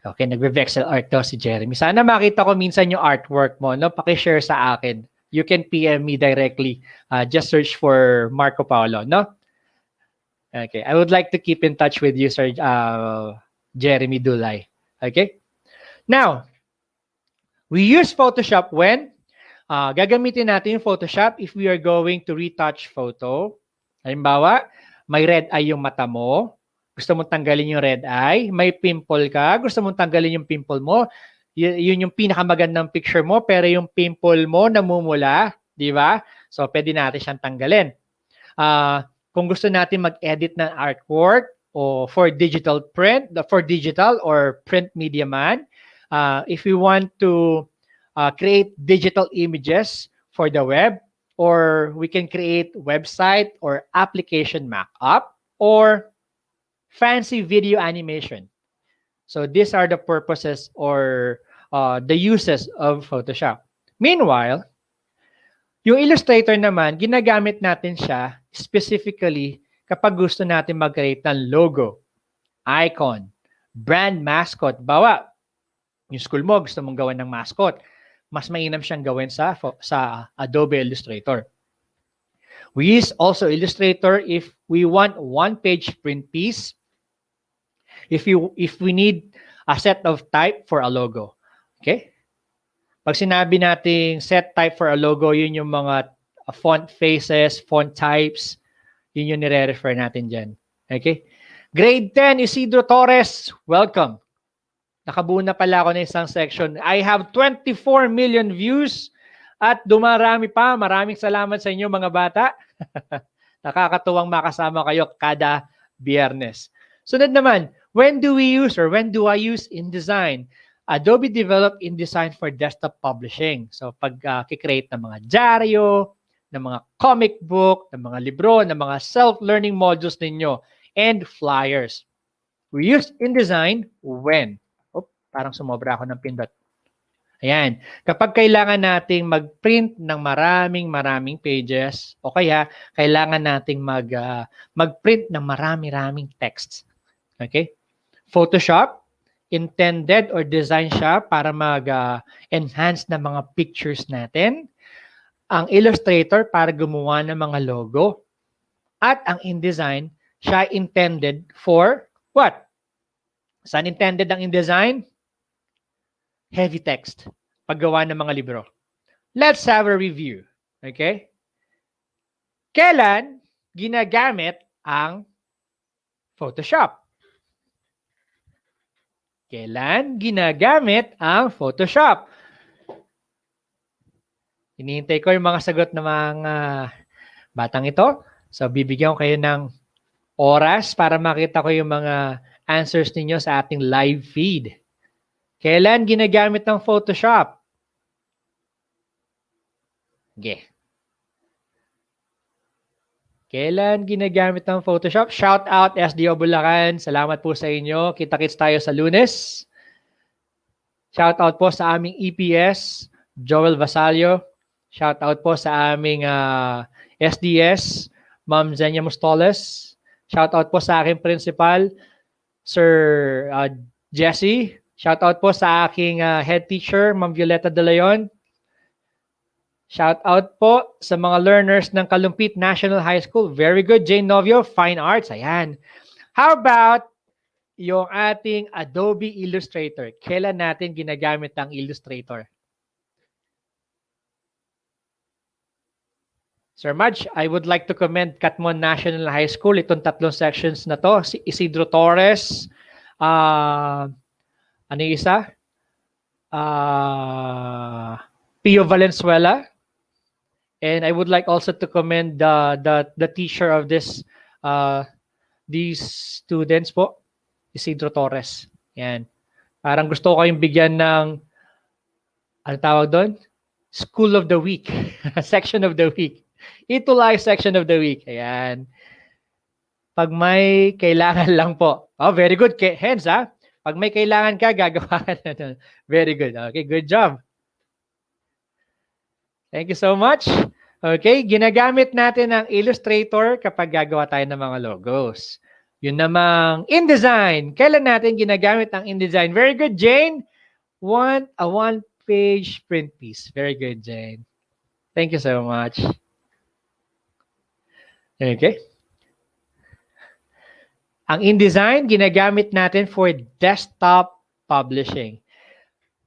[SPEAKER 10] Okay, nagbe-vexel art daw si Jeremy. Sana makita ko minsan yung artwork mo. No? Paki-share sa akin. You can PM me directly. Just search for Marco Paolo. No? Okay, I would like to keep in touch with you, Sir Jeremy Dulay. Okay? Now, we use Photoshop when gagamitin natin yung Photoshop if we are going to retouch photo. Halimbawa, may red eye yung mata mo, gusto mong tanggalin yung red eye, may pimple ka, gusto mong tanggalin yung pimple mo, yun yung pinakamagandang picture mo, pero yung pimple mo namumula, di ba? So, pwede natin siyang tanggalin. Kung gusto natin mag-edit ng artwork o for digital print, for digital or print media man, if we want to create digital images for the web, or we can create website or application mock-up or fancy video animation. So these are the purposes or the uses of Photoshop. Meanwhile, yung Illustrator naman, ginagamit natin siya specifically kapag gusto natin mag-create ng logo, icon, brand mascot. Bawa, yung school mo, gusto mong gawan ng mascot. Mas mainam siyang gawin sa Adobe Illustrator. We use also Illustrator if we want one-page print piece, if we need a set of type for a logo. Okay? Pag sinabi nating set type for a logo, yun yung mga font faces, font types, yun yung nire-refer natin dyan. Okay? Grade 10, Isidro Torres, welcome. Nakabuo na pala ako ng isang section. I have 24 million views at dumarami pa. Maraming salamat sa inyo mga bata. Nakakatuwang makasama kayo kada Biyernes. Sunod naman, when do we use or when do I use InDesign? Adobe developed InDesign for desktop publishing. So pag kikreate ng mga dyaryo, ng mga comic book, ng mga libro, ng mga self-learning modules ninyo, and flyers. We use InDesign when? Parang sumobra ako ng pindot. Ayan. Kapag kailangan nating mag-print ng maraming pages o kaya kailangan nating mag-print ng marami-raming texts. Okay? Photoshop, intended or designed siya para mag-enhance ng mga pictures natin. Ang Illustrator para gumawa ng mga logo. At ang InDesign, siya intended for what? Saan intended ang InDesign? Heavy text. Paggawa ng mga libro. Let's have a review. Okay? Kailan ginagamit ang Photoshop? Kailan ginagamit ang Photoshop? Hinihintay ko yung mga sagot ng mga batang ito. So, bibigyan ko kayo ng oras para makita ko yung mga answers ninyo sa ating live feed. Kailan ginagamit ang Photoshop? Okay. Kailan ginagamit ang Photoshop? Shout out SDO Bulacan. Salamat po sa inyo. Kita-kits tayo sa Lunes. Shout out po sa aming EPS, Joel Vasallo. Shout out po sa aming SDS, Ma'am Zenia Mostoles. Shout out po sa aking principal, Sir Jesse. Shout out po sa aking head teacher, Ma'am Violeta De Leon. Shout out po sa mga learners ng Kalumpit National High School. Very good, Jane Novio, Fine Arts. Ayan. How about yung ating Adobe Illustrator? Kailan natin ginagamit ang Illustrator? Sir Madge, I would like to commend Catmon National High School. Itong tatlong sections na to. Si Isidro Torres, ano yung isa? Pio Valenzuela. And I would like also to commend the teacher of these students po, Isidro Torres. Yan. Parang gusto ko kayong bigyan ng, ano tawag doon? School of the Week. Section of the Week. ETULay Section of the Week. Ayan. Pag may kailangan lang po. Oh, very good. Hands, ha? Pag may kailangan ka, gagawa ka na. Very good. Okay, good job. Thank you so much. Okay, ginagamit natin ang Illustrator kapag gagawa tayo ng mga logos. Yun namang InDesign. Kailan natin ginagamit ang InDesign? Very good, Jane. A one-page print piece. Very good, Jane. Thank you so much. Okay. Ang InDesign, ginagamit natin for desktop publishing.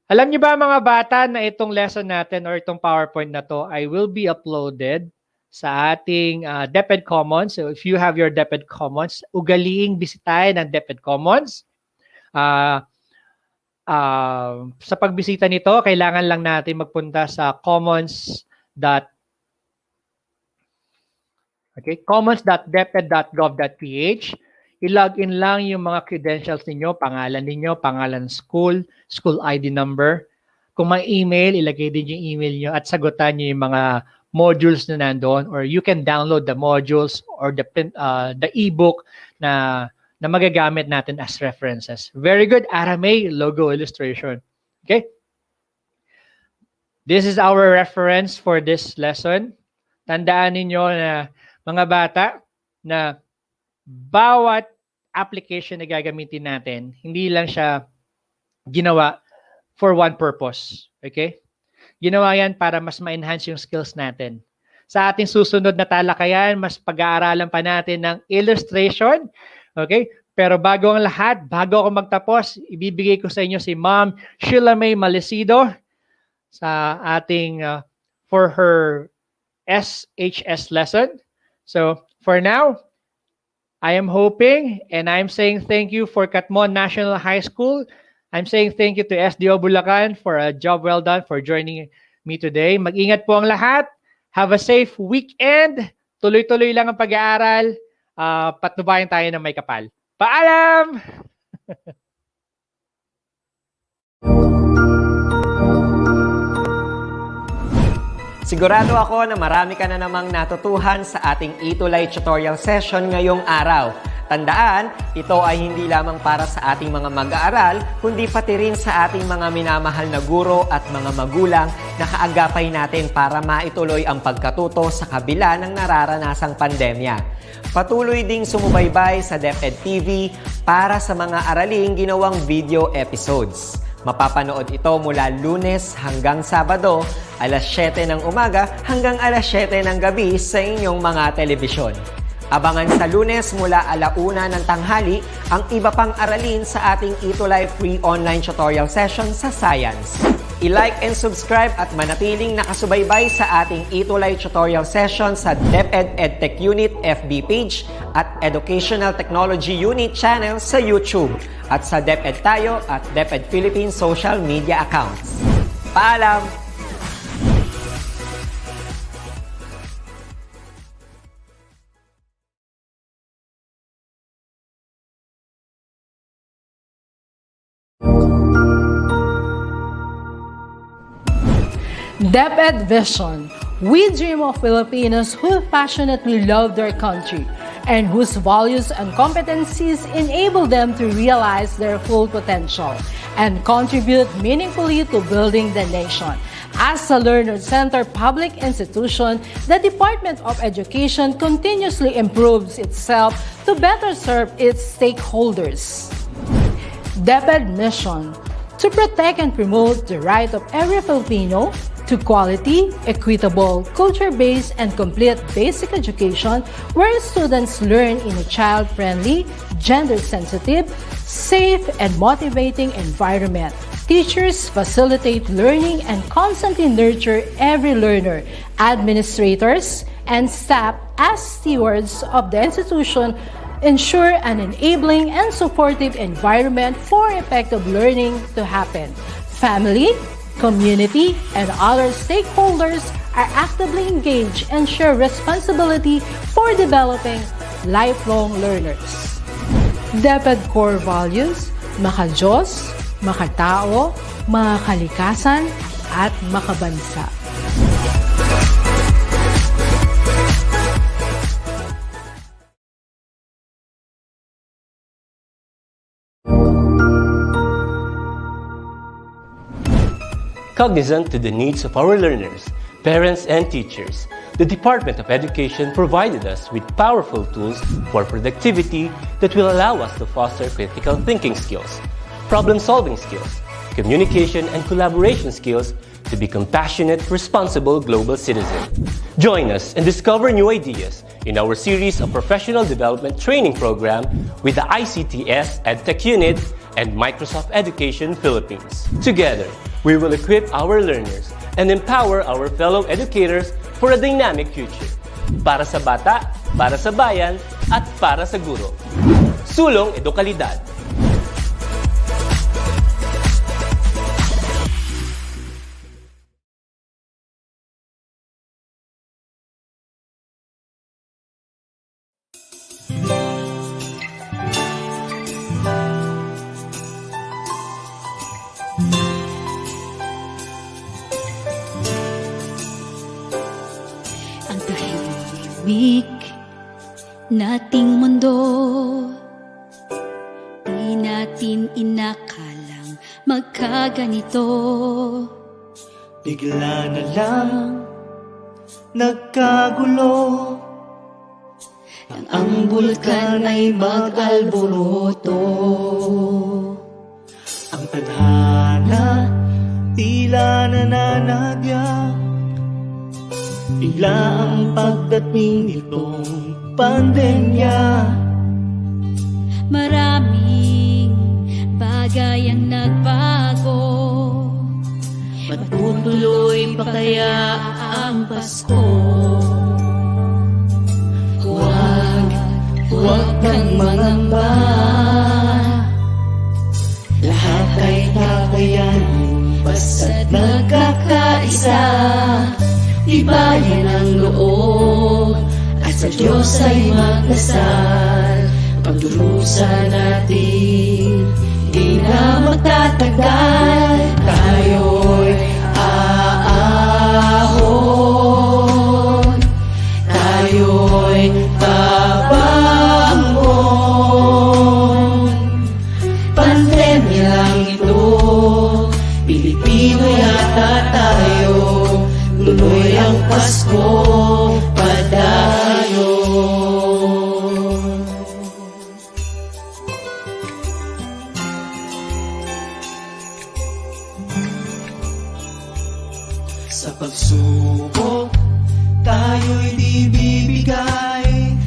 [SPEAKER 10] Alam niyo ba mga bata na itong lesson natin or itong PowerPoint na to ay will be uploaded sa ating DepEd Commons. So if you have your DepEd Commons, ugaliing bisitahin ang DepEd Commons. Sa pagbisita nito, kailangan lang natin magpunta sa commons.deped.gov.ph. I-log in lang yung mga credentials ninyo, pangalan school, school ID number. Kung may email, ilagay din yung email nyo at sagutan nyo yung mga modules na nandoon, or you can download the modules or the ebook na magagamit natin as references. Very good, Aramay logo illustration. Okay? This is our reference for this lesson. Tandaan ninyo na mga bata na bawat application na gagamitin natin, hindi lang siya ginawa for one purpose. Okay? Ginawa yan para mas ma-enhance yung skills natin. Sa ating susunod na talakayan, mas pag-aaralan pa natin ng illustration. Okay? Pero bago ang lahat, bago ako magtapos, ibibigay ko sa inyo si Ma'am Sheila May Malesido sa ating for her SHS lesson. So, for now, I am hoping and I'm saying thank you for Catmon National High School. I'm saying thank you to SDO Bulacan for a job well done for joining me today. Mag-ingat po ang lahat. Have a safe weekend. Tuloy-tuloy lang ang pag-aaral. Patnubayan tayo ng may kapal. Paalam!
[SPEAKER 1] Sigurado ako na marami ka na namang natutuhan sa ating ETULay tutorial session ngayong araw. Tandaan, ito ay hindi lamang para sa ating mga mag-aaral, kundi pati rin sa ating mga minamahal na guro at mga magulang na kaagapay natin para maituloy ang pagkatuto sa kabila ng nararanasang pandemya. Patuloy ding sumubaybay sa DepEd TV para sa mga araling ginawang video episodes. Mapapanood ito mula Lunes hanggang Sabado, alas 7 ng umaga hanggang alas 7 ng gabi sa inyong mga telebisyon. Abangan sa Lunes mula 1:00 ng tanghali ang iba pang aralin sa ating ETULay free online tutorial session sa Science. I-like and subscribe at manatiling nakasubaybay sa ating ETULay tutorial session sa DepEd EdTech Unit FB page at Educational Technology Unit channel sa YouTube at sa DepEd Tayo at DepEd Philippines social media accounts. Paalam!
[SPEAKER 7] DepEd Vision. We dream of Filipinos who passionately love their country and whose values and competencies enable them to realize their full potential and contribute meaningfully to building the nation. As a learner-centered public institution, the Department of Education continuously improves itself to better serve its stakeholders. DepEd mission: to protect and promote the right of every Filipino to quality, equitable, culture-based, and complete basic education where students learn in a child-friendly, gender-sensitive, safe, and motivating environment. Teachers facilitate learning and constantly nurture every learner. Administrators and staff, as stewards of the institution, ensure an enabling and supportive environment for effective learning to happen. Family, community, and other stakeholders are actively engaged and share responsibility for developing lifelong learners. DepEd core values: maka-Diyos, makatao, makakalikasan, at makabansa.
[SPEAKER 11] Cognizant to the needs of our learners, parents, and teachers, the Department of Education provided us with powerful tools for productivity that will allow us to foster critical thinking skills, problem-solving skills, communication and collaboration skills to be compassionate, responsible global citizens. Join us and discover new ideas in our series of professional development training program with the ICTS EdTech Unit and Microsoft Education Philippines. Together, we will equip our learners and empower our fellow educators for a dynamic future. Para sa bata, para sa bayan, at para sa guro. Sulong Edukalidad.
[SPEAKER 4] Tahimik nating mundo, di natin inakalang magkaganito.
[SPEAKER 12] Bigla na lang nagkagulo, nang ang bulkan ay mag-alboroto. Ang tadhana tila nananadya, bigla ang pagdating nitong pandemya.
[SPEAKER 4] Maraming bagay ang nagbago,
[SPEAKER 12] Matutuloy pa kaya ang Pasko? Huwag kang mangamba, lahat ay kakayanin basta't nagkakaisa. Ibayan ang loob at sa Diyos ay magdasal. Pagdurusa natin di na magtatagal, tayo'y aahon, tayo'y babangon. Pandemya lang ito, Pilipino yata tayo, tuloy ang Pasko, padayo. Sa pagsubok, tayo'y di bibigay.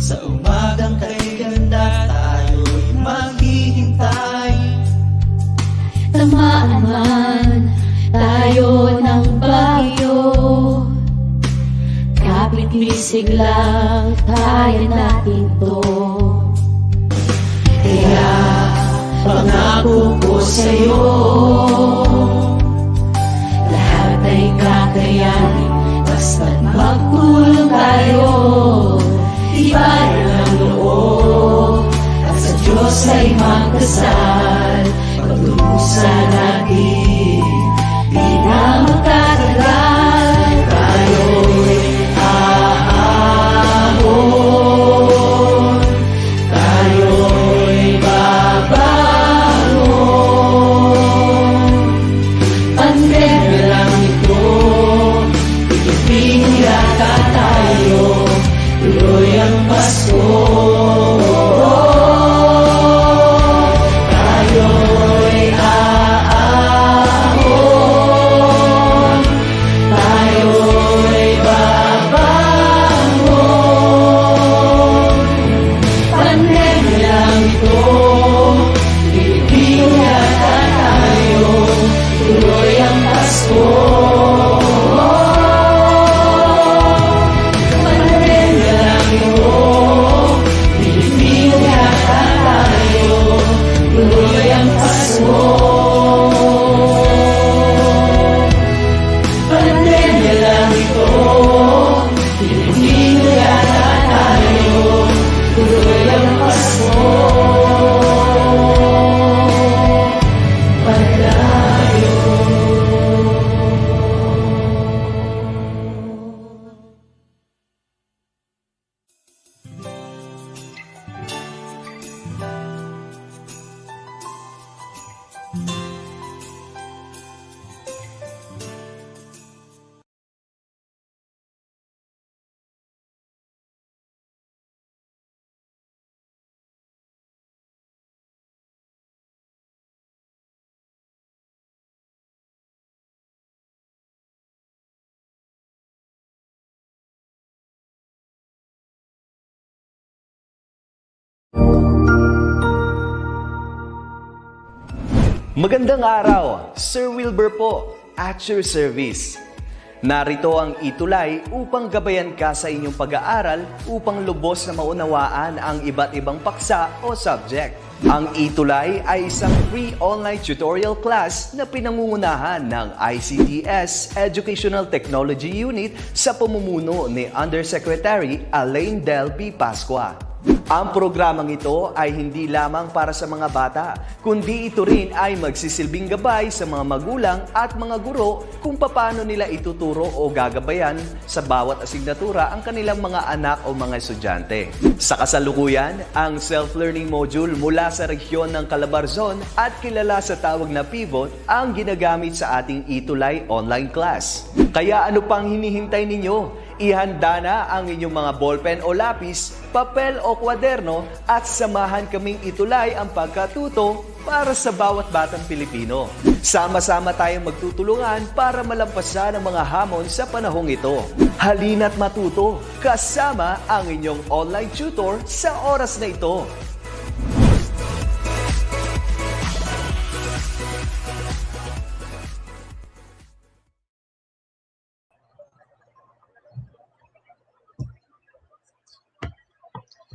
[SPEAKER 12] Sa umagang kay ganda, tayo'y maghihintay.
[SPEAKER 4] Tamaan man tayo ng bagyo, kapit-bisig lang kaya natin to.
[SPEAKER 12] Kaya pangako ko sa'yo, lahat ay kakayanin, basta't magtulong tayo. Ibayan ang loob, at sa Diyos ay magdasal. Pagtulusan natin, di na magtatagal, tayo'y aahon, tayo'y babangon. Pandemya lang ito, Pilipino yata tayo, tuloy ang Pasko. Tayo'y aahon, tayo'y babangon. Pandemya lang ito, Pilipino yata tayo, tuloy ang Pasko. Pandemya lang ito, Pilipino yata tayo, tuloy ang Pasko. Pandemya lang ito, Pilipino yata tayo, tuloy ang Pasko. Padayo.
[SPEAKER 5] Magandang araw, Sir Wilbur po, at your service. Narito ang ETULay upang gabayan ka sa inyong pag-aaral upang lubos na maunawaan ang iba't ibang paksa o subject. Ang ETULay ay isang free online tutorial class na pinangungunahan ng ICTS Educational Technology Unit sa pamumuno ni Undersecretary Elaine Del B. Pascua. Ang programang ito ay hindi lamang para sa mga bata, kundi ito rin ay magsisilbing gabay sa mga magulang at mga guro kung paano nila ituturo o gagabayan sa bawat asignatura ang kanilang mga anak o mga estudyante. Sa kasalukuyan, ang self-learning module mula sa rehiyon ng Calabarzon at kilala sa tawag na Pivot ang ginagamit sa ating ETULay online class. Kaya ano pang hinihintay ninyo? Ihanda na ang inyong mga ballpen o lapis, papel o kwaderno at samahan kaming itulay ang pagkatuto para sa bawat batang Pilipino. Sama-sama tayong magtutulungan para malampasan ang mga hamon sa panahong ito. Halina't matuto kasama ang inyong online tutor sa oras na ito.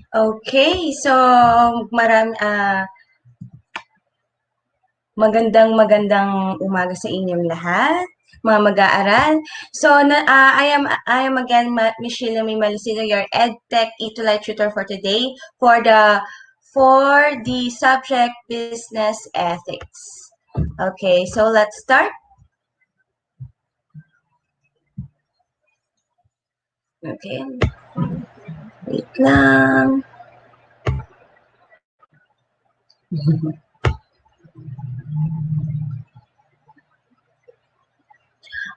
[SPEAKER 13] Okay, so magandang umaga sa inyong lahat, mga mag-aaral. So I am again Michelle Malicino, your EdTech ETULay tutor for today for the for the subject business ethics. Okay, so let's start. Okay, wait lang.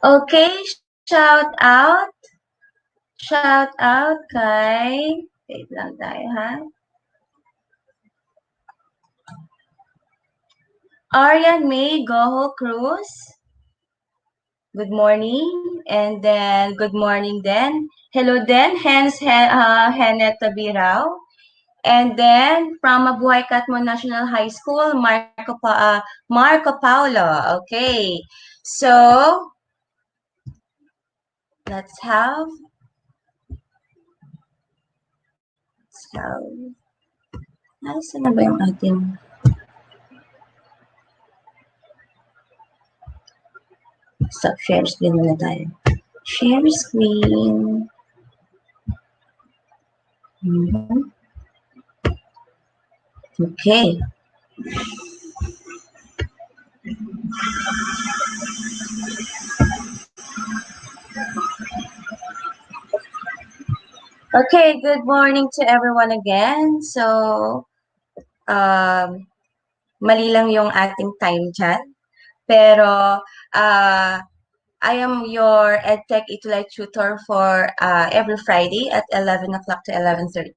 [SPEAKER 13] Okay, shout out. Shout out kay, wait lang tayo ha. Arian May Goho Cruz. Good morning. And then, good morning then. Hello then, Henet Tabirao. And then, from Mabuhay Catmon National High School, Marco Paulo. Okay. So, let's have Nasaan na ba yung ating stop share screen muna tayo. Share screen. Okay. Okay, good morning to everyone again. So, mali lang yung ating time dyan. Pero, I am your EdTech ETULay tutor for every Friday at 11 o'clock to 11:30.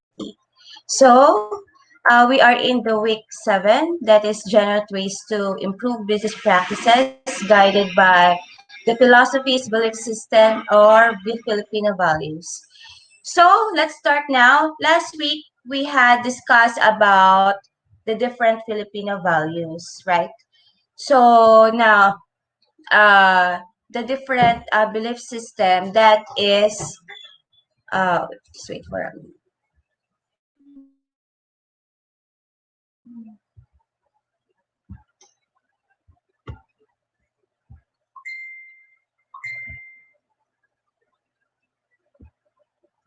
[SPEAKER 13] So, we are in the week 7, that is generate ways to improve business practices guided by the philosophies, belief system, or the Filipino values. So, let's start now. Last week, we had discussed about the different Filipino values, right? So, now, the different belief system that is, just wait for a minute.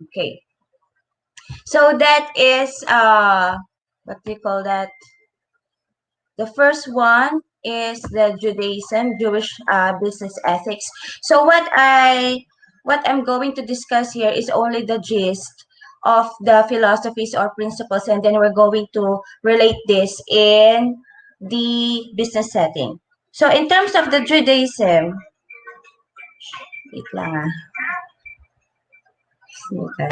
[SPEAKER 13] Okay. So that is, what do you call that? The first one is the Judaism, Jewish business ethics. So what I'm going to discuss here is only the gist of the philosophies or principles, and then we're going to relate this in the business setting. So in terms of the Judaism, wait lang ah. Okay.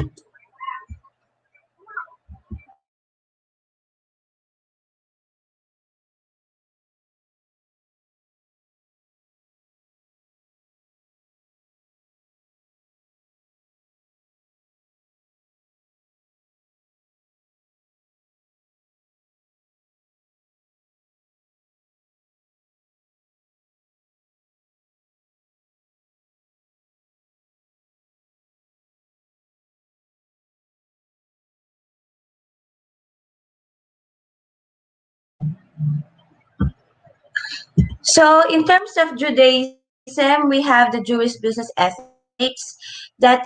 [SPEAKER 13] So in terms of Judaism, we have the Jewish business ethics that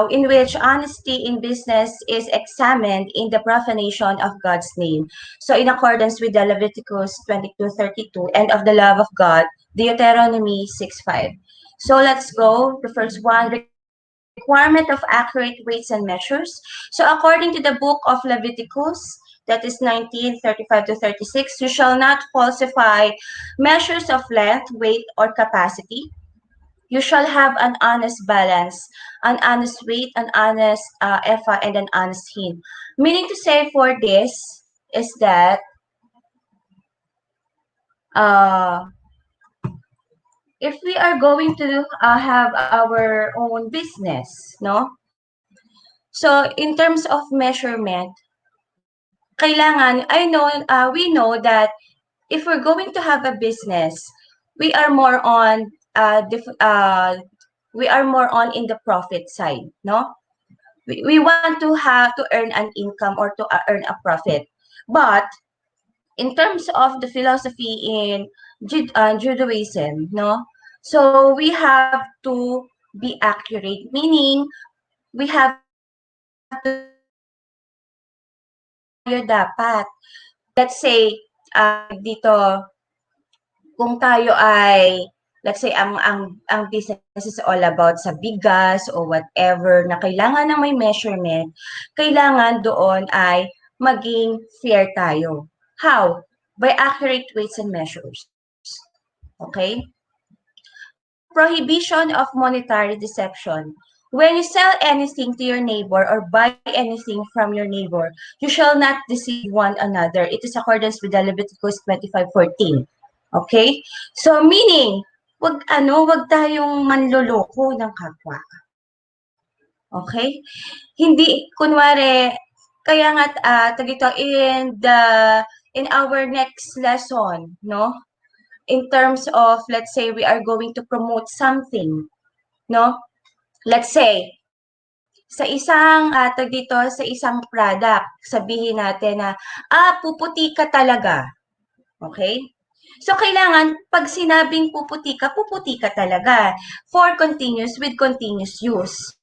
[SPEAKER 13] in which honesty in business is examined in the profanation of God's name. So in accordance with the Leviticus 22:32 and of the love of God, Deuteronomy 6:5. So let's go. The first one, requirement of accurate weights and measures. So according to the book of Leviticus, that is 19:35 to 36, you shall not falsify measures of length, weight, or capacity. You shall have an honest balance, an honest weight, an honest ephah, and an honest hin. Meaning to say for this is that if we are going to have our own business, no? So in terms of measurement, kailangan, we know that if we're going to have a business, we are more on in the profit side, no? We want to have to earn an income or to earn a profit. But in terms of the philosophy in Judaism, no? So we have to be accurate, meaning we have to dapat. Let's say, dito, kung tayo ay, let's say, ang business is all about sa bigas o whatever na kailangan ng may measurement, kailangan doon ay maging fair tayo. How? By accurate weights and measures. Okay? Prohibition of monetary deception. When you sell anything to your neighbor or buy anything from your neighbor, you shall not deceive one another. It is accordance with the Leviticus 25:14. Okay? So meaning, wag tayong manloloko ng kapwa. Okay? Hindi kunwari kaya nga in our next lesson, no? In terms of, let's say, we are going to promote something, no? Let's say, sa isang, sa isang product, sabihin natin na, puputi ka talaga. Okay? So, kailangan, pag sinabing puputi ka talaga for continuous with continuous use.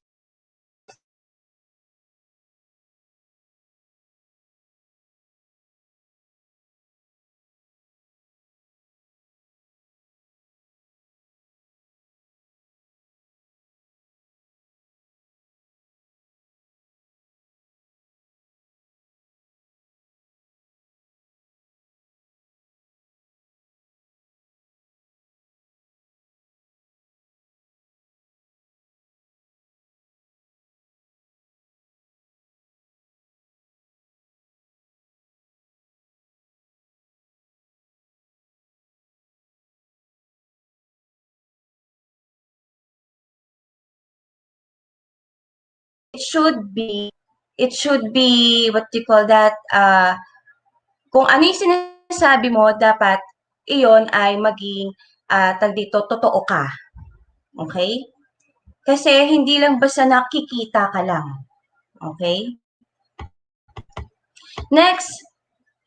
[SPEAKER 13] It should be, what do you call that, kung ano yung sinasabi mo, dapat iyon ay maging, totoo ka. Okay? Kasi hindi lang basta nakikita ka lang. Okay? Next,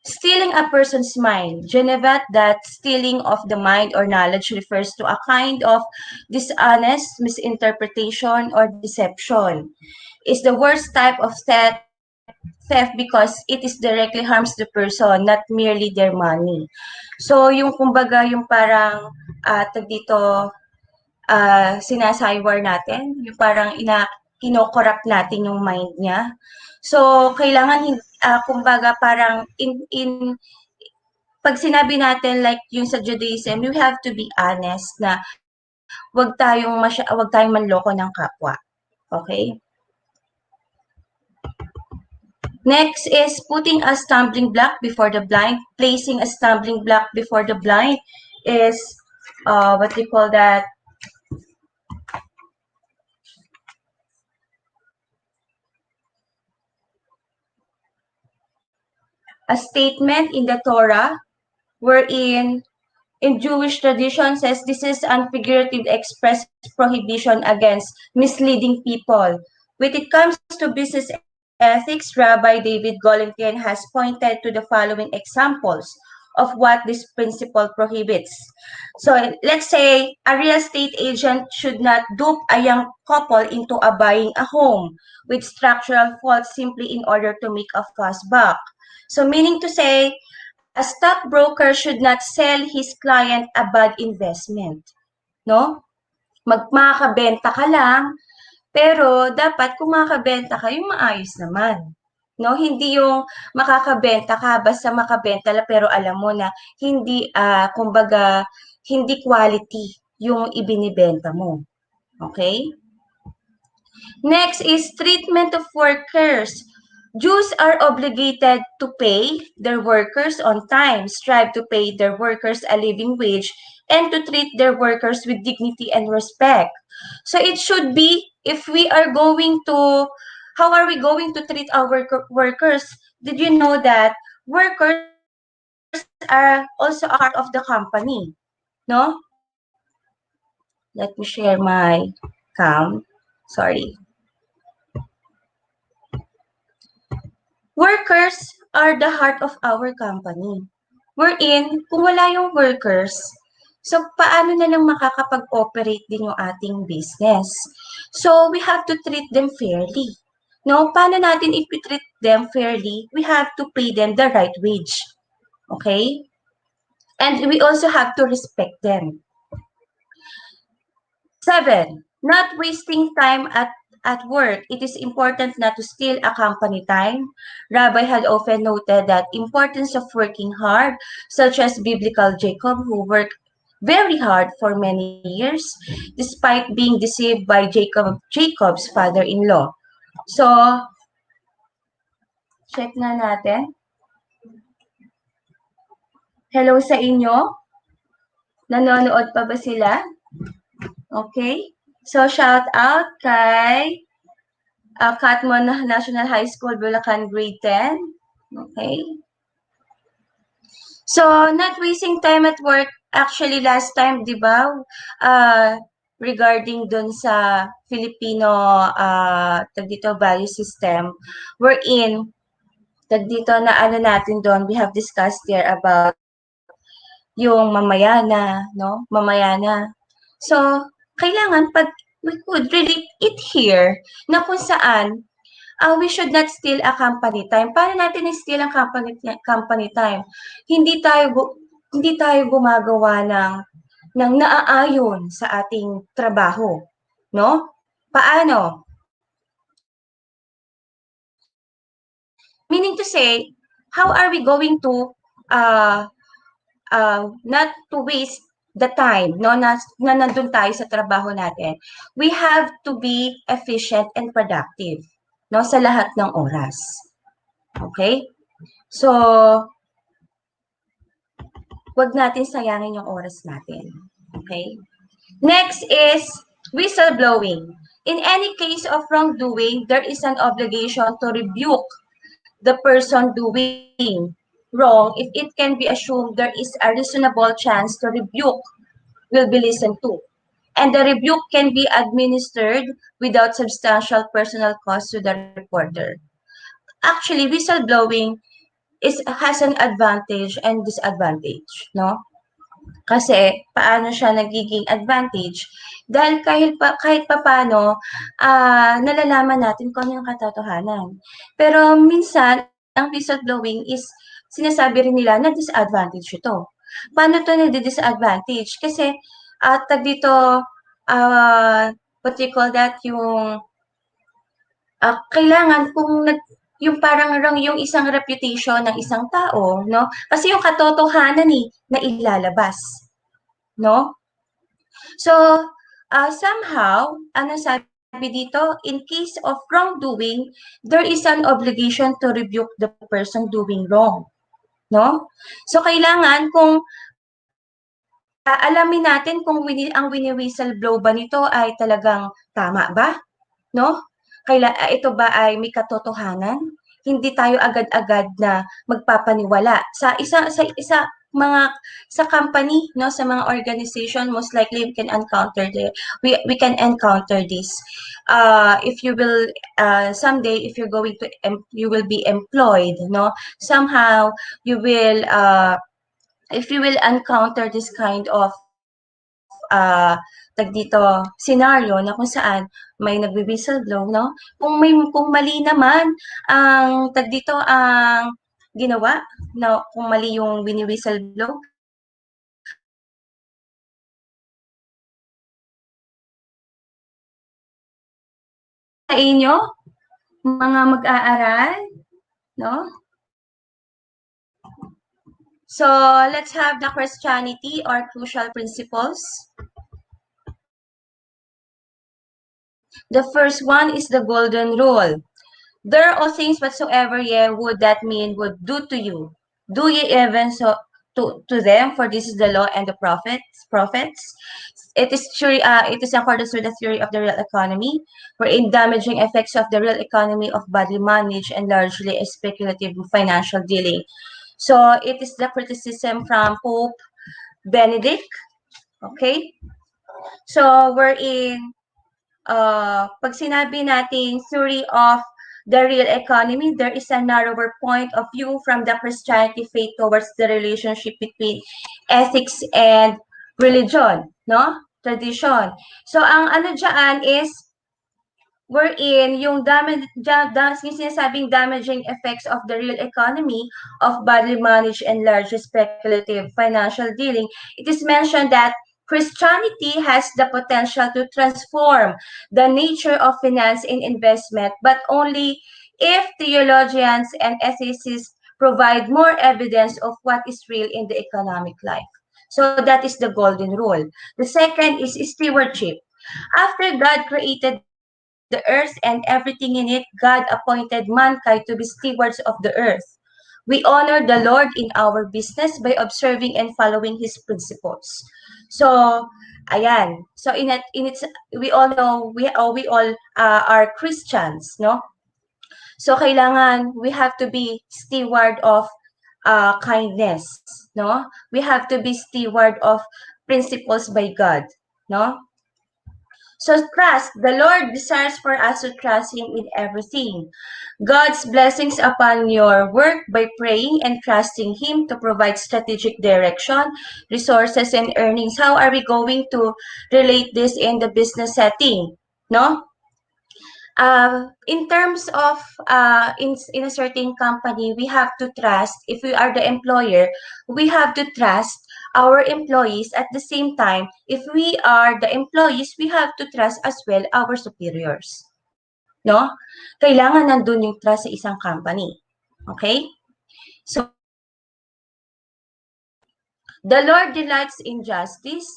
[SPEAKER 13] stealing a person's mind. Genevat, that stealing of the mind or knowledge refers to a kind of dishonest misinterpretation or deception. It's the worst type of theft because it is directly harms the person, not merely their money. So, yung kumbaga, yung parang, sinasaywar natin, yung parang kinokorrupt natin yung mind niya. So, kailangan, kumbaga, parang pag sinabi natin, like yung sa Judaism, you have to be honest na wag tayong manloko ng kapwa. Okay? Next is putting a stumbling block before the blind. Placing a stumbling block before the blind is, what do you call that? A statement in the Torah wherein in Jewish tradition says this is a figurative express prohibition against misleading people. When it comes to business ethics, Rabbi David Golinkin has pointed to the following examples of what this principle prohibits. So let's say a real estate agent should not dupe a young couple into buying a home with structural faults simply in order to make a fast buck. So meaning to say, a stockbroker should not sell his client a bad investment. No? Makakabenta ka lang, pero dapat kung makakabenta ka, yung maayos naman. No, hindi yung makakabenta ka basta makabenta lang pero alam mo na hindi kumbaga hindi quality yung ibinibenta mo. Okay? Next is treatment of workers. Jews are obligated to pay their workers on time, strive to pay their workers a living wage, and to treat their workers with dignity and respect. So it should be, if we are going to, how are we going to treat our workers? Did you know that workers are also a part of the company? No? Let me share my cam. Sorry. Workers are the heart of our company. Wherein, kung wala yung workers, so paano na lang makakapag-operate din yung ating business? So, we have to treat them fairly. no, paano natin i-treat them fairly? We have to pay them the right wage. Okay? And we also have to respect them. 7, not wasting time at work. It is important not to steal a company time. Rabbi had often noted that importance of working hard, such as biblical Jacob, who worked very hard for many years, despite being deceived by Jacob's father-in-law. So, check na natin. Hello sa inyo? Nanonood pa ba sila? Okay. So, shout out kay Catmon National High School, Bulacan, grade 10. Okay. So, not wasting time at work. Actually, last time, di ba, regarding dun sa Filipino value system, we're in, na ano natin doon, we have discussed there about yung mamayana, no? Mamayana. So, kailangan pag we could relate it here na kung saan we should not steal a company time. Paano natin i-steal ang company time? Hindi tayo gumagawa ng naaayon sa ating trabaho, no? Paano? Meaning to say, how are we going to not to waste the time, no, na nandun tayo sa trabaho natin? We have to be efficient and productive, no, sa lahat ng oras. Okay? So, wag natin sayangin yung oras natin. Okay? Next is whistleblowing. In any case of wrongdoing, there is an obligation to rebuke the person doing wrong if it can be assumed there is a reasonable chance to rebuke will be listened to. And the rebuke can be administered without substantial personal cost to the reporter. Actually, whistleblowing has an advantage and disadvantage, no? Kasi paano siya nagiging advantage? Dahil kahit papaano, nalalaman natin kung ano yung katotohanan. Pero minsan, ang whistleblowing is sinasabi rin nila na disadvantage ito. Paano ito na-disadvantage? Kasi what do you call that, yung kailangan kung yung parang yung isang reputation ng isang tao, no? Kasi yung katotohanan na ilalabas, no? So, somehow, ano sabi dito, in case of wrongdoing, there is an obligation to rebuke the person doing wrong, no? So, kailangan kung alamin natin kung ang wini-whistleblow ba nito ay talagang tama ba, no? Ito ba ay may katotohanan? Hindi tayo agad-agad na magpapaniwala sa company, no, sa mga organization. Most likely we can encounter this. If you will someday, if you're going to you will be employed, no, somehow you will if you will encounter this kind of scenario na kung saan may nagwi-whistleblow, no? Kung mali naman ang ang ginawa, no, kung mali yung wini-whistleblow, sa inyo, mga mag-aaral, no? So, let's have the Christianity or crucial principles. The first one is the golden rule. There are all things whatsoever ye would that mean would do to you. Do ye even so to them, for this is the law and the prophets. It is in accordance with the theory of the real economy, wherein damaging effects of the real economy of badly managed and largely speculative financial dealing. So, it is the criticism from Pope Benedict. Okay? So, wherein pag sinabi natin theory of the real economy, there is a narrower point of view from the Christianity faith towards the relationship between ethics and religion, no? Tradition. So, ang ano dyan is wherein yung yung sinasabing damaging effects of the real economy of badly managed and largely speculative financial dealing, it is mentioned that Christianity has the potential to transform the nature of finance and investment, but only if theologians and ethicists provide more evidence of what is real in the economic life. So that is the golden rule. The second is stewardship. After God created the earth and everything in it, God appointed mankind to be stewards of the earth. We honor the Lord in our business by observing and following His principles. So, ayan. So, we all know, we all are Christians, no? So, kailangan, we have to be steward of kindness, no? We have to be steward of principles by God, no? So trust, the Lord desires for us to trust Him in everything. God's blessings upon your work by praying and trusting Him to provide strategic direction, resources, and earnings. How are we going to relate this in the business setting? No? In terms of in a certain company, we have to trust, if we are the employer, we have to trust our employees. At the same time, if we are the employees, we have to trust as well our superiors. No? Kailangan nandun yung trust sa isang company. Okay? So, the Lord delights in justice.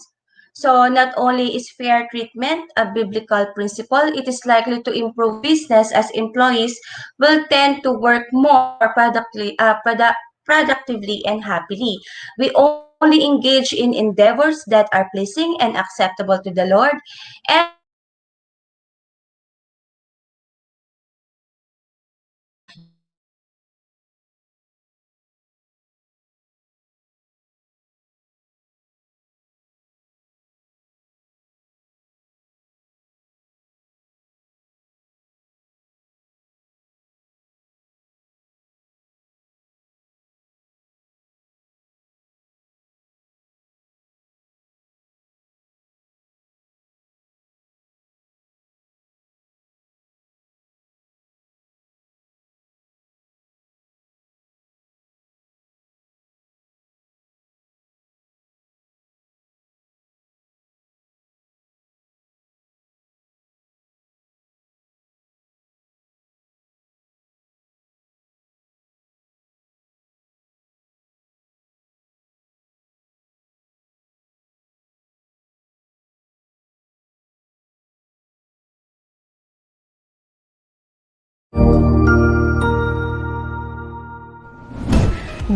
[SPEAKER 13] So not only is fair treatment a biblical principle, it is likely to improve business as employees will tend to work more productively and happily. We only engage in endeavors that are pleasing and acceptable to the Lord, and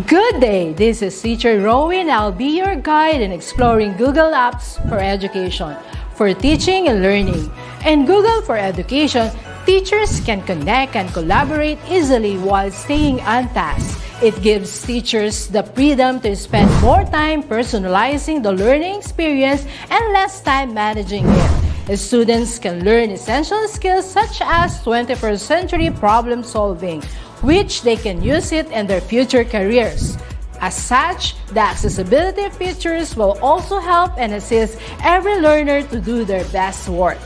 [SPEAKER 7] Good day, this is Teacher Rowan. I'll be your guide in exploring Google Apps for education, for teaching and learning. In Google for Education, teachers can connect and collaborate easily while staying on task. It gives teachers the freedom to spend more time personalizing the learning experience and less time managing it. Students can learn essential skills such as 21st century problem solving, which they can use it in their future careers. As such, the accessibility features will also help and assist every learner to do their best work.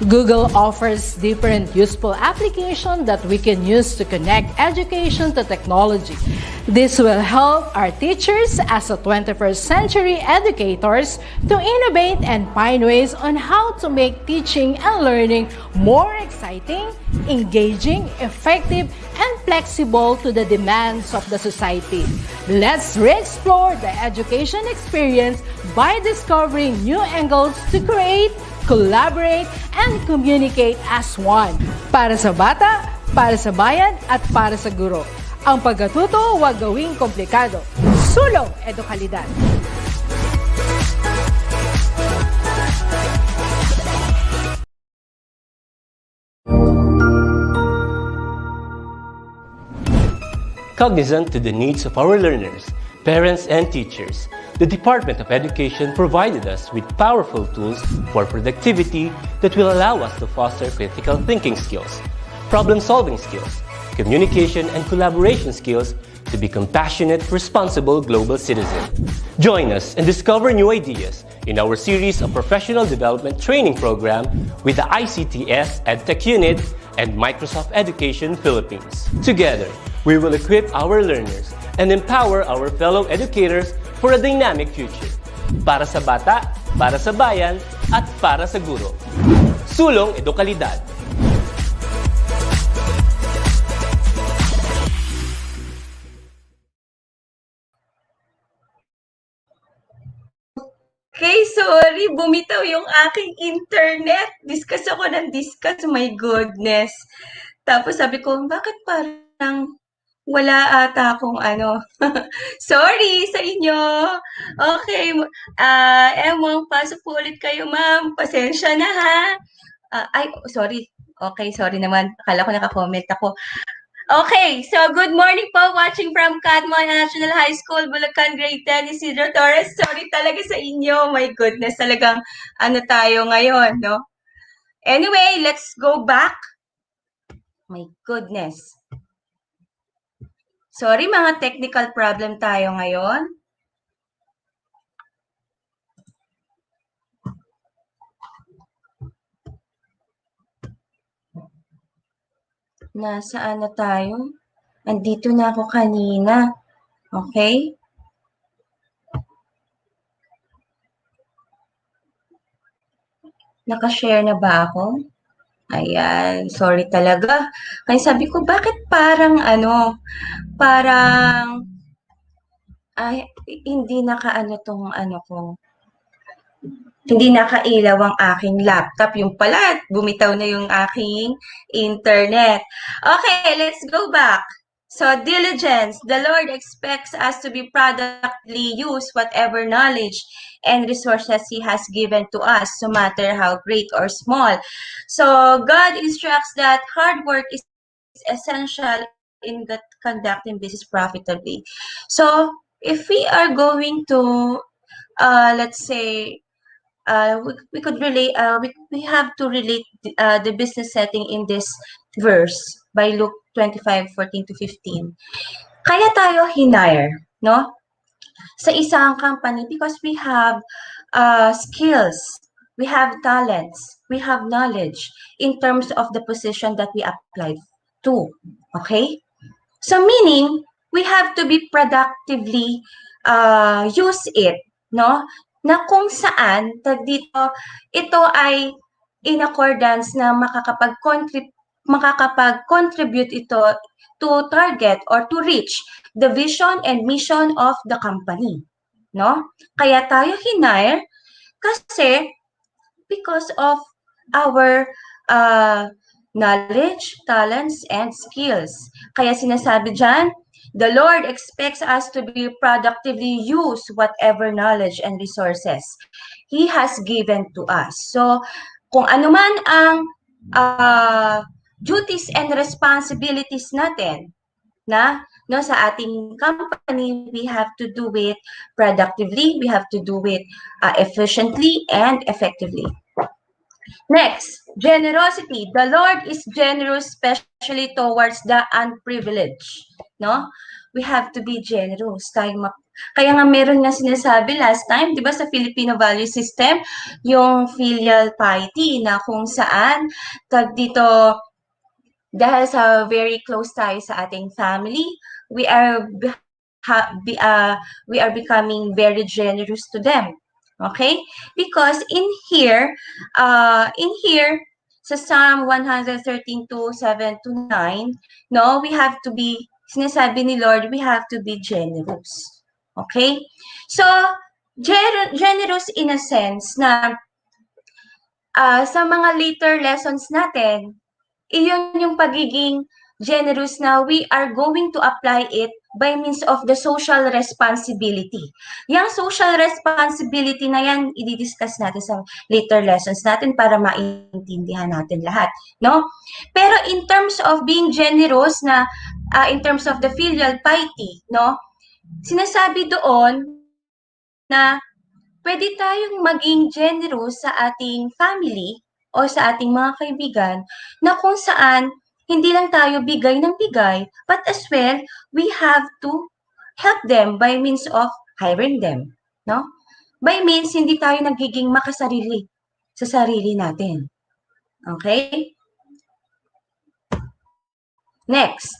[SPEAKER 7] Google offers different useful applications that we can use to connect education to technology. This will help our teachers as a 21st century educators to innovate and find ways on how to make teaching and learning more exciting, engaging, effective, and flexible to the demands of the society. Let's re-explore the education experience by discovering new angles to create, collaborate, and communicate as one. Para sa bata, para sa bayan, at para sa guro. Ang pagkatuto, huwag gawing komplikado. Sulong edukalidad.
[SPEAKER 11] Cognizant to the needs of our learners, parents, and teachers, the Department of Education provided us with powerful tools for productivity that will allow us to foster critical thinking skills, problem-solving skills, communication and collaboration skills to be compassionate, responsible global citizens. Join us and discover new ideas in our series of professional development training program with the ICTS EdTech Unit and Microsoft Education Philippines. Together, we will equip our learners and empower our fellow educators for a dynamic future. Para sa bata, para sa bayan, at para sa guro. Sulong Edukalidad.
[SPEAKER 13] Okay, sorry, bumitaw yung aking internet. Discuss ako ng discuss, my goodness. Tapos sabi ko, bakit parang wala ata akong ano. Sorry sa inyo. Okay, Emong, pasok po ulit kayo, ma'am. Pasensya na, ha? Sorry. Okay, sorry naman. Akala ko naka-comment ako. Okay, so good morning po, watching from Catmon National High School, Bulacan, Grade 10, Isidro Torres. Sorry talaga sa inyo, my goodness, talagang ano tayo ngayon, no? Anyway, let's go back. My goodness. Sorry, mga technical problem tayo ngayon. Nasaan na tayo? Andito na ako kanina. Okay? Naka-share na ba ako? Ayan, sorry talaga. Kaya sabi ko, bakit parang hindi nakaano tong ano ko. Hindi nakailaw ang aking laptop. Yung pala, bumitaw na yung aking internet. Okay, let's go back. So, diligence. The Lord expects us to be productively use whatever knowledge and resources He has given to us, no matter how great or small. So, God instructs that hard work is essential in conducting business profitably. So, if we are going to, let's say, we could relate, we have to relate the business setting in this verse by Luke 25:14-15. Kaya tayo hinire, no? Sa isang company because we have skills, we have talents, we have knowledge in terms of the position that we applied to. Okay? So meaning, we have to be productively use it, no? Na kung saan, dito, ito ay in accordance na makakapag-contribute ito to target or to reach the vision and mission of the company. No? Kaya tayo hinire kasi because of our knowledge, talents, and skills. Kaya sinasabi dyan, the Lord expects us to be productively use whatever knowledge and resources He has given to us. So, kung ano man ang duties and responsibilities natin, sa ating company, we have to do it productively, we have to do it efficiently and effectively. Next, generosity. The Lord is generous, especially towards the unprivileged. No? We have to be generous. Kaya nga meron nga sinasabi last time, di ba sa Filipino value system, yung filial piety na kung saan, dito, dahil sa very close tayo sa ating family, we are becoming very generous to them. Okay? Because in here, sa Psalm 113:7-9, no, we have to be, sinasabi ni Lord, we have to be generous. Okay? So, generous in a sense na sa mga later lessons natin, iyon yung pagiging generous na we are going to apply it by means of the social responsibility. Yung social responsibility na yan, i-discuss natin sa later lessons natin para maintindihan natin lahat. No? Pero in terms of being generous na, in terms of the filial piety, no? Sinasabi doon na pwede tayong maging generous sa ating family o sa ating mga kaibigan na kung saan Hindi lang tayo bigay ng bigay, but as well, we have to help them by means of hiring them, no? By means, hindi tayo nagiging makasarili sa sarili natin. Okay? Next.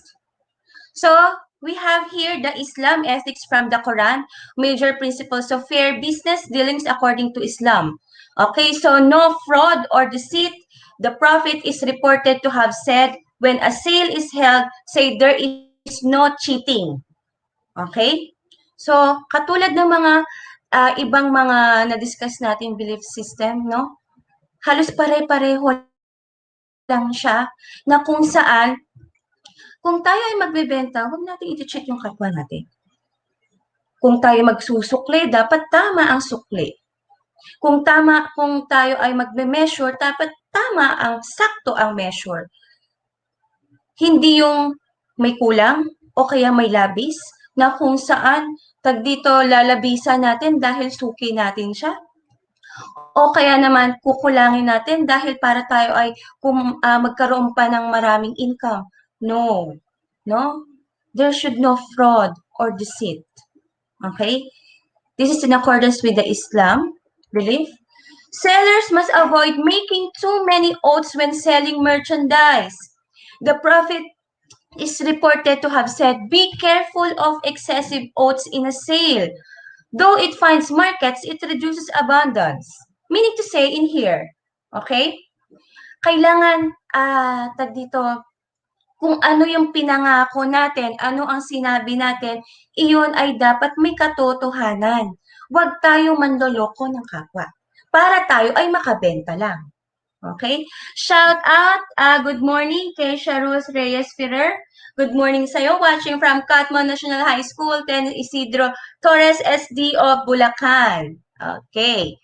[SPEAKER 13] So, we have here the Islam ethics from the Quran, major principles of fair business dealings according to Islam. Okay, so no fraud or deceit. The Prophet is reported to have said, when a sale is held, say there is no cheating. Okay? So, katulad ng mga ibang mga na-discuss natin belief system, no? Halos pare-pareho lang siya na kung saan kung tayo ay magbebenta, huwag natin i-check yung kapwa natin. Kung tayo magsusukli, dapat tama ang sukli. Kung tayo ay magme-measure, dapat tama ang sakto ang measure. Hindi yung may kulang o kaya may labis na kung saan dito lalabisan natin dahil suki natin siya. O kaya naman kukulangin natin dahil para tayo ay magkaroon pa ng maraming income. No. No? There should no fraud or deceit. Okay? This is in accordance with the Islam belief. Sellers must avoid making too many oaths when selling merchandise. The Prophet is reported to have said, be careful of excessive oaths in a sale. Though it finds markets, it reduces abundance. Meaning to say in here, okay? Kailangan, kung ano yung pinangako natin, ano ang sinabi natin, iyon ay dapat may katotohanan. Huwag tayo manloloko ng kapwa para tayo ay makabenta lang. Okay? Shout out, good morning kay Sharus Reyes Ferrer. Good morning sa'yo, watching from Catmon National High School, Ten Isidro Torres SD of Bulacan. Okay.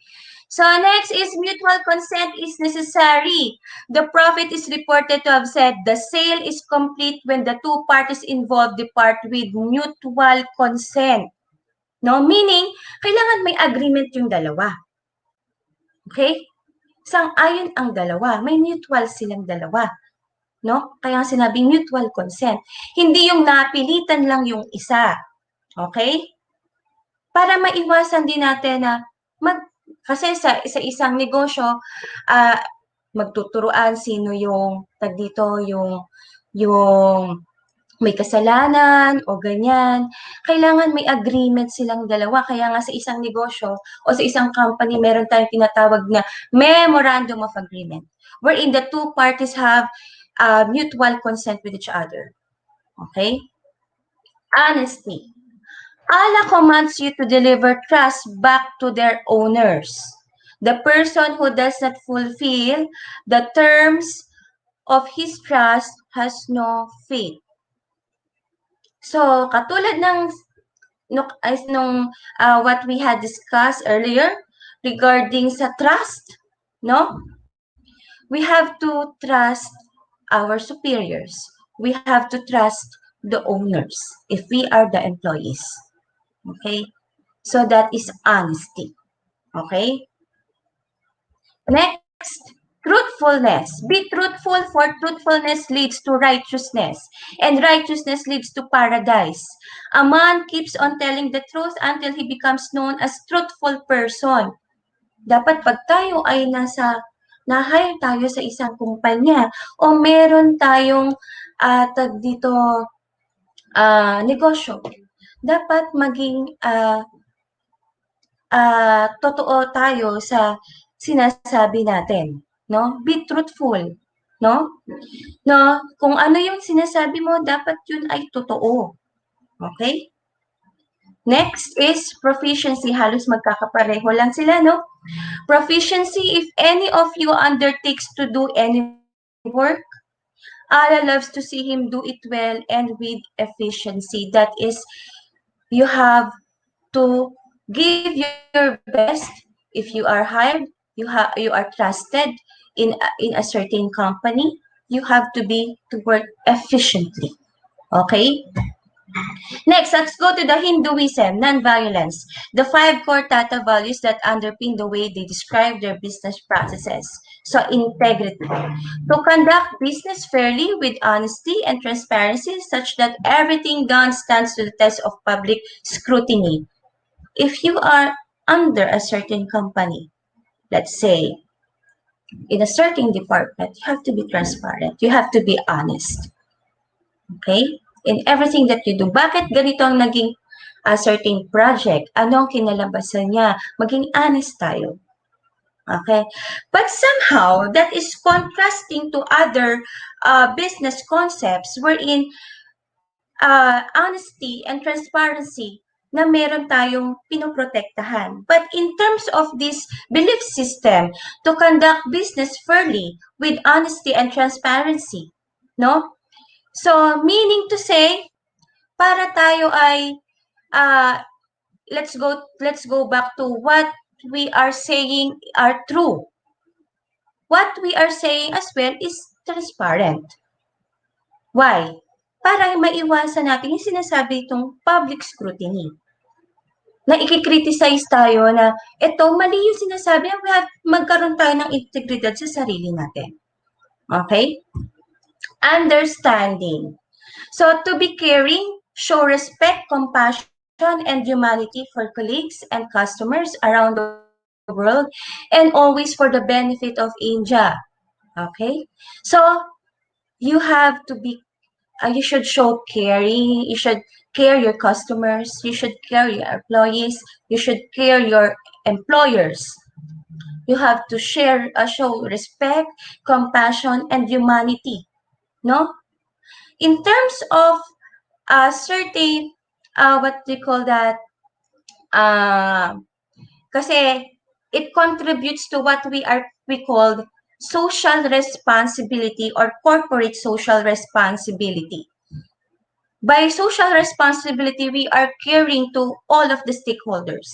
[SPEAKER 13] So next is mutual consent is necessary. The Prophet is reported to have said, the sale is complete when the two parties involved depart with mutual consent. No? Meaning, kailangan may agreement yung dalawa. Okay? Sang-ayon ang dalawa. May mutual silang dalawa. No? Kaya sinabing mutual consent. Hindi yung napilitan lang yung isa. Okay? Para maiwasan din natin na kasi sa isang negosyo, magtuturuan sino yung yung may kasalanan o ganyan. Kailangan may agreement silang dalawa. Kaya nga sa isang negosyo o sa isang company, meron tayong tinatawag na memorandum of agreement, wherein the two parties have mutual consent with each other. Okay? Honesty. Allah commands you to deliver trust back to their owners. The person who does not fulfill the terms of his trust has no faith. So, katulad ng what we had discussed earlier regarding sa trust, no? We have to trust our superiors. We have to trust the owners if we are the employees. Okay? So that is honesty. Okay? Next, truthfulness. Be truthful, for truthfulness leads to righteousness, and righteousness leads to paradise. A man keeps on telling the truth until he becomes known as truthful person. Dapat pag tayo ay na-hire tayo sa isang kumpanya o meron tayong negosyo, dapat maging totoo tayo sa sinasabi natin, no? Be truthful, no? No, kung ano yung sinasabi mo, dapat yun ay totoo. Okay? Next is proficiency. Halos magkakapareho lang sila, no? Proficiency, if any of you undertakes to do any work, Allah loves to see him do it well and with efficiency. That is, you have to give your best. If you are hired, you are trusted in a certain company, you have to work efficiently. Okay? Next, let's go to the Hinduism, non-violence. The 5 core Tata values that underpin the way they describe their business processes. So, integrity. To conduct business fairly with honesty and transparency such that everything done stands to the test of public scrutiny. If you are under a certain company, let's say, in a certain department, you have to be transparent. You have to be honest. Okay? In everything that you do. Bakit ganito ang naging certain project? Ano ang kinalabasan niya? Maging honest tayo. Okay? But somehow, that is contrasting to other business concepts wherein honesty and transparency na meron tayong pinoprotektahan. But in terms of this belief system, to conduct business fairly with honesty and transparency, no? So, meaning to say, para tayo ay let's go back to what we are saying are true. What we are saying as well is transparent. Why? Para maiwasan natin yung sinasabi itong public scrutiny. Na i-criticize tayo na ito mali yung sinasabi, magkaroon tayo ng integridad sa sarili natin. Okay? Understanding. So, to be caring, show respect, compassion, and humanity for colleagues and customers around the world, and always for the benefit of India. Okay? So, you have to be, you should show caring, you should care your customers, you should care your employees, you should care your employers. You have to show respect, compassion, and humanity. No? In terms of certain, what do you call that? Kasi it contributes to what we call social responsibility or corporate social responsibility. By social responsibility, we are caring to all of the stakeholders.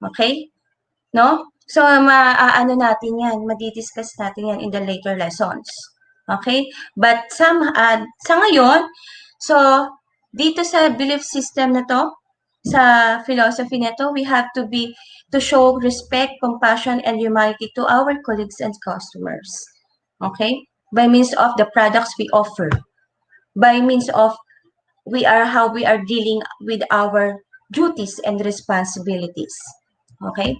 [SPEAKER 13] Okay? No? So, ano natin yan, madidiscuss natin yan in the later lessons. Okay? But sa ngayon, so, dito sa belief system na to, sa philosophy na to, we have to show respect, compassion, and humanity to our colleagues and customers. Okay? By means of the products we offer. By means of how we are dealing with our duties and responsibilities. Okay?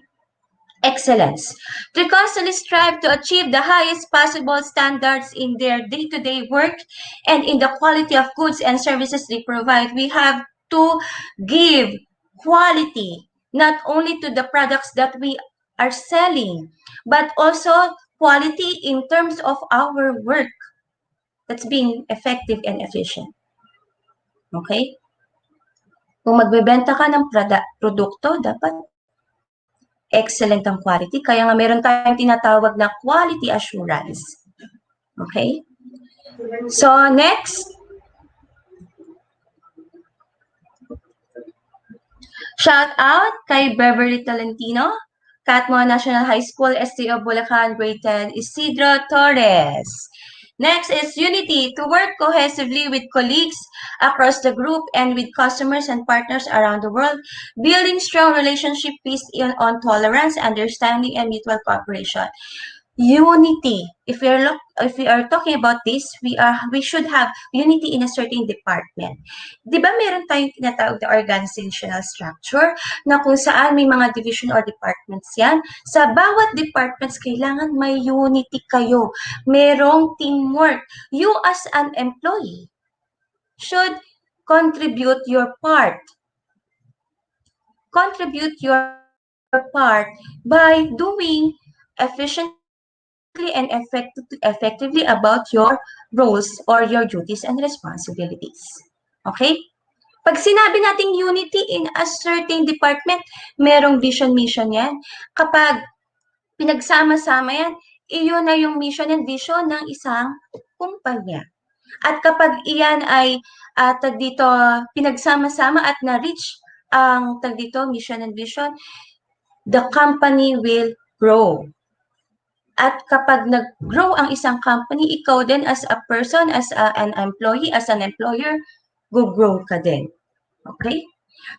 [SPEAKER 13] Excellence. To constantly strive to achieve the highest possible standards in their day-to-day work and in the quality of goods and services they provide, we have to give quality not only to the products that we are selling, but also quality in terms of our work that's being effective and efficient. Okay? Kung magbebenta ka ng produkto, dapat excellent ang quality. Kaya nga meron tayong tinatawag na quality assurance. Okay? So, next. Shout out kay Beverly Tolentino, Catmo National High School, STO Bulacan, Grade 10, Isidro Torres. Next is unity, to work cohesively with colleagues across the group and with customers and partners around the world, building strong relationship based on tolerance, understanding, and mutual cooperation. Unity. If we are talking about this, we should have unity in a certain department. Di ba meron tayong tinatawag na organizational structure na kung saan may mga division or departments yan? Sa bawat departments, kailangan may unity kayo. Merong teamwork. You as an employee should contribute your part. Contribute your part by doing efficiently and effectively about your roles or your duties and responsibilities. Okay? Pag sinabi nating unity in a certain department, merong vision, mission yan. Kapag pinagsama-sama yan, iyon na yung mission and vision ng isang kumpanya. At kapag iyan ay pinagsama-sama at na-reach ang mission and vision, the company will grow. At kapag nag-grow ang isang company, ikaw din as a person, as an employee, as an employer, grow ka din. Okay?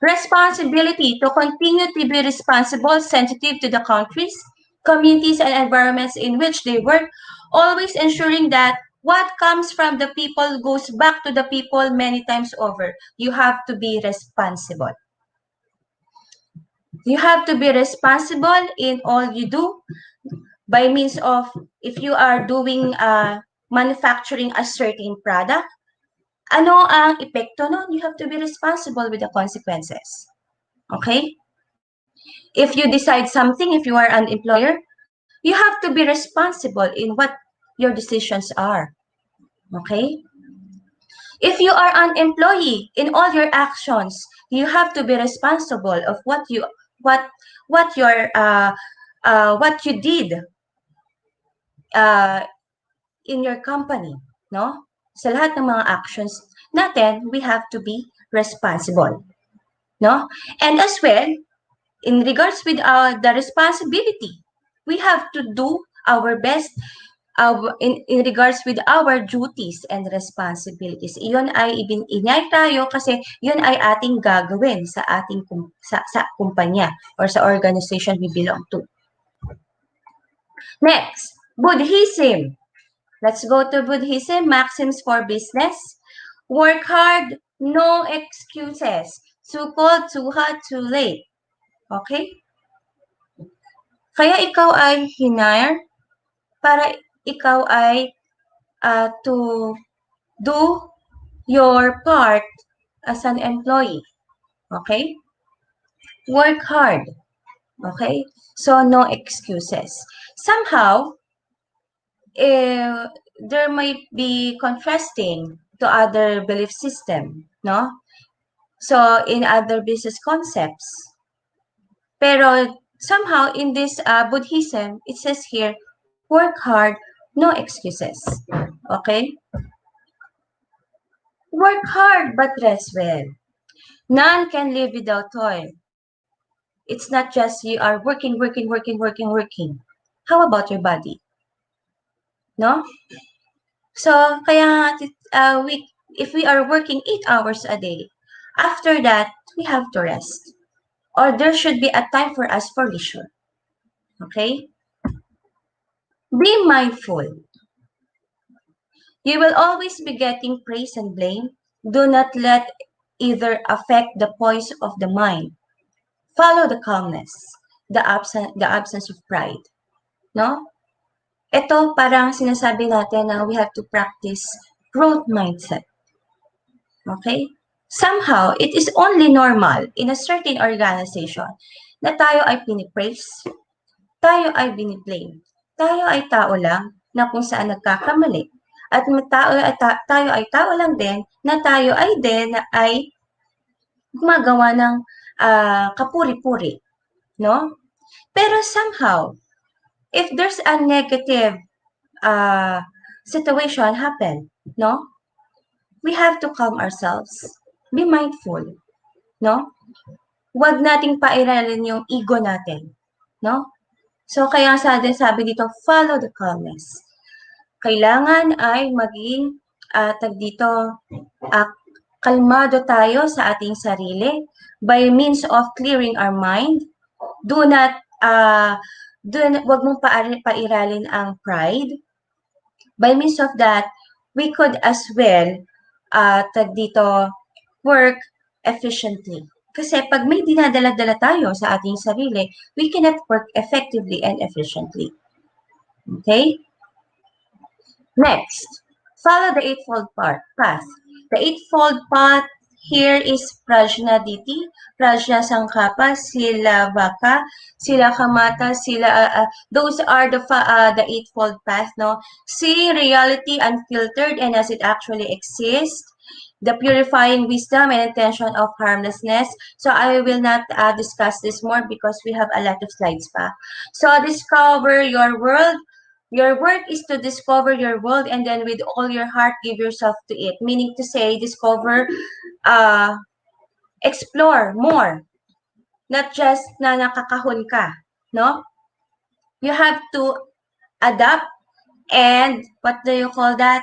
[SPEAKER 13] Responsibility to continue to be responsible, sensitive to the countries, communities, and environments in which they work, always ensuring that what comes from the people goes back to the people many times over. You have to be responsible. You have to be responsible in all you do by means of, if you are doing manufacturing a certain product, ano ang epekto nun? You have to be responsible with the consequences. Okay? If you decide something, if you are an employer, you have to be responsible in what your decisions are. Okay? If you are an employee, in all your actions, you have to be responsible of what you did in your company, no? Sa lahat ng mga actions natin, we have to be responsible, no? And as well, in regards with the responsibility, we have to do our best in regards with our duties and responsibilities. Iyon ay inay tayo kasi yun ay ating gagawin sa ating sa kumpanya or sa organization we belong to. Next, Buddhism. Let's go to Buddhism. Maxims for business. Work hard, no excuses. Too cold, too hot, too late. Okay? Kaya ikaw ay hinire para ikaw ay to do your part as an employee. Okay? Work hard. Okay? So, no excuses. Somehow, there might be contrasting to other belief system, no? So, in other business concepts. Pero, somehow, in this Buddhism, it says here, work hard, no excuses. Okay? Work hard, but rest well. None can live without toil. It's not just you are working. How about your body? No? So, kaya if we are working 8 hours a day, after that, we have to rest. Or there should be a time for us for leisure. Okay? Be mindful. You will always be getting praise and blame. Do not let either affect the poise of the mind. Follow the calmness, the absence of pride. No? Ito parang sinasabi natin na we have to practice growth mindset. Okay? Somehow, it is only normal in a certain organization na tayo ay pinipraise, tayo ay biniblame. Tayo ay tao lang na kung saan nagkakamali. At tayo ay tao lang din na tayo ay gumagawa ng kapuri-puri. No? Pero somehow, if there's a negative situation happen, no? We have to calm ourselves. Be mindful, no? Huwag nating pairalin yung ego natin, no? So, kaya sabi dito, follow the calmness. Kailangan ay maging kalmado tayo sa ating sarili by means of clearing our mind. Wag mong pairalin ang pride. By means of that, we could as well work efficiently. Kasi pag may dinadala-dala tayo sa ating sarili, we cannot work effectively and efficiently. Okay? Next, follow the Eightfold Path. The Eightfold Path here is Prajnaditi, Prajna Sangkapa, Sila Vaka, Sila Kamata, those are the Eightfold Path, no? See reality unfiltered and as it actually exists. The purifying wisdom and intention of harmlessness. So I will not discuss this more because we have a lot of slides pa. So discover your world. Your work is to discover your world and then with all your heart give yourself to it. Meaning to say, discover, explore more. Not just na nakakahon ka, no? You have to adapt and what do you call that?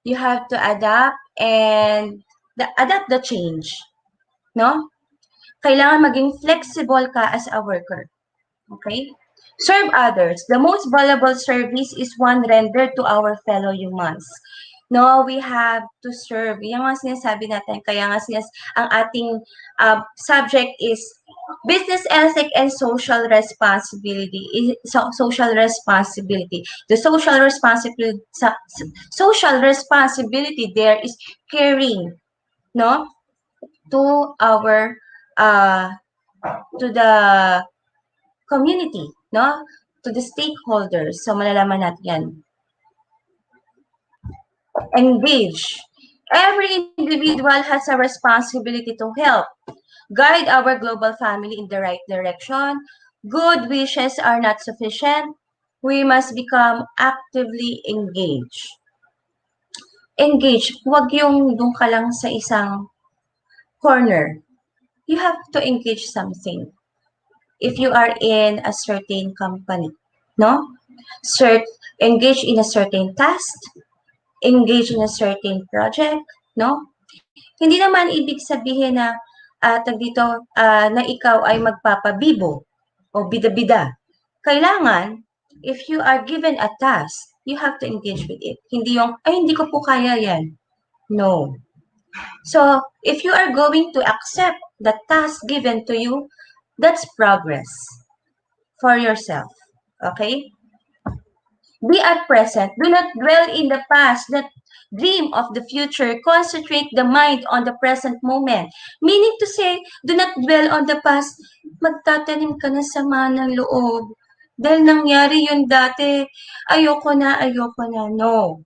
[SPEAKER 13] You have to adapt and adapt the change, no? Kailangan maging flexible ka as a worker. Okay? Serve others. The most valuable service is one rendered to our fellow humans. No, we have to serve. Yung mga sinasabi natin, kaya nga ang ating subject is business ethic and social responsibility. Social responsibility. The social responsibility there is caring, no, to our to the community, no, to the stakeholders. So malalaman natin yan. Engage. Every individual has a responsibility to help guide our global family in the right direction. Good wishes are not sufficient. We must become actively engaged. Engage. Huwag yung doon ka lang sa isang corner. You have to engage something. If you are in a certain company, no? Engage in a certain task, engage in a certain project, no? Hindi naman ibig sabihin na na ikaw ay magpapabibo o bida-bida. Kailangan, if you are given a task, you have to engage with it. Hindi yung, ay hindi ko po kaya yan. No. So, if you are going to accept the task given to you, that's progress for yourself. Okay? Be at present. Do not dwell in the past. That dream of the future. Concentrate the mind on the present moment. Meaning to say, do not dwell on the past. Magtatanim ka na sama ng loob. Dahil nangyari yun dati, ayoko na. No.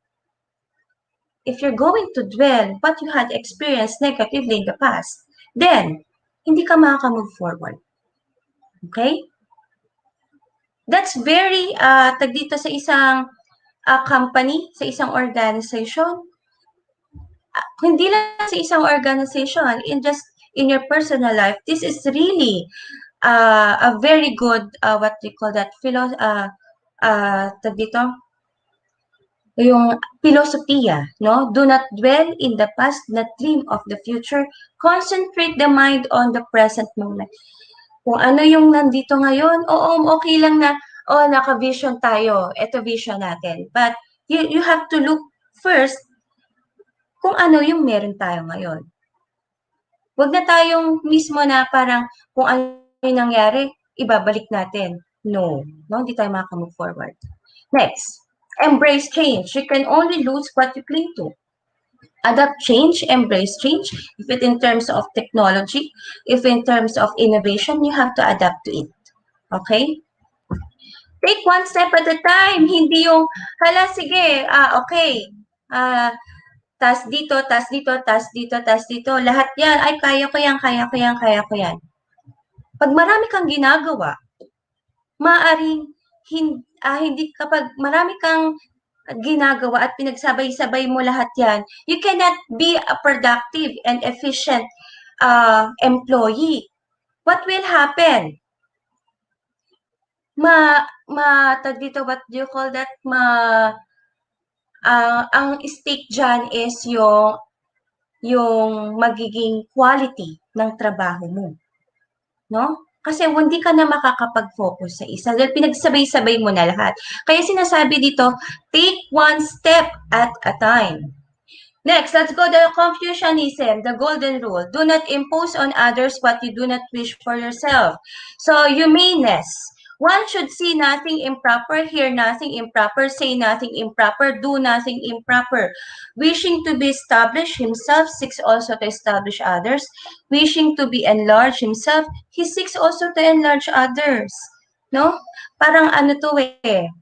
[SPEAKER 13] If you're going to dwell what you had experienced negatively in the past, then hindi ka makaka-move forward. Okay? That's very, dito sa isang company, sa isang organization, hindi lang sa isang organization, in your personal life, this is really a very good, what do you call that, dito, yung filosofiya, no? Do not dwell in the past, not dream of the future. Concentrate the mind on the present moment. Kung ano yung nandito ngayon, okay lang na, naka-vision tayo, ito vision natin. But you have to look first kung ano yung meron tayo ngayon. Huwag na tayong mismo na parang kung ano yung nangyari, ibabalik natin. No, hindi tayo maka-move forward. Next, embrace change. You can only lose what you cling to. Adapt change, embrace change. If it in terms of technology, if in terms of innovation, you have to adapt to it. Okay? Take one step at a time. Hindi yung, sige, okay. Tas dito. Lahat yan, ay kaya ko yan. Pag marami kang ginagawa, maaaring kapag marami kang ginagawa at pinagsabay-sabay mo lahat yan, you cannot be a productive and efficient employee. What will happen? Dito, what do you call that? Ang stake dyan is yung magiging quality ng trabaho mo. No? Kasi hindi ka na makakapag-focus sa isa. Dahil pinagsabay-sabay mo na lahat. Kaya sinasabi dito, take one step at a time. Next, let's go to Confucianism, the golden rule. Do not impose on others what you do not wish for yourself. So, humaneness. One should see nothing improper, hear nothing improper, say nothing improper, do nothing improper. Wishing to be established himself, seeks also to establish others. Wishing to be enlarged himself, he seeks also to enlarge others. No? Parang ano to eh.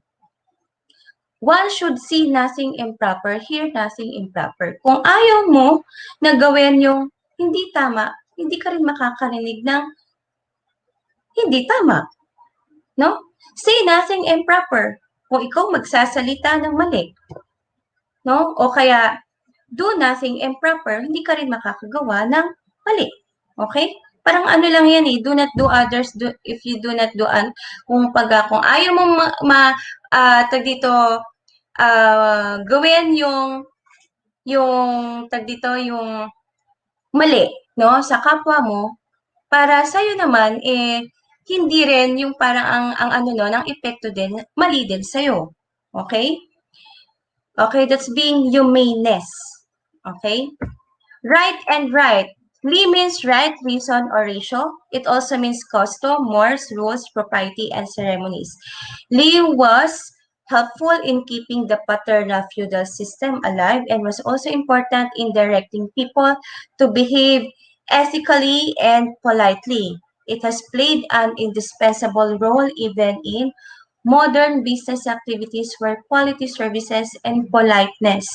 [SPEAKER 13] One should see nothing improper, hear nothing improper. Kung ayaw mo na gawin yung hindi tama, hindi ka rin makakarinig ng hindi tama. No? Say nothing improper. Kung ikaw magsasalita ng mali. No? O kaya, do nothing improper, hindi ka rin makakagawa ng mali. Okay? Parang ano lang yan eh, do not do others if you do not do kung ayaw mo gawin yung yung yung mali, no, sa kapwa mo, para sa'yo naman, hindi rin yung parang ang ano nun, ang epekto din, mali din sa'yo. Okay? Okay, that's being humaneness. Okay? Right and right. Li means right, reason, or ratio. It also means custom, mores, rules, propriety, and ceremonies. Li was helpful in keeping the paternal feudal system alive and was also important in directing people to behave ethically and politely. It has played an indispensable role even in modern business activities where quality services and politeness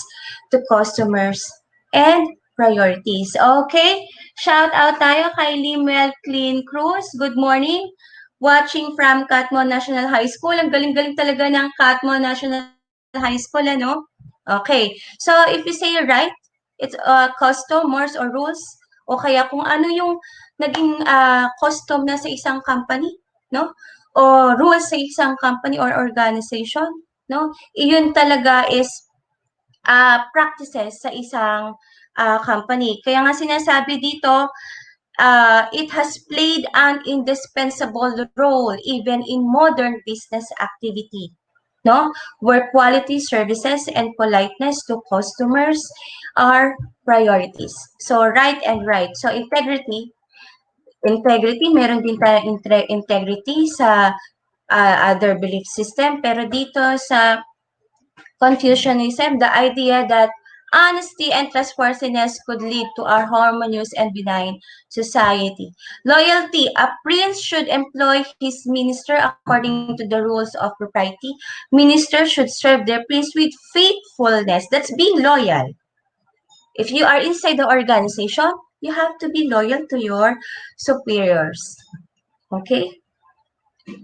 [SPEAKER 13] to customers and priorities. Okay? Shout out tayo kay Limel Clean Cruz. Good morning. Watching from Catmo National High School. Ang galing-galing talaga ng Catmo National High School, ano? Okay. So, if you say right, it's custom, mores, or rules. O kaya kung ano yung naging custom na sa isang company, no? O rules sa isang company or organization, no? Iyon talaga is practices sa isang company. Kaya nga sinasabi dito, it has played an indispensable role even in modern business activity, no? Where quality services and politeness to customers are priorities. So, right and right. So, integrity, meron din tayong integrity sa other belief system. Pero dito sa Confucianism, the idea that honesty and trustworthiness could lead to a harmonious and benign society. Loyalty, a prince should employ his minister according to the rules of propriety. Ministers should serve their prince with faithfulness. That's being loyal. If you are inside the organization, you have to be loyal to your superiors. Okay?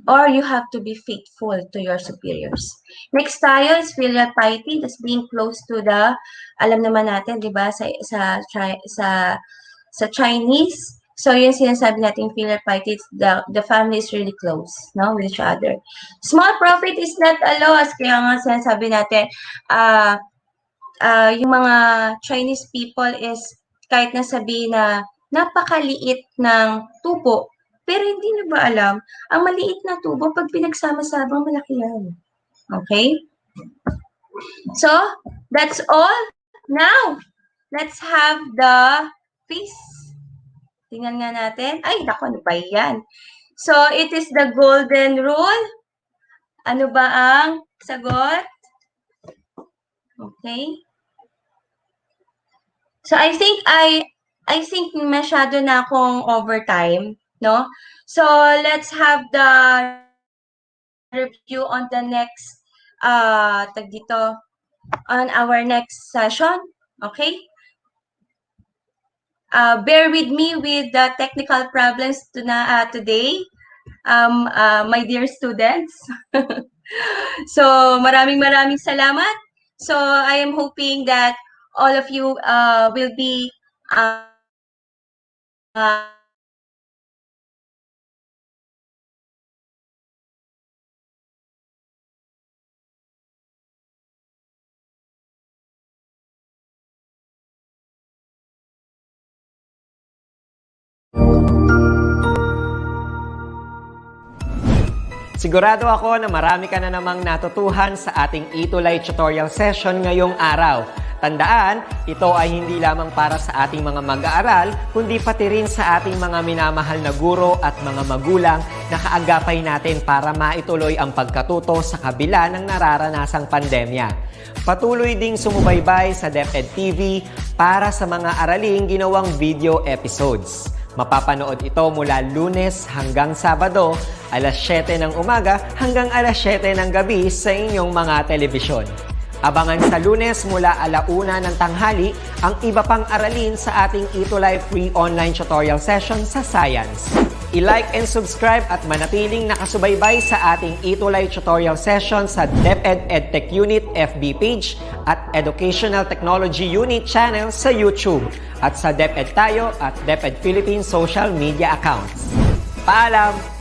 [SPEAKER 13] Or you have to be faithful to your superiors. Next tayo is filial piety. That's being close to the, alam naman natin, di ba, sa Chinese. So, yun sinasabi natin filial piety, the family is really close, no, with each other. Small profit is not a loss. Kaya nga sinasabi natin, yung mga Chinese people is kahit nasabihin na napakaliit ng tubo, pero hindi nyo ba alam, ang maliit na tubo, pag pinagsama-sabang malaki yan. Okay? So, that's all. Now, let's have the quiz. Tingnan nga natin. Ay, naku, ano ba yan? So, it is the golden rule. Ano ba ang sagot? Okay. So, I think masyado na akong overtime, no? So, let's have the review on the next, on our next session, okay? Bear with me with the technical problems today, my dear students. So, maraming salamat. So, I am hoping that all of you will be
[SPEAKER 1] Sigurado ako na marami ka na namang natutuhan sa ating ETULay tutorial session ngayong araw. Tandaan, ito ay hindi lamang para sa ating mga mag-aaral, kundi pati rin sa ating mga minamahal na guro at mga magulang na kaagapay natin para maituloy ang pagkatuto sa kabila ng nararanasang pandemya. Patuloy ding sumubaybay sa DepEd TV para sa mga araling ginawang video episodes. Mapapanood ito mula Lunes hanggang Sabado, alas 7 ng umaga hanggang alas 7 ng gabi sa inyong mga telebisyon. Abangan sa Lunes mula 1:00 ng tanghali ang iba pang aralin sa ating ETULay free online tutorial session sa Science. I-like and subscribe at manatiling nakasubaybay sa ating ETULay tutorial session sa DepEd EdTech Unit FB page at Educational Technology Unit channel sa YouTube at sa DepEd Tayo at DepEd Philippines social media accounts. Paalam!